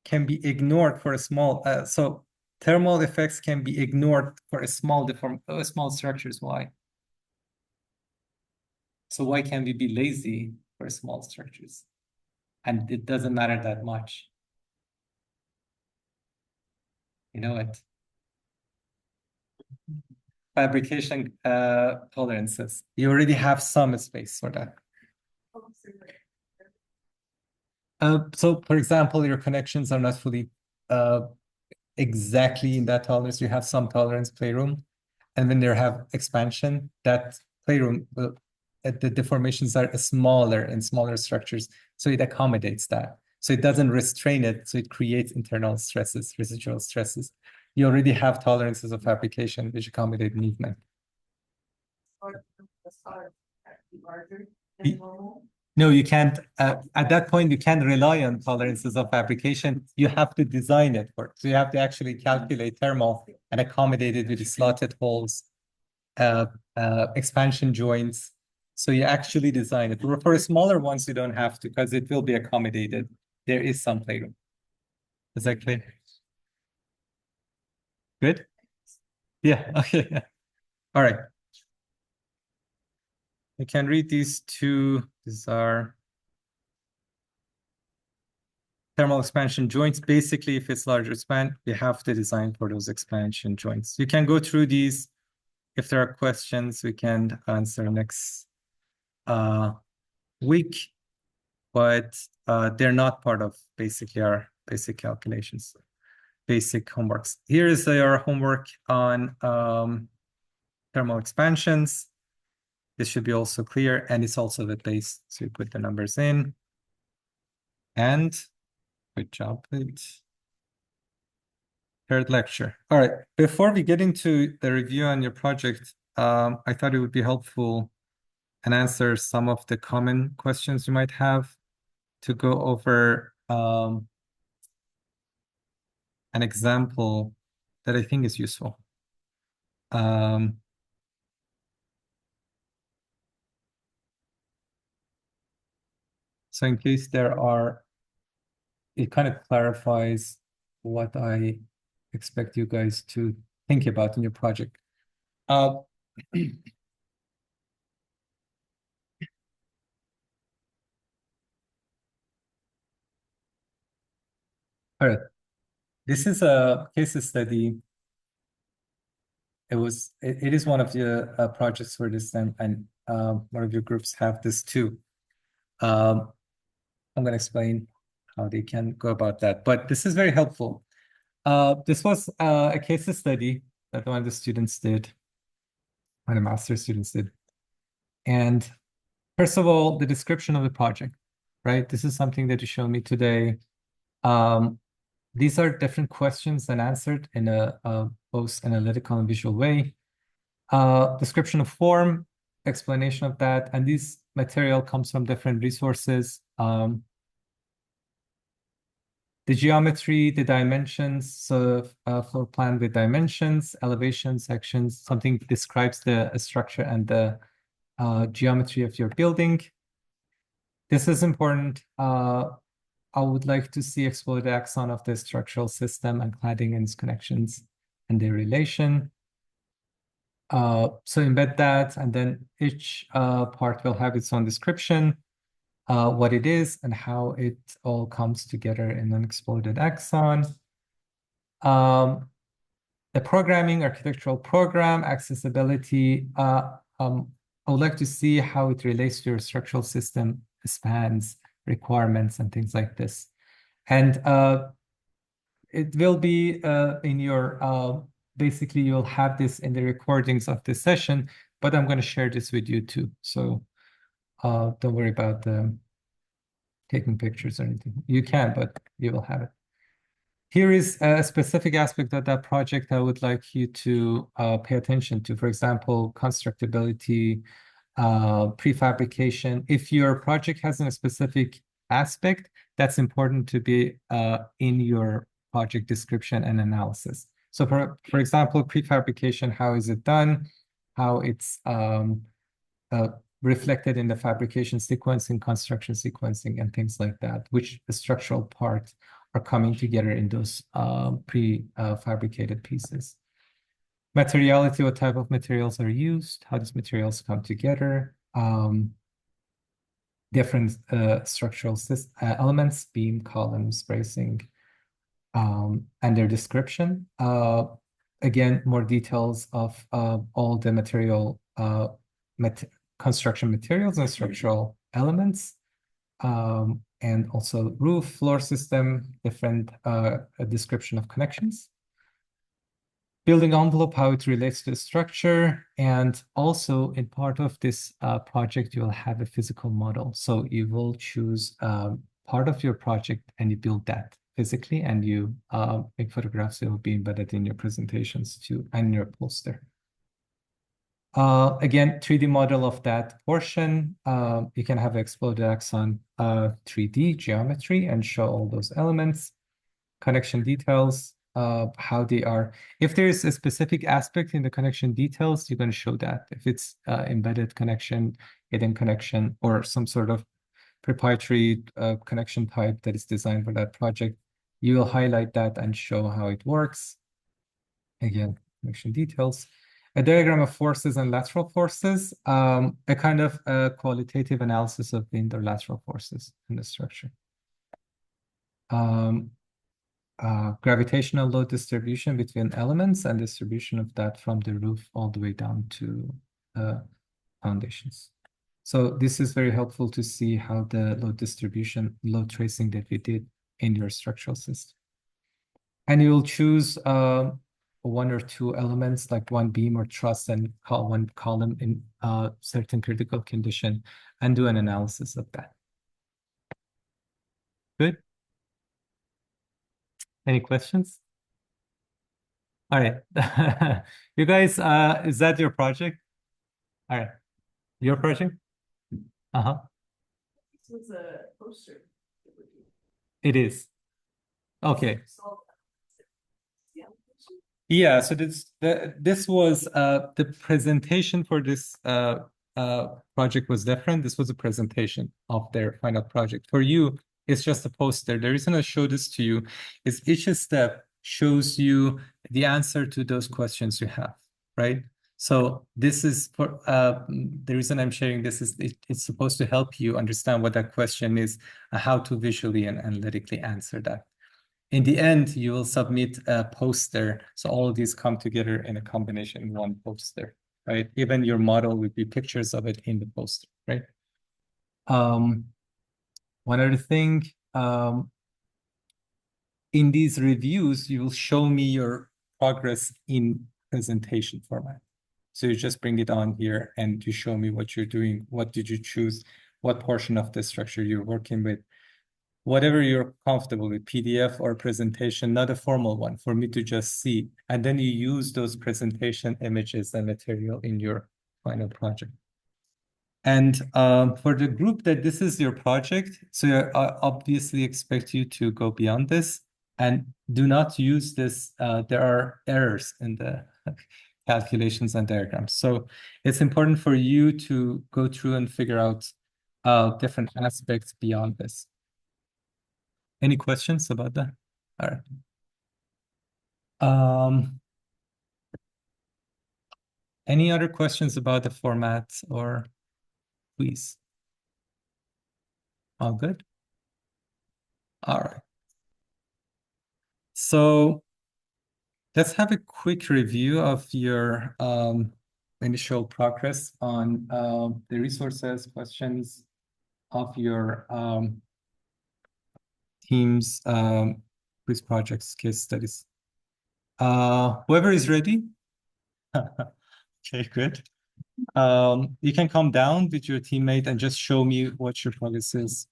can be ignored for a small. So thermal effects can be ignored for a small small structures. Why? So why can't we be lazy for small structures? And it doesn't matter that much. You know it. Fabrication tolerances. You already have some space for that. So for example, your connections are not fully exactly in that tolerance. You have some tolerance playroom. And when they have expansion, that playroom, the deformations are smaller in smaller structures. So it accommodates that. So it doesn't restrain it. So it creates internal stresses, residual stresses. You already have tolerances of fabrication which accommodate movement. No, you can't. At that point, you can't rely on tolerances of fabrication. You have to design it for it. So you have to actually calculate thermal and accommodate it with slotted holes, expansion joints. So you actually design it. For smaller ones, you don't have to because it will be accommodated. There is some playroom. Is that clear? Good? Yeah, okay. All right. You can read these two. These are thermal expansion joints. Basically, if it's larger span, you have to design for those expansion joints. You can go through these. If there are questions, we can answer next week. but they're not part of basically our basic calculations, basic homeworks. Here is your homework on thermal expansions. This should be also clear, and it's also web-based, so you put the numbers in. And good job, please. Third lecture. All right, before we get into the review on your project, I thought it would be helpful and answer some of the common questions you might have to go over an example that I think is useful. So in case there are, it kind of clarifies what I expect you guys to think about in your project. All right, this is a case study. It is one of the projects for this, and one of your groups have this too. I'm going to explain how they can go about that, but this is very helpful. This was a case study that one of the students did, one of the master's students did. And first of all, the description of the project, right? This is something that you showed me today. These are different questions and answered in a both analytical and visual way. Description of form, explanation of that, and this material comes from different resources. The geometry, the dimensions, so floor plan with dimensions, elevation sections, something describes the structure and the geometry of your building. This is important. I would like to see exploded axon of the structural system and cladding and its connections and their relation. So embed that, and then each part will have its own description, what it is and how it all comes together in an exploded axon. The programming, architectural program, accessibility. I would like to see how it relates to your structural system, spans, requirements, and things like this. And it will be in your, basically you'll have this in the recordings of this session, but I'm going to share this with you too. So don't worry about taking pictures or anything. You can, but you will have it. Here is a specific aspect of that project I would like you to pay attention to. For example, constructability, prefabrication. If your project has a specific aspect, that's important to be in your project description and analysis. So for example, prefabrication, how is it done? How it's reflected in the fabrication sequencing, construction sequencing, and things like that, which the structural parts are coming together in those prefabricated pieces. Materiality, what type of materials are used, how these materials come together, different structural elements, beam, columns, bracing, and their description. Again, more details of all the material construction materials and structural elements, and also roof, floor system, different description of connections. Building envelope, how it relates to the structure, and also in part of this project, you will have a physical model. So you will choose part of your project and you build that physically, and you make photographs that will be embedded in your presentations too, and your poster. Again, 3D model of that portion. You can have exploded axon 3D geometry and show all those elements, connection details, how they are. If there is a specific aspect in the connection details, you're going to show that. If it's embedded connection, hidden connection, or some sort of proprietary connection type that is designed for that project, you will highlight that and show how it works. Again, connection details. A diagram of forces and lateral forces, a kind of qualitative analysis of the interlateral forces in the structure. Gravitational load distribution between elements and distribution of that from the roof all the way down to foundations. So this is very helpful to see how the load distribution, load tracing that we did in your structural system. And you will choose one or two elements like one beam or truss and call one column in certain critical condition and do an analysis of that. Good. Any questions? All right. You guys, is that your project? All right. Your project? Uh-huh. This was a poster. It is. Okay. Solve that. Yeah. Yeah, so this was the presentation for this project was different. This was a presentation of their final project. For you, it's just a poster. The reason I show this to you is each step shows you the answer to those questions you have, right? So this is for the reason I'm sharing this is it's supposed to help you understand what that question is, how to visually and analytically answer that. In the end, you will submit a poster. So all of these come together in a combination in one poster, right? Even your model would be pictures of it in the poster, right? One other thing, in these reviews, you will show me your progress in presentation format. So you just bring it on here and you show me what you're doing. What did you choose? What portion of the structure you're working with? Whatever you're comfortable with, PDF or presentation, not a formal one, for me to just see. And then you use those presentation images and material in your final project. And for the group that this is your project, so I obviously expect you to go beyond this and do not use this. There are errors in the calculations and diagrams. So it's important for you to go through and figure out different aspects beyond this. Any questions about that? All right. Any other questions about the format or please? All good? All right. So let's have a quick review of your initial progress on the resources, questions of your team's quiz projects, case studies. Whoever is ready. Okay, good. You can come down with your teammate and just show me what your progress is.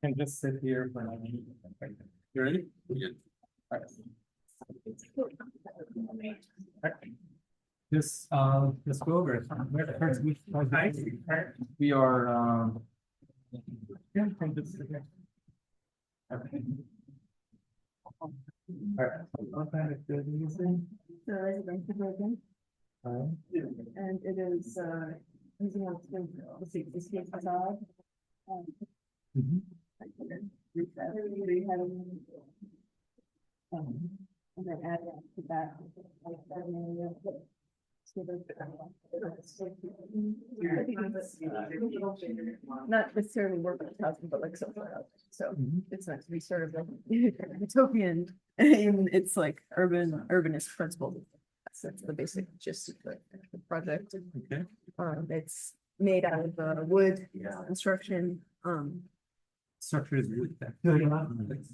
You can just sit here for a minute. You ready? Yeah. All right. Just go over it. First, we are yeah, from this okay. Okay. All right. What kind of building is it? The residential building, and it is, using the existing facade. Mhm. And then add on to that. Not necessarily work with housing, but like social housing, so it's meant to be sort of like utopian, and it's like urbanist principle. That's the basic gist of the project. Okay. It's made out of wood construction, Structure is wood.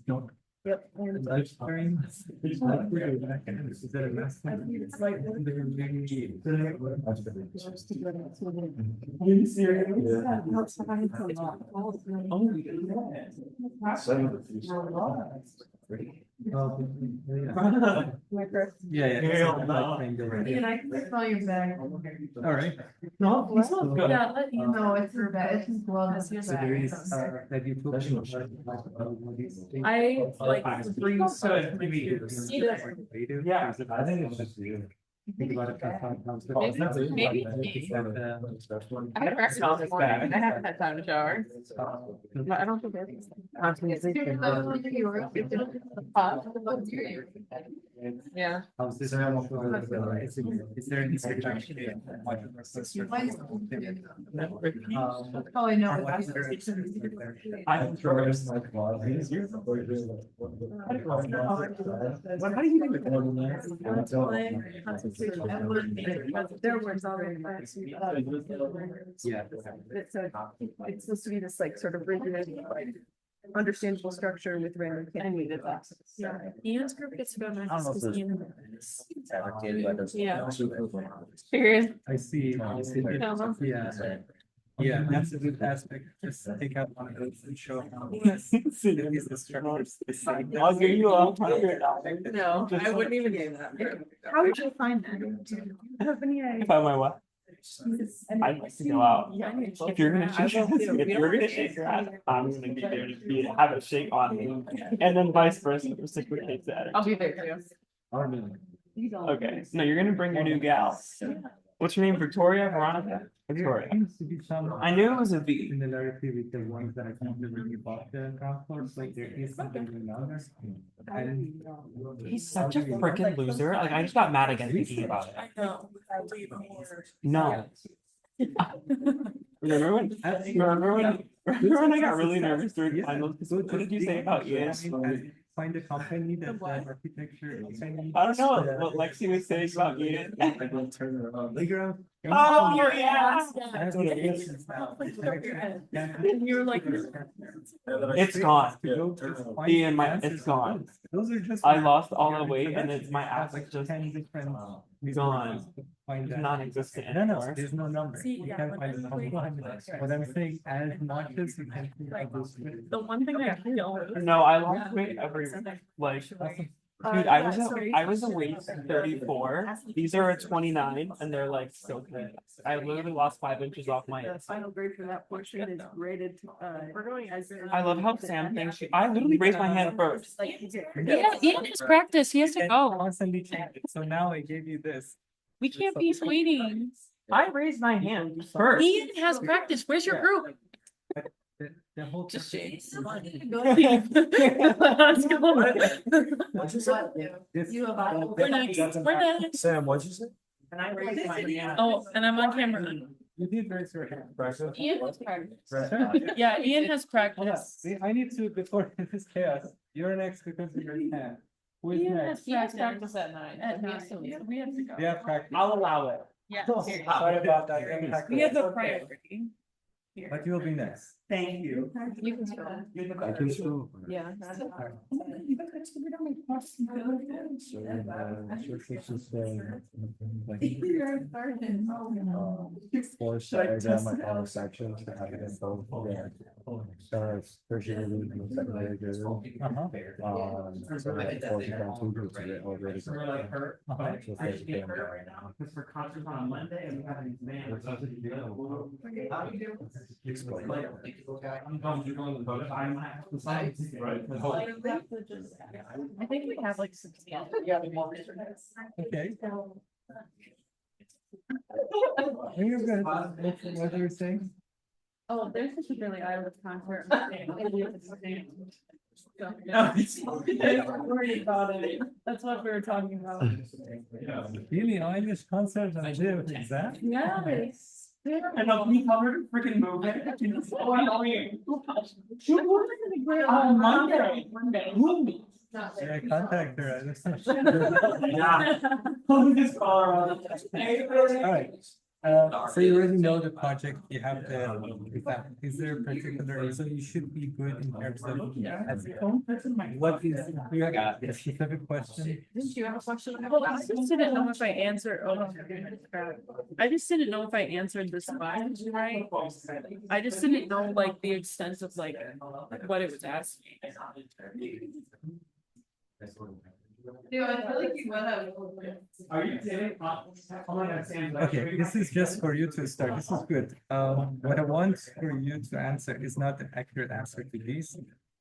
Don't. yep. And Lifespan. Is that a mess? it's like. Yeah. And I can call you back. All right. Yeah, let you know if you're bad. So there is that you took. I like to bring so. Yeah, I think it's just you. Think about it. Maybe. I had breakfast this morning. I haven't had time to shower. But I don't think there's. Yeah. Is there any suggestion? Probably no. I'm sure there's like How do you do it? There was already. Yeah. It's supposed to be this like sort of rigid, like understandable structure with random. I needed that. Yeah. Ian's group gets to go next. I don't know if 'cause Ian- Yeah. Figured. I see. Yeah. Yeah, that's a good aspect. Just take out one of those and show how. Is the structure the same? I'll give you $100. No, I wouldn't even do that. How would you find that? Do you have any idea? If I my what? I'd like to go out. If you're gonna shake your ass, I'm gonna be there to have it shake on me. And then vice versa, reciprocate that. I'll be there too. Okay, no, you're gonna bring your new gal. What's your name? Victoria? Veronica? Victoria. Seems to be some. I knew it was a V. Similarity with the ones that I can't really bought the ground floors, like there is something going on. And He's such a freaking loser. Like, I just got mad again thinking about it. I know. No. Remember when I got really nervous during finals? What did you say about Ian? Find a company that the architecture. I don't know what Lexi was saying about Ian. Playground. Oh, yeah. You're like. It's gone. Ian, it's gone. Those are just. I lost all the weight and it's my ass is just 10 different. gone. Find that. Non-existent No, no, anymore. there's no number. See, You yeah, can't when find I the played- number. What I'm saying, as much as you can. think of those things. The one thing I don't. No, I lost weight every like. Dude, I was a weight 34. These are a 29 and they're like so good. I literally lost 5 inches off my. The final grade for that portion is rated, we're going as. I love how Sam thinks I literally raised my hand first. Yeah, Ian has practice. He has to go. Constantly change it. So now I gave you this. We can't be waiting. I raised my hand first. Ian has practice. Where's your group? The whole. Just James. You We're next. We're next. Sam, what'd you say? And I raised my hand. Oh, and I'm on camera. You did raise your hand. Ian has practice. Right. Yeah, Ian has Hold on. practice. See, I need to, before this chaos, you're next because you raised hand. Who is next? He has practice at 9. We have to go. We have practice. I'll allow it. Yeah. Sorry about that. We have the priority. But you'll be next. Thank you. You can scroll. Yeah. Force diagram of all sections to have it in both. Starts tertiary and secondary graders. So already. We're like hurt. I just get hurt right now because we're concerts on Monday and we have an exam. Explain. I'm going to go in the boat. I'm right. I think we have like 60. Okay. You're good. What are you saying? Oh, there's such a Billy Eilish concert. Worried about it. That's what we were talking about. Really, Eilish concert on the exam? Yeah. And a we covered freaking movement. It's so annoying. On Monday. Yeah, contact her. Yeah. Put this car on. Alright, so you already know the project, you have the, is there a particular, so you should be good in terms of. What is, you got a specific question? Didn't you have a question? Well, I just didn't know if I answered. I just didn't know if I answered this question right. I just didn't know like the extent of like what it was asking. Dude, I feel like you went out. Are you kidding? Okay, this is just for you to start, this is good. What I want for you to answer is not an accurate answer to these.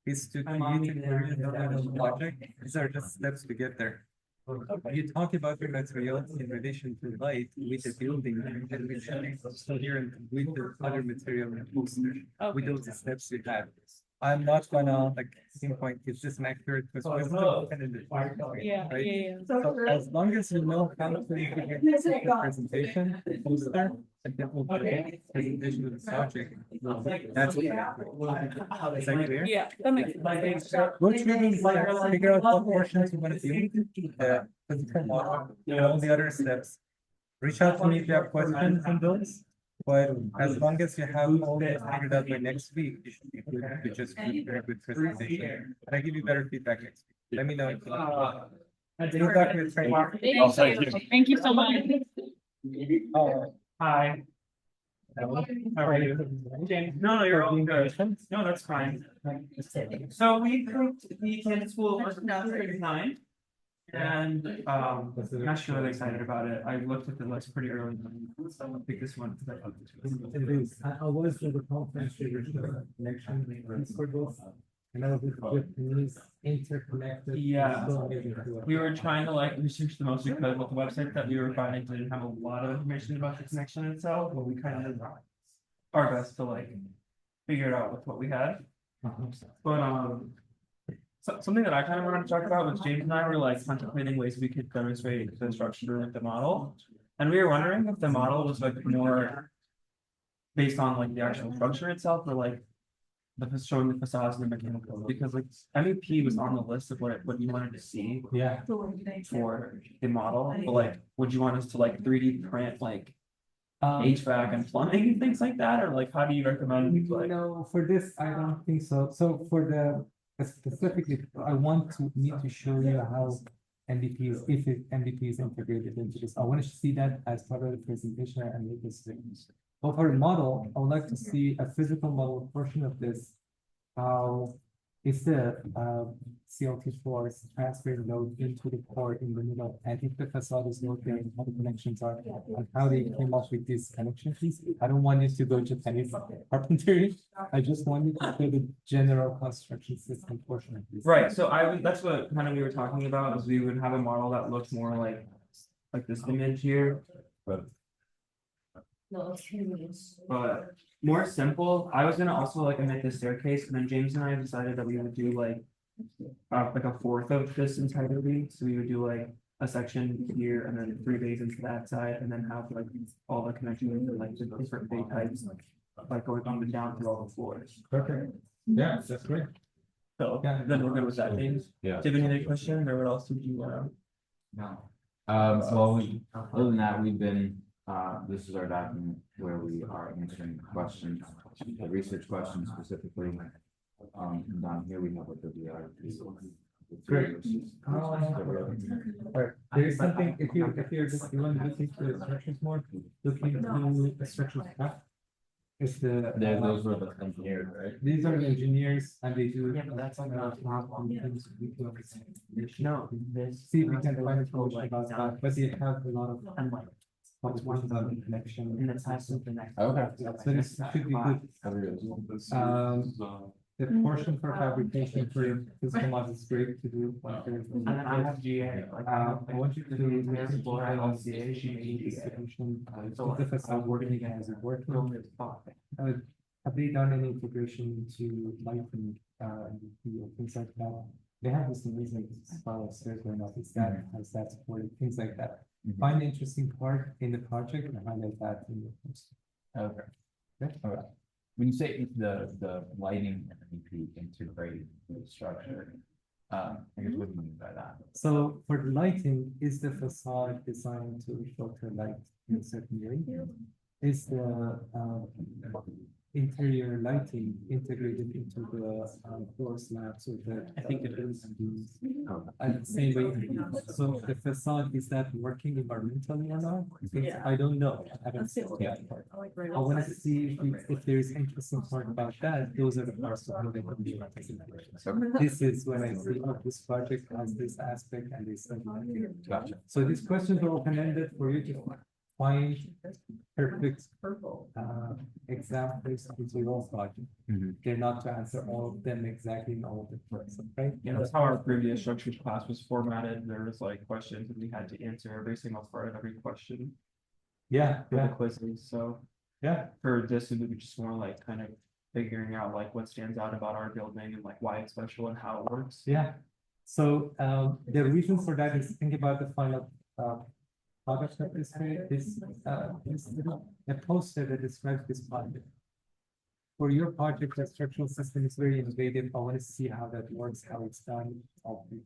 Is to create a career development project, these are just steps to get there. You talk about your materials in relation to light with the building and with showing coherent with the other material and poster with Okay. those steps we have. I'm not gonna like pinpoint, is this an accurate perspective? Yeah, Right? yeah, So as long as you know how to integrate the presentation, the poster, and the overall presentation of the subject, that's what. Is that clear? yeah. That makes sense. Go through these, figure out what portions you want to do, the physical model, and all the other steps. Reach out to me if you have questions on those. But as long as you have all this figured out by next week, you should be good to just do very good presentation. And I give you better feedback next week. Let me know. If you like. Good luck with training. Thank you. Thank you so much. Oh, Hi. how are you? No, you're all good. No, that's fine. So we grouped the Kansas School of Architecture design. And I'm actually really excited about it. I looked at the list pretty early. So I'll pick this one. It is, I was to the conference, there was a connection for those. And I was with these interconnected. Yeah. so amazing to us. We were trying to like research the most we could, but the website that we were finding didn't have a lot of information about the connection itself, but we kind of did our best to like figure it out with what we had. But something that I kind of wanted to talk about was James and I were like contemplating ways we could demonstrate the structure of the model. And we were wondering if the model was like more based on like the actual structure itself or like showing the facades and the mechanical, because like MEP was on the list of what you wanted to see Yeah. for the model, but like, would you want us to like 3D print like HVAC and plumbing and things like that, or like how do you recommend we like? No, for this, I don't think so. So for the specifically, I want to need to show you how MVP is, if MVP is integrated into this. I want to see that as part of the presentation and make this thing. But for a model, I would like to see a physical model portion of this. How is the CLT floors transferring load into the core in the middle, and if the facade is located, how the connections are, and how they came up with these connection piece. I don't want you to go Japanese carpentry. I just want you to see the general construction system portion of this. Right, so that's what kind of we were talking about, is we would have a model that looks more like this image here. But more simple. I was gonna also like omit the staircase, and then James and I decided that we would do like a fourth of this entirely. So we would do like a section here and then 3 bays into that side, and then have like all the connections and like the different bay types, like going up and down through all the floors. Perfect. Yeah, that's great. So Yeah. then we're good with that, James. Yeah. Do you have any other questions, or what else would you No. Other than that, we've been, this is our document where we are answering questions, the research questions specifically. And down here we have a bibliography. Great. Alright, there is something, if you're just, you want to look into the structures more, looking into the structural stuff. It's the. Those were the engineers, right? These are the engineers and they do. Yeah, but that's on the- No, see if we can find information about that, but they have a lot of. Publications on the connection. And it's has something next. Okay. So this should be good. The portion for fabrication for physical models is great to do. And then I have GA, like. I want you to. Explore LCA, Distribution, So the facade working again, is it working? Have they done any integration to lighting, things like that? They have this amazing style of stairs going up, it's that, has that supported, things like that. Find the interesting part in the project and highlight that in the post. Okay. Okay. All right. When you say the lighting MEP integrated with the structure, I guess what do you mean by that? So for the lighting, is the facade designed to filter light in a certain area? Is the interior lighting integrated into the floor slabs or the? I think it is. And same way, so the facade, is that working environmentally or not? Yeah. I don't know. I haven't seen that part. I want to see if there is interesting part about that. Those are the parts of how they can be represented. This is when I see, oh, this project has this aspect and this. Gotcha. So these questions are open-ended for you to find perfect examples of your project. Mhm. They're not to answer all of them exactly in all of the questions, right? Yeah, that's how our previous structured class was formatted. There was like questions and we had to answer every single part of every question Yeah, for the yeah, quizzes. So yeah. for this, it would be just more like kind of figuring out like what stands out about our building and like why it's special and how it works. Yeah, so the reason for that is think about the final product of this a poster that describes this project. For your project, the structural system is very innovative. I want to see how that works, how it's done,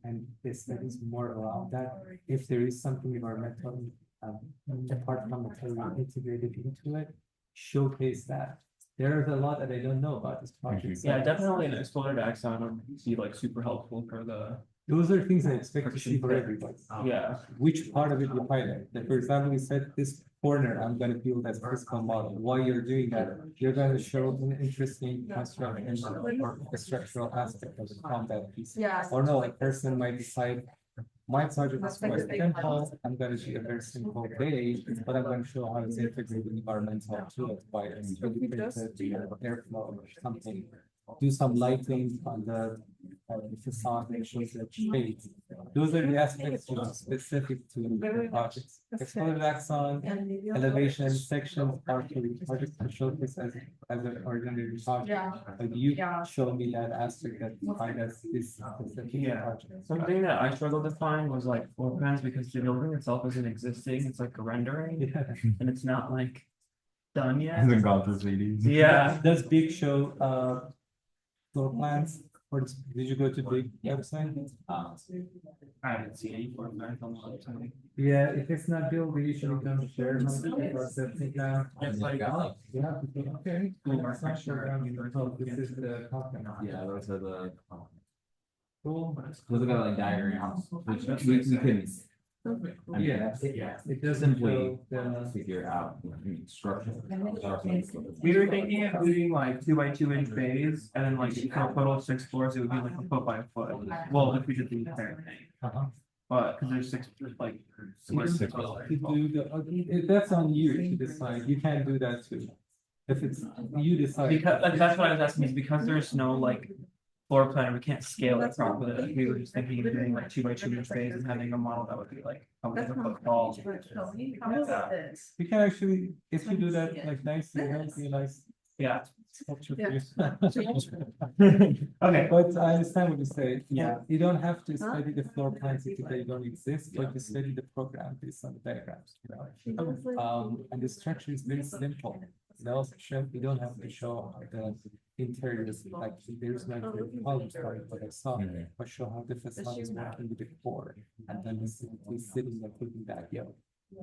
and this studies more around that. If there is something environmental, apart from material integrated into it, showcase that. There's a lot that I don't know about this project. Yeah, definitely an explorer axon would be like super helpful for the, Those are things I expect to see for everybody. yeah. Which part of it you highlight? Like, for example, we said this corner, I'm gonna build as a physical model. While you're doing that, you're gonna show an interesting construction or a structural aspect of it from that piece. Yeah. Or no, a person might decide, my project is quite simple, I'm gonna do a very simple bay, but I'm gonna show how it's integrated environmental to it by a 3D printed airflow or something. Do some lighting on the facade that shows the shade. Those are the aspects that are specific to the projects. Exploded axon, elevation, sections, partially project to showcase as an ordinary project. Yeah. Like you show me that aspect that highlights this specific Yeah. project. Something that I struggled to find was like floor plans because the building itself isn't existing. It's like a rendering Yeah. and it's not like done yet. Hasn't gone through CDs. Yeah. Does Big show floor plans? Or did you go to Big website? I haven't seen any floor plans on the website. Yeah, if it's not built, we usually don't share. It's like, You have to think, okay, it's not sure, this is the content. Yeah, those are the, Cool. those are the like diagrams, which we can. I mean, Yeah, it doesn't simply show the. figure out structure. we were thinking of doing like 2x2 inch bays and then like if you count total of 6 floors, it would be like a foot by a foot. Well, if we did the entire thing, Uh-huh. but because there's six, like. You do that's on you to decide, you can't do that too. If it's, you decide. Because like, that's what I was asking is because there's no like floor plan, we can't scale it properly. We were just thinking of doing like 2x2 inch bays and having a model that would be like a foot tall. You can actually, if you do that like nicely, it'll be nice. Yeah. Structure for Yeah. you. Okay. But I understand what you say. Yeah. You don't have to study the floor plans if they don't exist, but you study the program based on the diagrams, you know? And the structure is very simple. You don't have to show the interiors, like there's no columns starting, but I saw, but show how the facade is working with the core. And then we sitting and thinking that, yeah,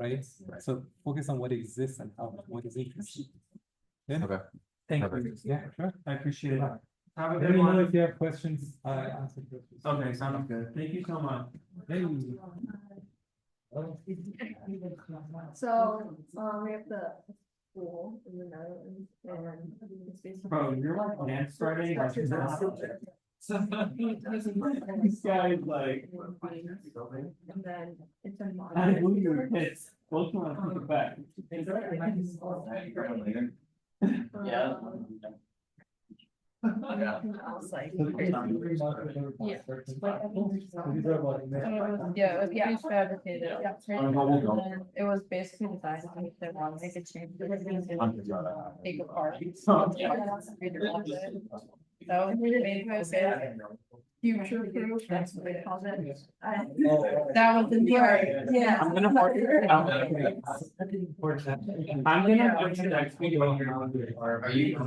right? So focus on what exists and what is interesting. Yeah. Okay. Thank you. Perfect. Yeah, sure. I appreciate it. Have a Let good me know one. if you have questions, I answer questions. Okay, sounds good. Thank you so much. Hey. So, we have the school in the Netherlands and it's basically. Bro, you're like dance Friday. Like, this guy's like. And then it's a. I knew you were pissed. Both want to take it back. Yeah. Yeah, it was prefabricated. And it was basically designed to make them want to make a change. Take apart. That was made by future proof, that's what they called it. That was in here, yeah. I'm gonna mark it out. I'm gonna go to the next video. Are you?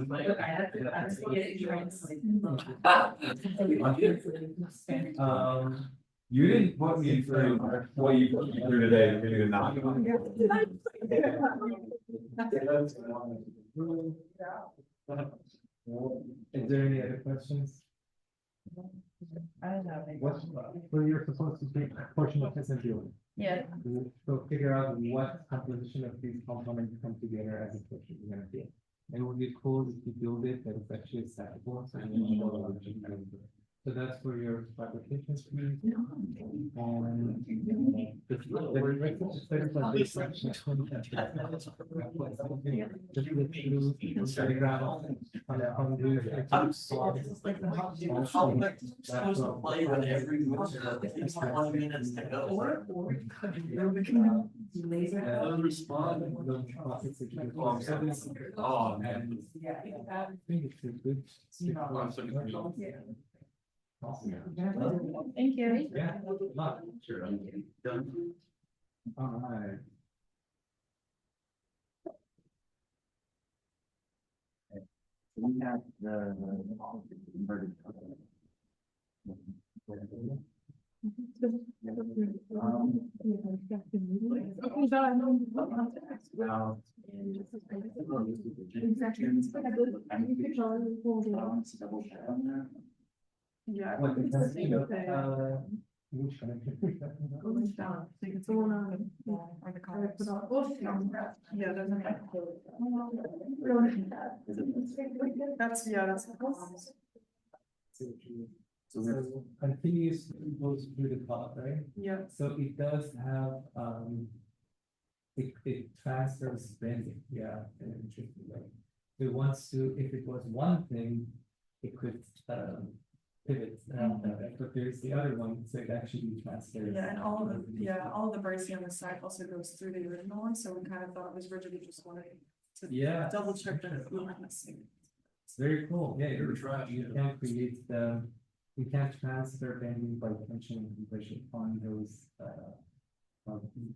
You didn't put me through what you put me through today, you did not. Is there any other questions? I don't know. What, so you're supposed to take a portion of this and do it. Yeah. So figure out what composition of these components come together as a portion you're gonna do. It would be cool if you build it that it's actually acceptable, so you know what you're gonna do. So that's for your fabrication suite. And Oh, man. Thank you. Yeah, good luck. Sure. All right. We have the inverted. Yeah. What, it's the same thing. which one? Going down, so you can see one on, or the colors. Yeah, there's a. That's, yeah, that's. So continuous goes through the top, right? Yeah. So it does have, it transfers spending, yeah, in an interesting way. It wants to, if it was one thing, it could, pivot around that, but there's the other one, so it actually transfers. Yeah, and all of the, yeah, all of the bursting on the side also goes through the original one, so we kind of thought it was rigid, we just wanted to. Yeah. Double check that we weren't missing. It's very cool, yeah, you can create the, you can transfer bending by tension and compression on those, between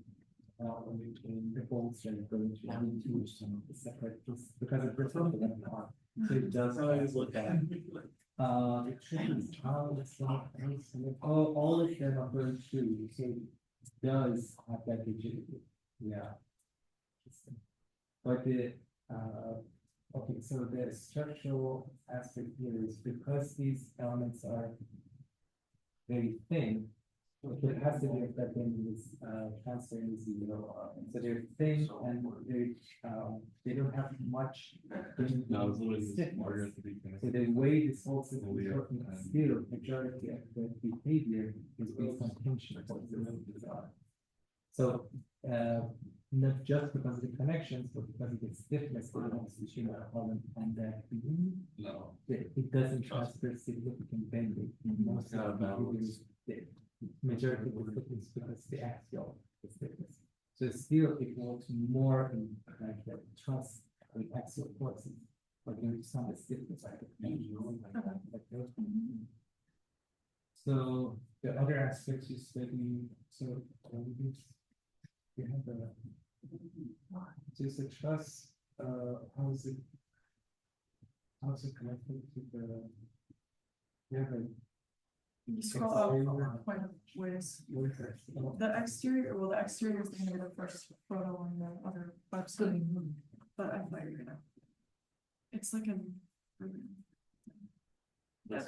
the bolts and going to LTU some separate, just because it breaks off them apart. So it does. It should be all of them are going to, so it does have that rigidity, yeah. But the, okay, so the structural aspect here is because these elements are very thin, it has to be that then is transferring zero. So they're thin and they don't have much. So the way this whole system is working, still majority of the behavior is based on tension. So not just because of the connections, but because of the stiffness that is between the column and the beam. No, it doesn't transfer significant bending. Most of the behavior is stiff. Majority of the stiffness because the axial stiffness. So still it works more in like the truss with axial forces, but there is some stiffness. So the other aspects you study, so you have the just a truss, how is it connected to the you have a You scroll up quite a ways. The exterior, well, the exterior is gonna be the first photo on the other website, but I thought you were gonna. It's like an.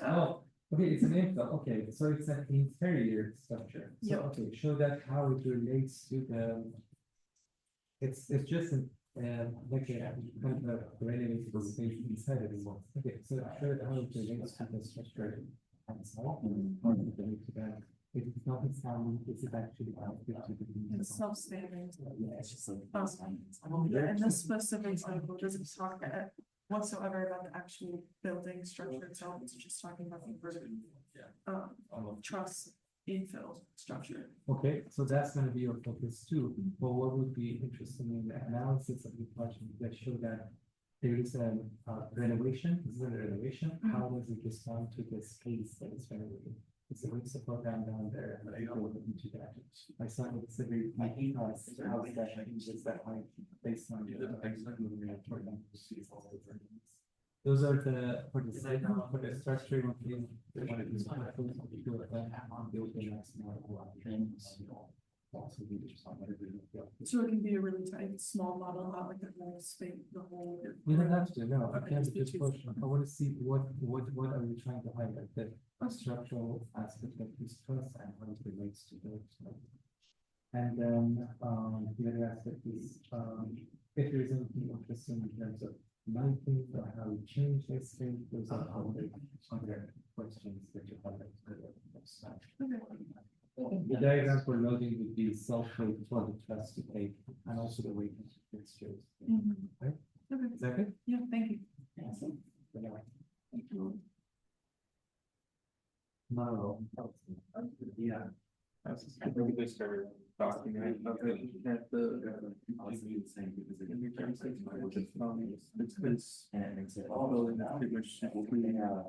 Oh, okay, it's an infill, okay, so it's an interior structure. So, Yep. okay, show that how it relates to the. It's just an, like a kind of related space inside of it. Okay, so show it how it relates to the structure. And so, or to that. If it's not a sound, is it actually connected to the? It's self-standing. Yeah, it's just like. And this specific example doesn't talk whatsoever about the actual building structure itself, it's just talking about the inverted. Truss infill structure. Okay, so that's gonna be your focus too, but what would be interesting in the analysis of the project that show that there is a renovation, this is a renovation, how does it respond to the space that is renovated? It's a it's a program down there, but I go into that. My son it's a very house that I think is that high based on those are the for the site for the structure of the So it can be a really tight, small model, not like the whole space, the whole. You don't have to, no, I Okay, can't it's just too- push, I wanna see what are you trying to highlight, the structural aspect of this truss and how it relates to those. And then, the other aspect is, if there's anything interesting in terms of lighting or how we change this thing, those are other questions that you highlight. The diagram for loading would be self-load for the trust to take and also the weight fixtures. Right? Is that good? Yeah, thank you. No. Yeah. That's just really good start document of it at the. It's this. Although in that pretty much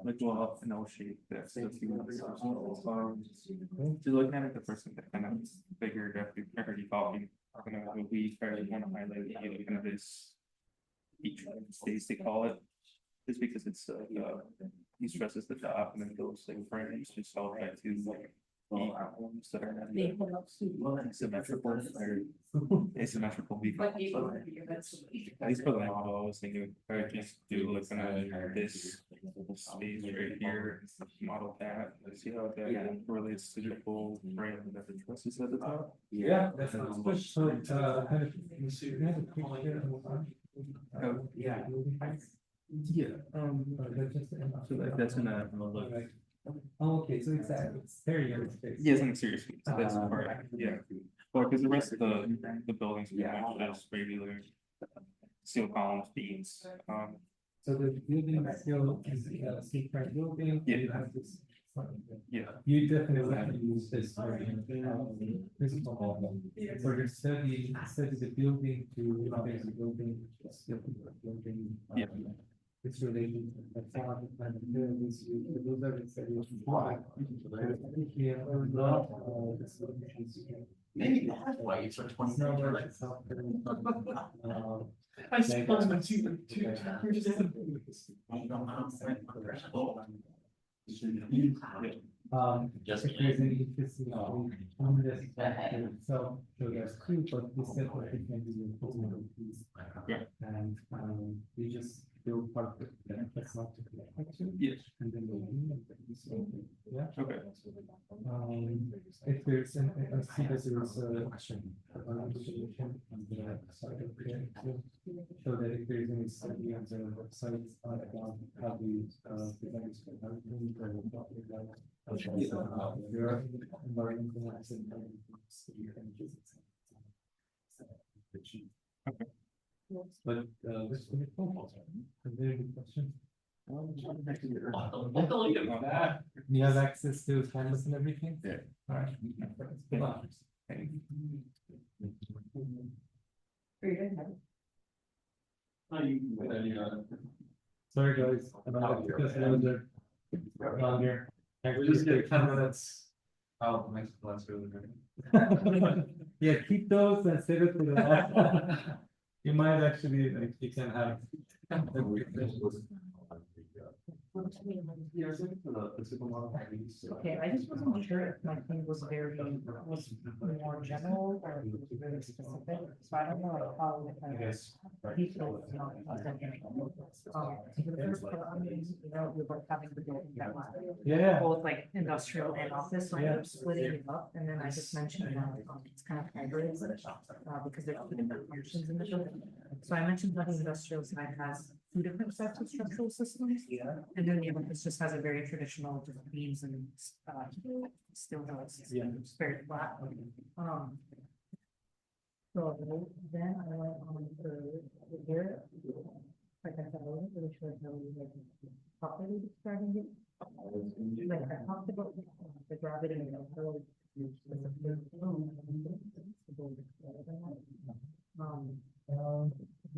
like go up in L shape. That's the few. Just looking at it, the person that kind of figured after already talking, we fairly want to highlight, kind of this. Each space they call it, is because it's he stresses the top and then goes like frames just solve that to like ones that are symmetrical or asymmetrical because at least for the model, I was thinking I would just do like kind of this space right here, model that, see how that relates to the full frame that the trusses at the top. Yeah, that's good. So, kind of, you have a picture of Yeah. Yeah. So that's gonna look. Oh, okay, so it's very young space. Yeah, it's an exterior space, so that's part, yeah. Well, because the rest of the buildings, just regular steel columns, beams, So the building still is a secret building. Yeah. You have this. yeah. You definitely have to use this for physical model. For your study the building to, there's a building, still building. Yeah. It's related to the farm and those are the studies. Yeah, or not, the solutions. Maybe that's why it's for 20. I suppose it's even two. Just if there's any interesting on this, so there's two, but we said what it can be important piece. Yeah. And we just build part of it, that's not to connect to. Yes. And then yeah. Okay. If there's an, I see that there is a solution on the side of the so that if there's any study on the website about how the designs can help them, there are environmental and Okay. But this is a very good question. You have access to cameras and everything? Yeah. All right. Sorry, guys. About because I was longer. We just get 10 minutes. Oh, makes less really great. Yeah, keep those and save it for the last. You might actually, like, you can have. Okay, I just wasn't sure if my thing was was more general or very specific, so I don't know like how detailed it's not. The first part, I mean, you know, we were having the building that was Yeah. both like industrial and office, so I ended Yeah. up splitting it up, and then I just mentioned that it's kind of hybrid. Because there's two different functions in the building. So I mentioned that the industrial side has two different sets of structural systems. And then the office just has a very traditional just beams and steel doors. Yeah. It's very flat. So then I went on to here. Like I said, I wasn't really sure how we like properly describing it. Like I talked about the gravity and the flow. I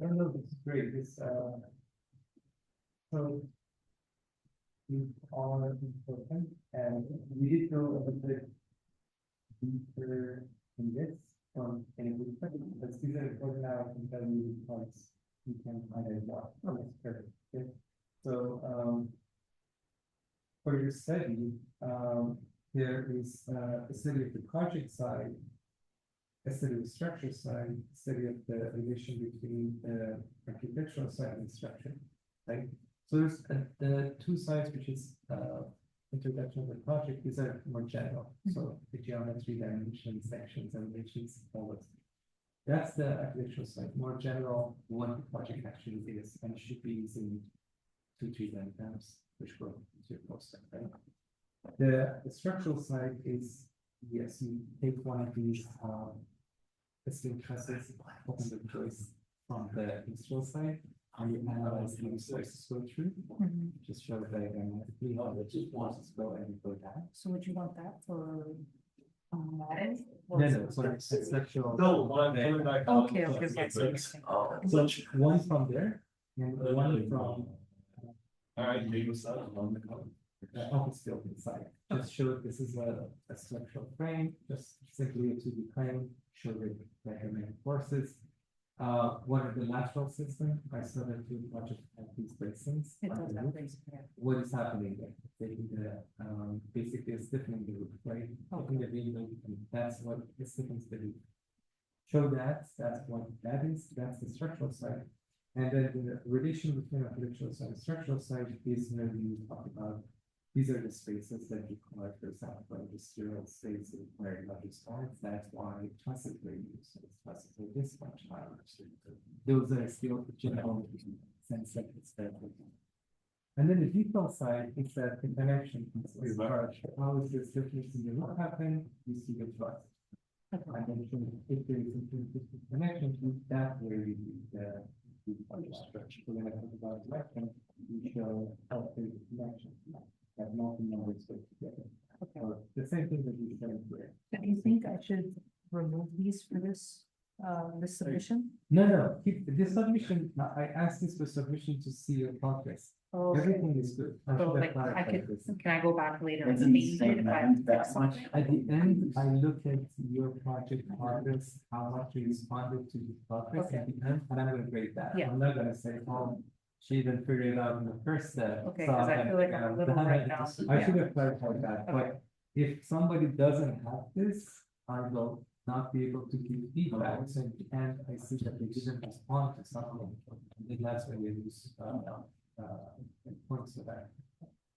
don't know, this is great, this, so. You are important, and we did go a little bit deeper in this, and we, let's do that important now, I can tell you parts, you can highlight what, that's perfect, okay? So, for your study, there is a study of the project side, a study of the structure side, study of the relation between the architectural side and structure, right? So there's the two sides, which is introduction of the project, these are more general. So the geometry, dimensions, sections, elevations, all those. That's the architectural side, more general, what the project actually is, and should be using 2-3 diagrams, which will into your poster, right? The structural side is yes, you take one of these, distinct trusses, open the choice from the industrial side, and you analyze the resources go through, just show diagrammatically how the resources go and go down. So would you want that for? No, so it's actual. Okay, okay, okay. So you're saying- So one from there, and one from. Office building side, just show this is a structural frame, just simply a 2D frame, show the diagram forces. What are the lateral system? I saw that two project have these basins. It on does the that roof. place, yeah. What is happening there? Taking the, basically it's stiffening the roof, right? Taking the window, and that's what is stiffens the roof. Show that's what that is, that's the structural side. And then the relation between architectural side and structural side is where we talk about. These are the spaces that you call, for example, industrial spaces where you have these parts, that's why trusses were used, so it's trusses are this much higher. Those are still general sense that it's there. And then the detail side is that the connection. Is how is this difference in the roof happen? You see the truss. And then if there is a connection to that where you use the structure. So when I talk about connection, we show how there is a connection. That multi-numbers go together. Okay. Or the same thing that we said here. So do you think I should remove these for this submission? No, keep this submission. I asked this for submission to see your progress. Oh, okay. Everything is good. I So should have like, I clarified could, this. can I go back later and see if I have to fix something? At the end, I look at your project progress, how much you responded to the progress at the end, and I'm gonna grade that. Yeah. I'm not gonna say, oh, she didn't figure it out in the first step. Okay, so because I I'm feel like gonna, I'm a little right now. I should have clarified that, Okay. but if somebody doesn't have this, I will not be able to give feedback, so in the end, I see that they didn't respond to something, and then that's when you lose, points for that.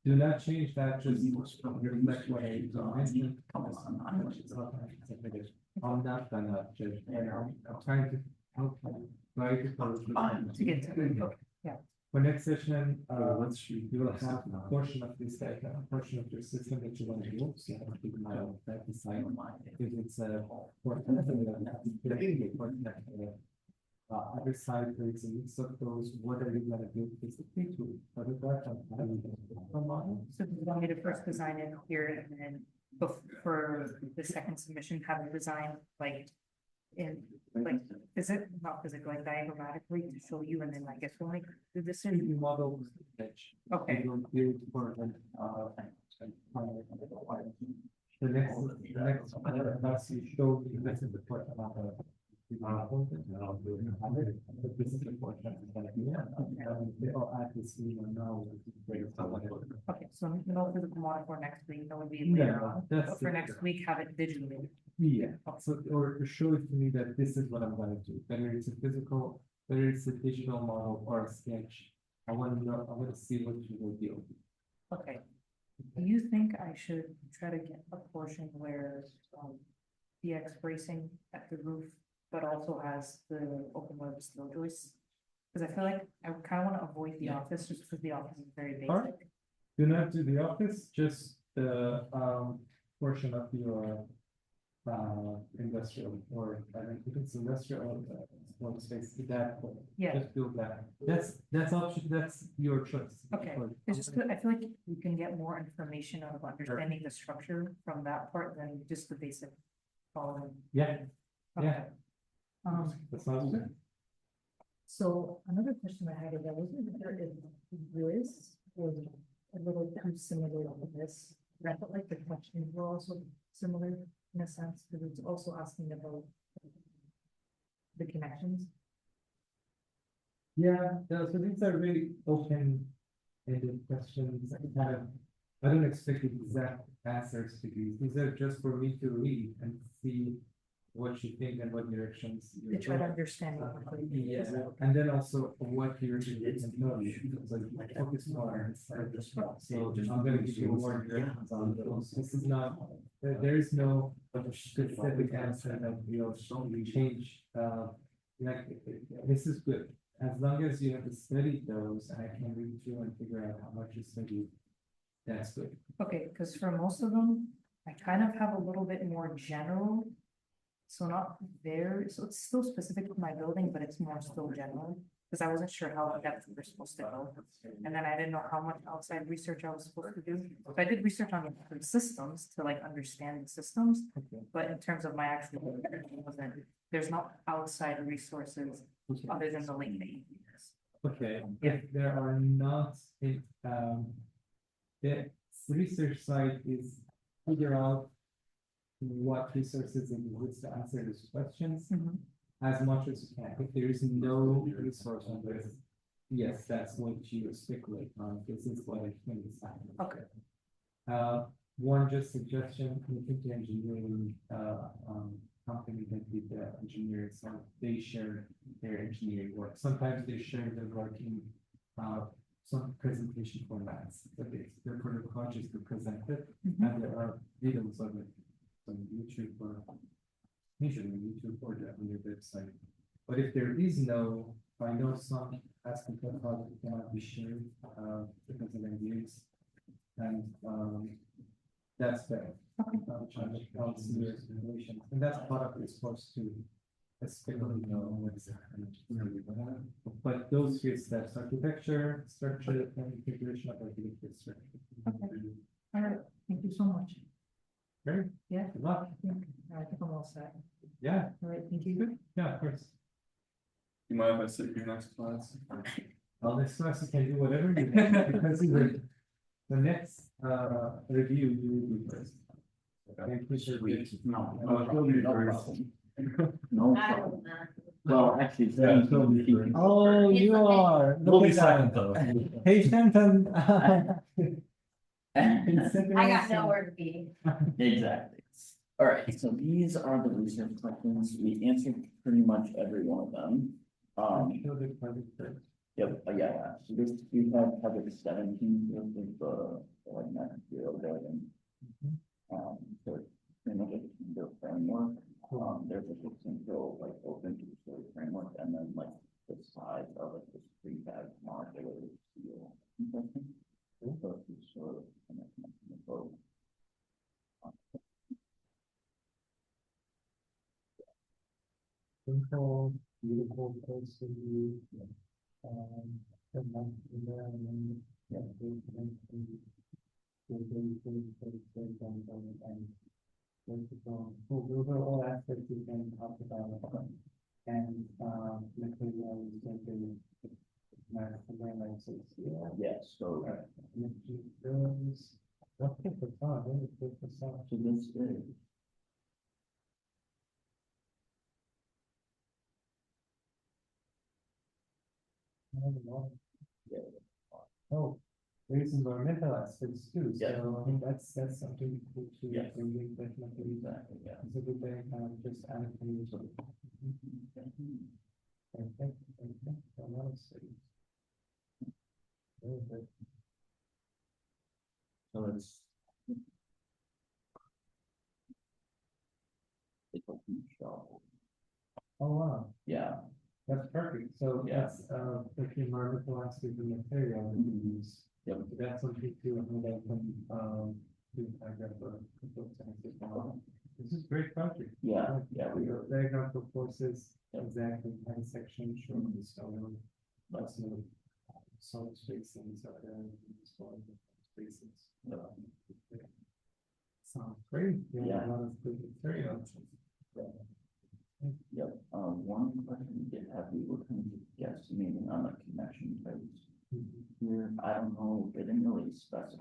Do not change that, just reflect what I mentioned. I'm not gonna judge, I'm trying to help you, try to close. To get to it, okay, yeah. For next session, you will have a portion of this, a portion of your system that you want to use, so you have to keep an eye on that, decide if it's a. Other side, there is a mix of those, what are you gonna do physically to photograph and model? So do you want me to first design it here and then for the second submission, have it designed like in, like, is it not physical, like diagrammatically to show you and then I guess we'll make the decision? You model. Okay. You will build for the next, class you show, this is the part about the. This is the portion that's gonna be, they all add this, now. Okay, so no physical model for next week, that would be No, later on, that's but for it. next week, have it digitally. Yeah, so, or show it to me that this is what I'm gonna do, whether it's a physical, whether it's a digital model or a sketch. I wanna know, I wanna see what you will do. Okay. Do you think I should try to get a portion where, DX bracing at the roof, but also has the open web steel joists? Cause I feel like I kind of want to avoid the office just because the office is very Alright. basic. Do not do the office, just the, portion of your. Industrial, or I think it's industrial, workspace, that. Yeah. Just do that, that's option, that's your choice. Okay, it's just, I feel like we can get more information out of understanding the structure from that part than just the basic following. Yeah, Okay. yeah. Um, That sounds good. so another question I had is I wasn't sure if this was a little too similar to this. I felt like the questions were also similar in a sense, because it's also asking about the connections. Yeah, so these are really open-ended questions. I don't expect exact answers to these. These are just for me to read and see what you think and what directions. To try to understand what we're doing. Yeah, and then also what you're doing. Like focus more. So I'm gonna give you more directions on those. This is not, there is no specific answer that will change. Like, this is good. As long as you have studied those, and I can read through and figure out how much you studied, that's good. Okay, because for most of them, I kind of have a little bit more general. So not very, so it's still specific to my building, but it's more still general, because I wasn't sure how in depth we were supposed to go. And then I didn't know how much outside research I was supposed to do. So I did research on the systems to like understand the systems, but in terms of my actual, there's not outside resources other than the link. Okay, if there are not, the research site is figure out what resources exist to answer these questions as much as you can. If there is no resource on this, yes, that's what you speculate on. This is what I think is happening. Okay. One just suggestion, I think the engineering company that did the engineering, so they share their engineering work. Sometimes they share their work in some presentation formats, but they're for the projects to present it, and there are videos of it on YouTube or usually YouTube or on your website. But if there is no, I know some aspect of how it cannot be shared because of NDAs, and that's better. And that's part of it's supposed to especially know what's happening. But those three steps: architecture, structure, and configuration of architecture structure. Okay. All right, thank you so much. Great. Yeah. Good luck. I think I'm all set. Yeah. All right, thank you. Yeah, of course. You mind if I sit your next class? Well, next class you can do whatever you want because the next review you will be first. Thank you, sir. No. No I problem. don't know. Well, actually, it's Yeah, me. totally first. Oh, you are. We'll be Look at silent that. though. Patient and. I got nowhere to be. Exactly. All right, so these are the research questions. We answered pretty much every one of them. Yep, yeah, so this, we have project 17, this is the, like, net zero building. So it's pretty much the framework, there's a central, like, open to the framework, and then, like, the size of it, this prefab modular steel. So it's sort of connection to the boat. Simple, beautiful place to be. The month in there and then, yeah, those are all aspects we can talk about. And, material is going to. Yes, so. Let's take the time, let's take the time. So this is. Oh, there's environmental aspects too, Yeah. so I think that's something cool to. Yeah. Definitely. Exactly, yeah. It's a good thing, just allocate. Okay, so now let's see. Very good. So it's. It's a huge job. Oh, wow, Yeah. that's perfect, so Yeah. that's, the environmental aspect of the material that we use. Yep. So that's something to, that can, do, I guess, this is great project. Yeah, yeah, we are. Diagram for forces, Yep. exactly, have a section showing the stone, lots of solid spacings are there, solid spaces. Sounds great, you have a lot of good material. Yep, one question we did have, we were kind of guesstimating on the connection types. Here, I don't know, they didn't really specify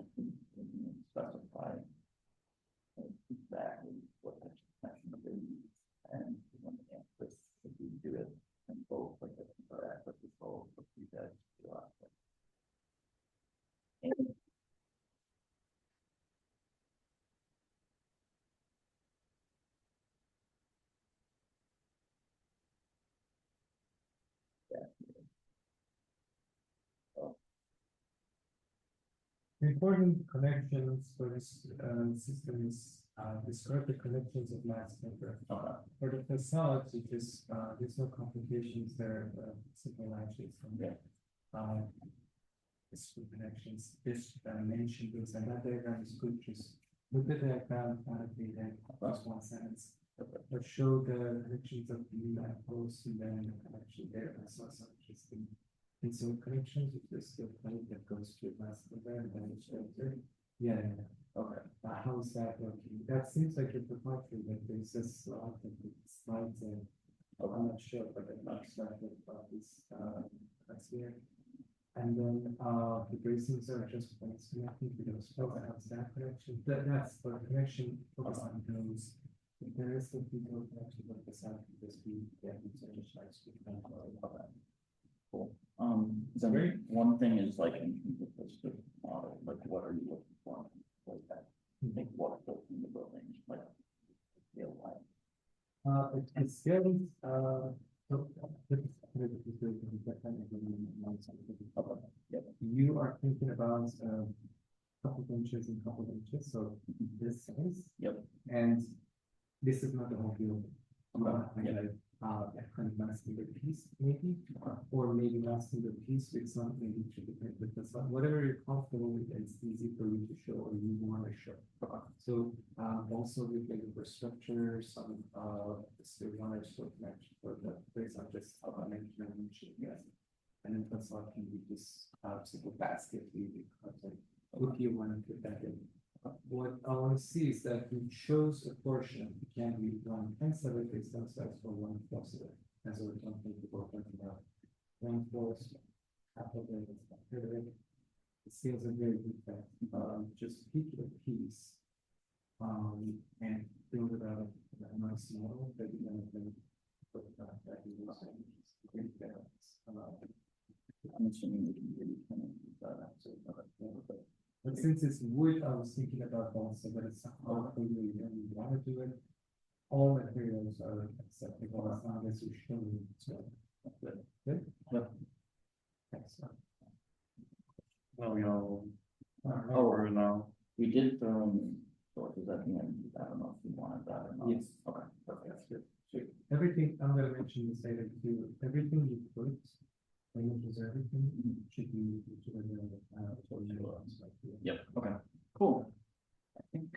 exactly what the connection they use. And when the answer, if we do it in both, like, or access to both, if you guys do that. Important connections for this system is describe the connections of mass member. Okay. For the facades, it just there's no complications there, simple latches. Yeah. It's good connections, this mention this and that diagram is good, just look at the diagram, then plus one sentence. But show the connections of the post and then the connection there. I saw some interesting. And so connections with this plate that goes to last over and then it's filtered. Yeah, okay. How is that working? That seems like a proprietary, but there's this lot of slides and I'm not sure, but I'm not certain about this that's here. And then the bracings are just points connecting to those. Okay, how's that connection? That's the connection on those. The rest of the connection like the sound can just be just nice to kind of that. Cool. Then one thing is like in this model, like what are you looking for? Like that, like what goes in the building, like feel like. It's very, you are thinking about couple of inches and couple of inches, so this size. Yep. And this is not the whole building. Okay. Kind of masking the piece, maybe, or maybe masking the piece with some maybe to depend with the sun. Whatever you're comfortable with, it's easy for you to show or you want to show. So also with like infrastructure, some still one or so connection for the place on just mention, yes. And then that's all can be just simple basket leaving content. If you want to put that in. What I want to see is that you chose a portion, it can be one tenth of it, it's themselves for one plus of it, as we're talking about. One fourth, half of it, a third of it. The scales are very good that, just pick a piece. And build it out a nice model that you're gonna put that you will say, great balance. I'm assuming we can really kind of use that, so, But since it's wood, I was thinking about also, but it's how you really want to do it. All materials are acceptable as long as you show them. So, good. Good. Yep. Excellent. Well, we all. Oh, no. We did throw in sources at the end. I don't know if you wanted that or not. Yes. Okay, perfect. That's good. Sure. Everything, I'm gonna mention this later too, everything you put, images, everything should be. Yep, okay, cool. I think.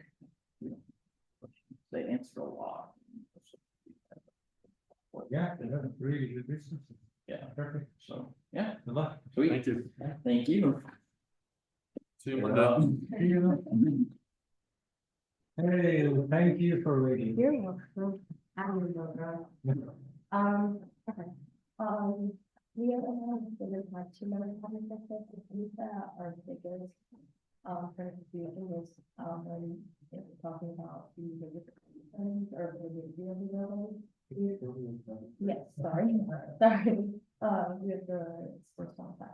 They answered a lot. Yeah, they have really good resources. Yeah, Perfect. so, yeah. Good luck. Sweet. Thank you. Thank you. See you Monday. Hey, thank you for waiting. You're welcome. I don't even know. Okay. We have there's like 2 minutes coming with Lisa or figures. Her confusion was, when it was talking about the things or the building. Yes, sorry, sorry, with the sports complex.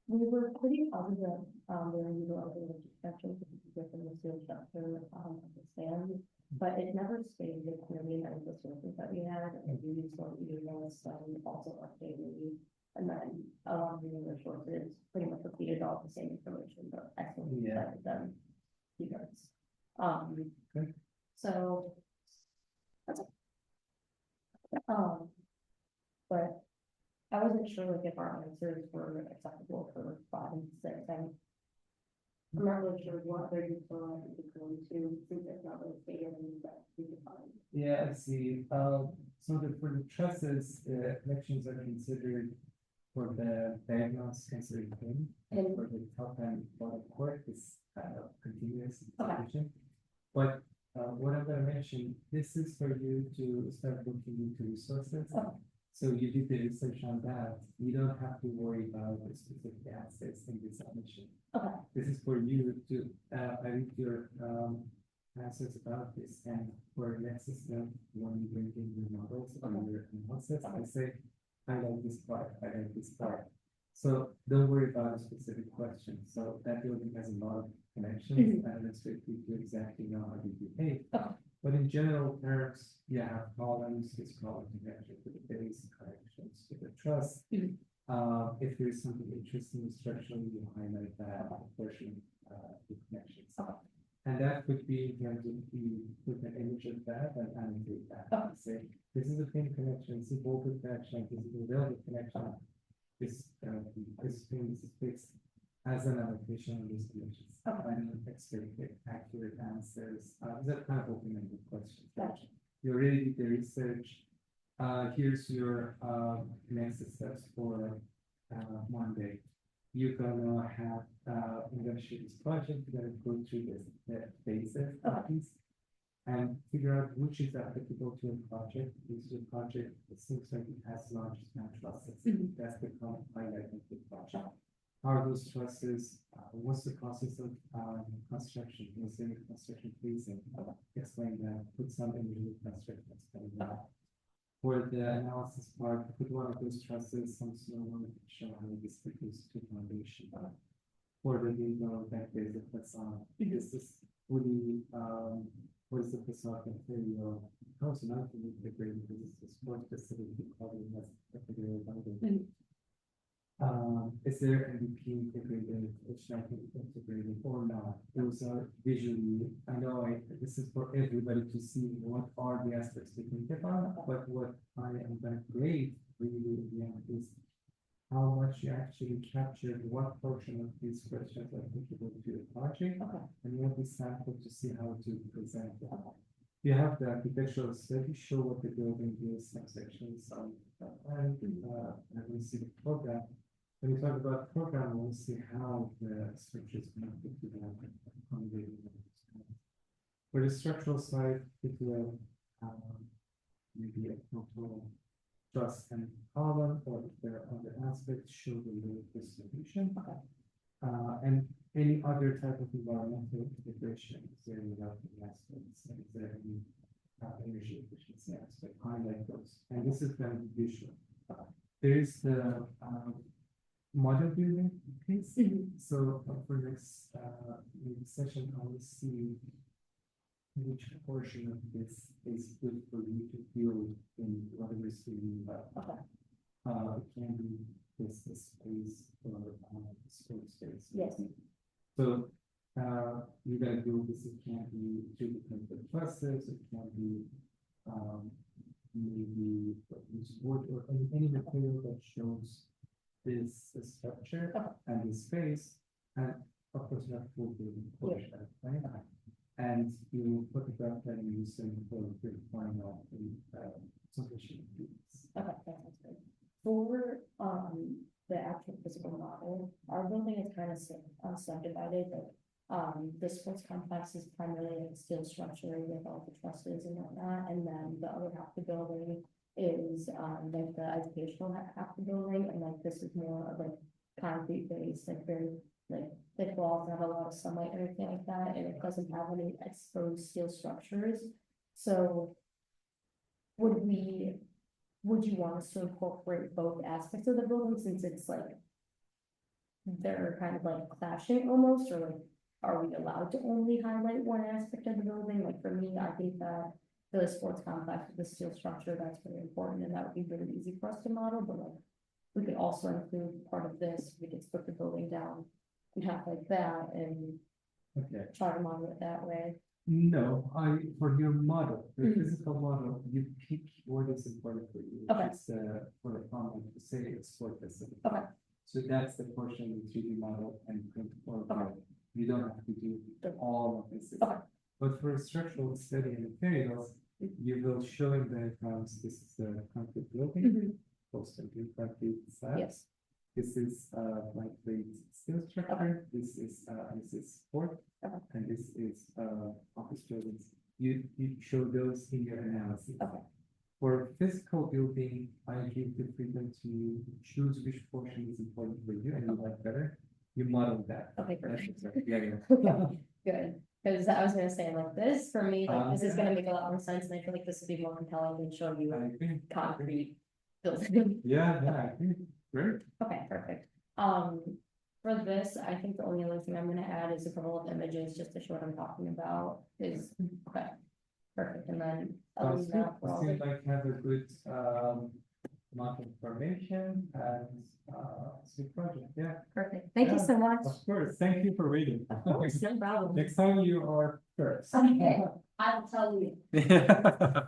We were putting on the, where we were over the discussion, different material structure, the stand, but it never stayed with clearly as the sources that we had, and we used to email some also updated. And then along the other sources pretty much repeated all the same information, but excellent that them. Because, Okay. so. That's it. But I wasn't sure like if our answers were acceptable for 5 and 6, and I'm not really sure what they're going to, since it's not really stated in that we can find. Yeah, I see. So that for the trusses, connections are considered for the diagonals considered thin, and for the top and bottom chord is continuous integration. But what I'm gonna mention, this is for you to start looking into resources. So you did the research on that. You don't have to worry about the specific assets in this submission. Okay. This is for you to read your answers about this, and for next system, when you bring in your models or your analysis, I say, I like this part, I like this part. So don't worry about a specific question. So that building has a lot of connections, and it's going to exactly know how to behave. But in general terms, you have columns, this column connection to the base, connections to the truss. If there's something interesting structurally, you highlight that portion, the connections. And that could be, in terms of you put an image of that and annotate that. Okay. Say, this is a pin connection, this is a voltage connection, this is a velvet connection. This, this thing is fixed as an allocation of these connections. Okay. And expect accurate answers, that kind of open-ended questions. Gotcha. You already did the research. Here's your, next steps for, Monday. You're gonna have, you're gonna shoot this project, you're gonna go through this, the phases of these. And figure out which is applicable to a project, is your project, it seems like it has large span trusses. That's the highlight of the project. How are those trusses, what's the process of, construction, is there a construction phase, and explain that, put some images of construction, explain that. For the analysis part, put one of those trusses, some snow on it, show how this goes to foundation. For the legal that there's a facade, this is fully, what is the facade material? Also not to meet the grade, because it's more specific to probably has a particular building. Is there MVP integrated, which I think integrated or not? Those are visually, I know this is for everybody to see what are the aspects to think about, but what I am going to grade really in the end is how much you actually captured, what portion of these questions are applicable to the project, and what we sample to see how to present it. You have the architectural study, show what the building is, some sections, and we see the program. When we talk about program, we'll see how the structures connected to that. For the structural side, it will maybe a total truss and column, or if there are other aspects, show the load distribution. And any other type of environmental integration, is there any routing aspects, and is there any energy efficiency aspect, highlight those. And this is going to be visual. There is the model building piece. So for next session, I will see which portion of this is good for you to build in whatever student. It can be this space or school space. Yes. So you're gonna build this. It can be 3D printed trusses. It can be maybe wood or any material that shows this structure and this space, and of course you have full building portion, right? And you photograph that and use them for the final solution. Okay, that sounds good. For the actual physical model, our building is kind of subdivided, but the sports complex is primarily a steel structure with all the trusses and whatnot, and then the other half of the building is like the educational half of the building, and like this is more of like concrete based, like very like thick walls, have a lot of sunlight and everything like that, and it doesn't have any exposed steel structures. So would you want us to incorporate both aspects of the building, since it's like they're kind of like clashing almost, or like are we allowed to only highlight one aspect of the building? Like for me, I think that the sports complex with the steel structure, that's very important, and that would be very easy for us to model, but like we could also include part of this, we could split the building down and have like that and try to model it that way. No, for your model, the physical model, you pick what is important for you. It's for a problem to say it's sport specific. So that's the portion in 3D model and print or you don't have to do all of this. But for structural study and materials, you will show in diagrams, this is a concrete building, constantly concrete slab. Yes. This is lightweight steel structure. This is sport, and this is office buildings. You show those in your analysis. For physical building, I give the freedom to choose which portion is important for you and you like better. You model that. Okay, perfect. Yeah. Good, because I was gonna say like this, for me, like this is gonna make a lot more sense, and I feel like this would be more compelling than showing you I agree. concrete building. Yeah, I agree. Great. Okay, perfect. For this, I think the only other thing I'm gonna add is a couple of images just to show what I'm talking about is, okay. Perfect, and then other than that, we're all Seems good. like have a good amount of information and, it's a good project, yeah. Perfect. Thank you so much. Of course, thank you for reading. Of course, no problem. Next time you are first. Okay, I will tell you. Yeah.